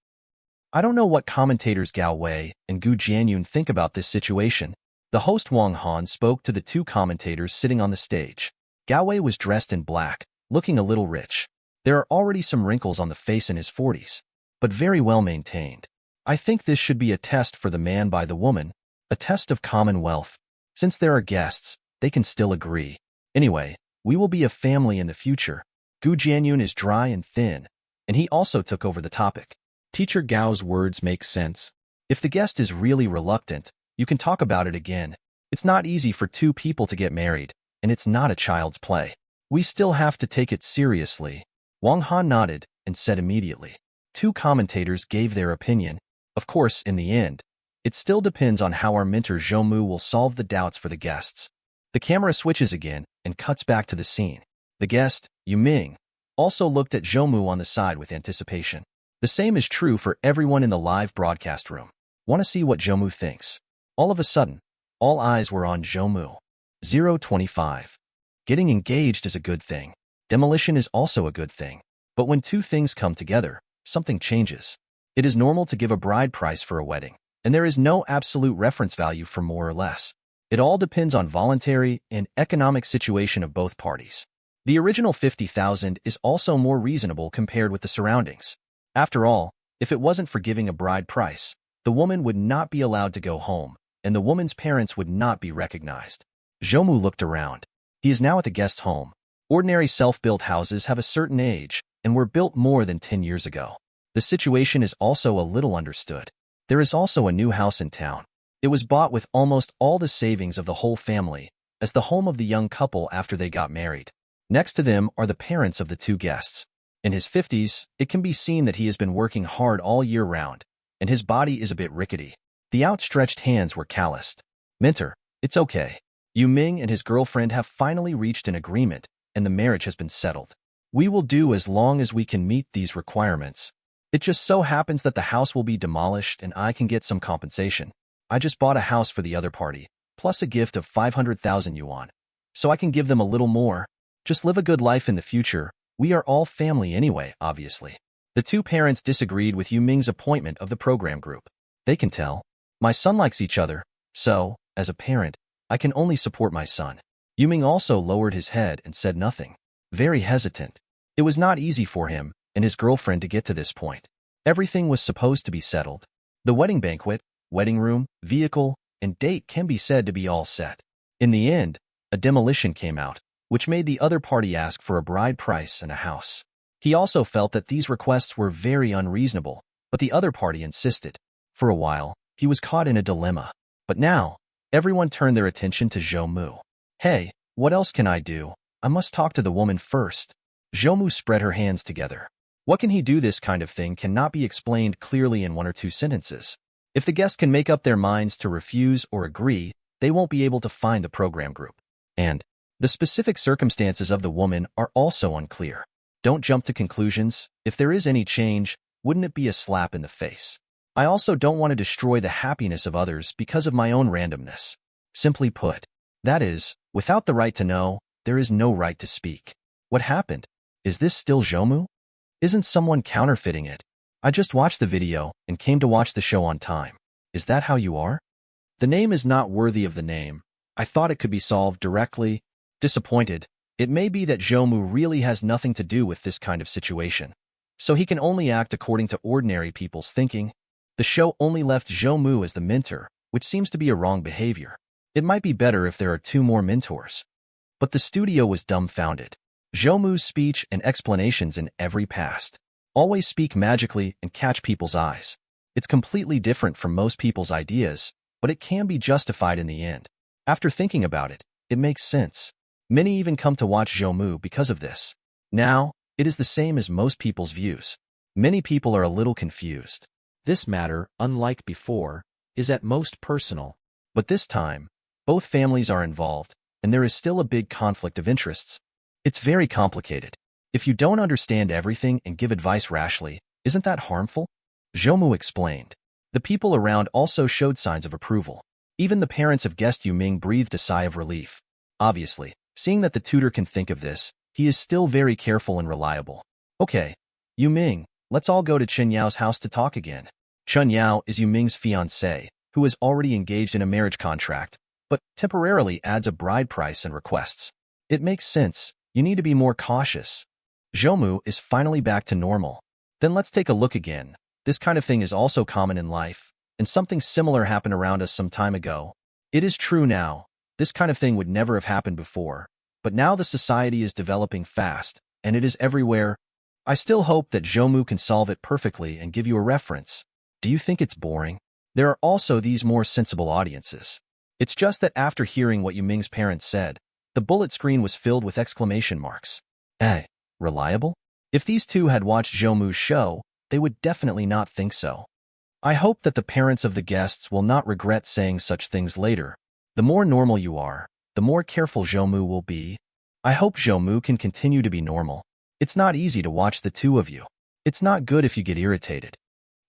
I don't know what commentators Gao Wei and Gu Jianyun think about this situation. The host Wang Han spoke to the two commentators sitting on the stage. Gao Wei was dressed in black, looking a little rich. There are already some wrinkles on the face in his 40s, but very well maintained. I think this should be a test for the man by the woman, a test of commonwealth. Since there are guests, they can still agree. Anyway, we will be a family in the future. Gu Jianyun is dry and thin, and he also took over the topic. Teacher Gao's words make sense. If the guest is really reluctant, you can talk about it again. It's not easy for two people to get married, and it's not a child's play. We still have to take it seriously. Wang Han nodded and said immediately. Two commentators gave their opinion. Of course, in the end, it still depends on how our mentor Zhou Mu will solve the doubts for the guests. The camera switches again and cuts back to the scene. The guest, Yu Ming, also looked at Zhou Mu on the side with anticipation. The same is true for everyone in the live broadcast room. Want to see what Zhou Mu thinks? All of a sudden, all eyes were on Zhou Mu. 025. Getting engaged is a good thing. Demolition is also a good thing. But when two things come together, something changes. It is normal to give a bride price for a wedding, and there is no absolute reference value for more or less. It all depends on voluntary and economic situation of both parties. The original 50,000 is also more reasonable compared with the surroundings. After all, if it wasn't for giving a bride price, the woman would not be allowed to go home, and the woman's parents would not be recognized. Zhou Mu looked around. He is now at the guest home. Ordinary self-built houses have a certain age and were built more than 10 years ago. The situation is also a little understood. There is also a new house in town. It was bought with almost all the savings of the whole family as the home of the young couple after they got married. Next to them are the parents of the two guests. In his 50s, it can be seen that he has been working hard all year round, and his body is a bit rickety. The outstretched hands were calloused. Mentor, it's okay. Yu Ming and his girlfriend have finally reached an agreement, and the marriage has been settled. We will do as long as we can meet these requirements. It just so happens that the house will be demolished and I can get some compensation. I just bought a house for the other party, plus a gift of 500,000 yuan. So I can give them a little more. Just live a good life in the future. We are all family anyway, obviously. The two parents disagreed with Yu Ming's appointment of the program group. They can tell. My son likes each other, so, as a parent, I can only support my son. Yu Ming also lowered his head and said nothing. Very hesitant. It was not easy for him and his girlfriend to get to this point. Everything was supposed to be settled. The wedding banquet, wedding room, vehicle, and date can be said to be all set. In the end, a demolition came out, which made the other party ask for a bride price and a house. He also felt that these requests were very unreasonable, but the other party insisted. For a while, he was caught in a dilemma. But now, everyone turned their attention to Zhou Mu. Hey, what else can I do? I must talk to the woman first. Zhou Mu spread her hands together. What can he do? This kind of thing cannot be explained clearly in one or two sentences. If the guests can make up their minds to refuse or agree, they won't be able to find the program group. And the specific circumstances of the woman are also unclear. Don't jump to conclusions. If there is any change, wouldn't it be a slap in the face? I also don't want to destroy the happiness of others because of my own randomness. Simply put, that is, without the right to know, there is no right to speak. What happened? Is this still Zhou Mu? Isn't someone counterfeiting it? I just watched the video and came to watch the show on time. Is that how you are? The name is not worthy of the name. I thought it could be solved directly. Disappointed. It may be that Zhou Mu really has nothing to do with this kind of situation, so he can only act according to ordinary people's thinking. The show only left Zhou Mu as the mentor, which seems to be a wrong behavior. It might be better if there are two more mentors. But the studio was dumbfounded. Zhou Mu's speech and explanations in every past always speak magically and catch people's eyes. It's completely different from most people's ideas, but it can be justified in the end. After thinking about it, it makes sense. Many even come to watch Zhou Mu because of this. Now, it is the same as most people's views. Many people are a little confused. This matter, unlike before, is at most personal. But this time, both families are involved, and there is still a big conflict of interests. It's very complicated. If you don't understand everything and give advice rashly, isn't that harmful? Zhou Mu explained. The people around also showed signs of approval. Even the parents of guest Yu Ming breathed a sigh of relief. Obviously, seeing that the tutor can think of this, he is still very careful and reliable. Okay, Yu Ming, let's all go to Chen Yao's house to talk again. Chen Yao is Yu Ming's fiancé, who is already engaged in a marriage contract, but temporarily adds a bride price and requests. It makes sense. You need to be more cautious. Zhou Mu is finally back to normal. Then let's take a look again. This kind of thing is also common in life, and something similar happened around us some time ago. It is true now. This kind of thing would never have happened before, but now the society is developing fast, and it is everywhere. I still hope that Zhou Mu can solve it perfectly and give you a reference. Do you think it's boring? There are also these more sensible audiences. It's just that after hearing what Yu Ming's parents said, the bullet screen was filled with exclamation marks. Reliable? If these two had watched Zhou Mu's show, they would definitely not think so. I hope that the parents of the guests will not regret saying such things later. The more normal you are, the more careful Zhou Mu will be. I hope Zhou Mu can continue to be normal. It's not easy to watch the two of you. It's not good if you get irritated.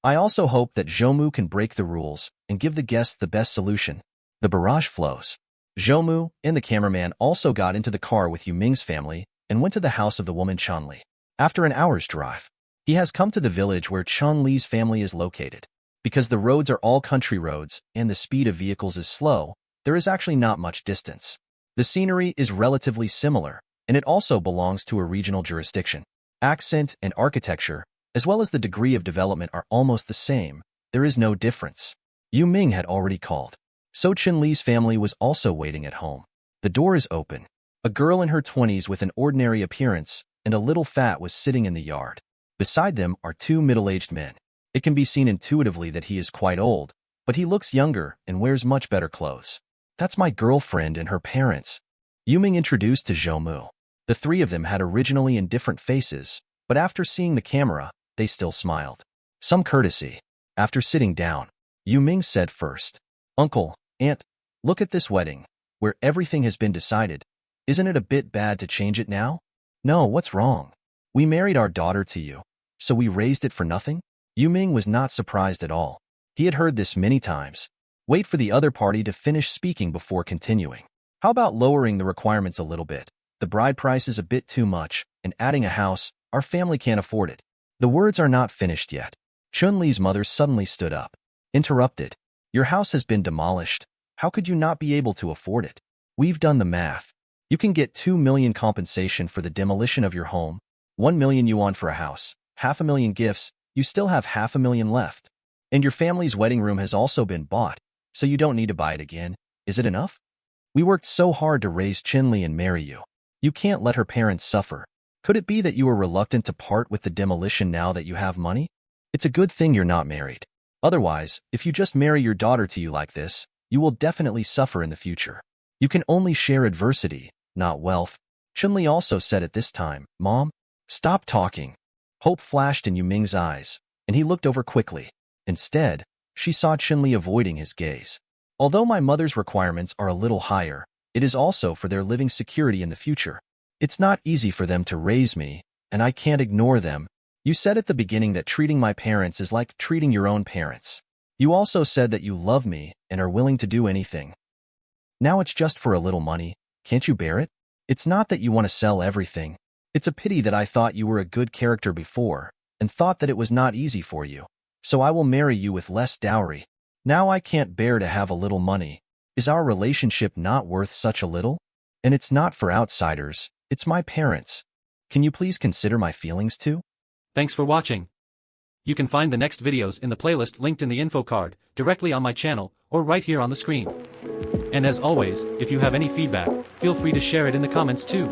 I also hope that Zhou Mu can break the rules and give the guests the best solution. The barrage flows. Zhou Mu and the cameraman also got into the car with Yu Ming's family and went to the house of the woman Chun-Li. After an hour's drive, he has come to the village where Chun-Li's family is located. Because the roads are all country roads and the speed of vehicles is slow, there is actually not much distance. The scenery is relatively similar, and it also belongs to a regional jurisdiction. Accent and architecture, as well as the degree of development, are almost the same. There is no difference. Yu Ming had already called, so Chun-Li's family was also waiting at home. The door is open. A girl in her 20s with an ordinary appearance and a little fat was sitting in the yard. Beside them are two middle-aged men. It can be seen intuitively that he is quite old, but he looks younger and wears much better clothes. That's my girlfriend and her parents. Yu Ming introduced to Zhou Mu. The three of them had originally in different faces, but after seeing the camera, they still smiled. Some courtesy. After sitting down, Yu Ming said first, "Uncle, Aunt, look at this wedding, where everything has been decided. Isn't it a bit bad to change it now?" "No, what's wrong? We married our daughter to you, so we raised it for nothing?" Yu Ming was not surprised at all. He had heard this many times. Wait for the other party to finish speaking before continuing. How about lowering the requirements a little bit? The bride price is a bit too much, and adding a house, our family can't afford it. The words are not finished yet. Chun-Li's mother suddenly stood up. Interrupted. Your house has been demolished. How could you not be able to afford it? We've done the math. You can get 2 million compensation for the demolition of your home, 1 million yuan for a house, 500,000 gifts, you still have 500,000 left. And your family's wedding room has also been bought, so you don't need to buy it again. Is it enough? We worked so hard to raise Chun-Li and marry you. You can't let her parents suffer. Could it be that you are reluctant to part with the demolition now that you have money? It's a good thing you're not married. Otherwise, if you just marry your daughter to you like this, you will definitely suffer in the future. You can only share adversity, not wealth. Chun-Li also said at this time, "Mom, stop talking." Hope flashed in Yu Ming's eyes, and he looked over quickly. Instead, she saw Chun-Li avoiding his gaze. Although my mother's requirements are a little higher, it is also for their living security in the future. It's not easy for them to raise me, and I can't ignore them. You said at the beginning that treating my parents is like treating your own parents. You also said that you love me and are willing to do anything. Now it's just for a little money. Can't you bear it? It's not that you want to sell everything. It's a pity that I thought you were a good character before and thought that it was not easy for you. So I will marry you with less dowry. Now I can't bear to have a little money. Is our relationship not worth such a little? And it's not for outsiders. It's my parents. Can you please consider my feelings too? Thanks for watching. You can find the next videos in the playlist linked in the info card, directly on my channel, or right here on the screen. And as always, if you have any feedback, feel free to share it in the comments too.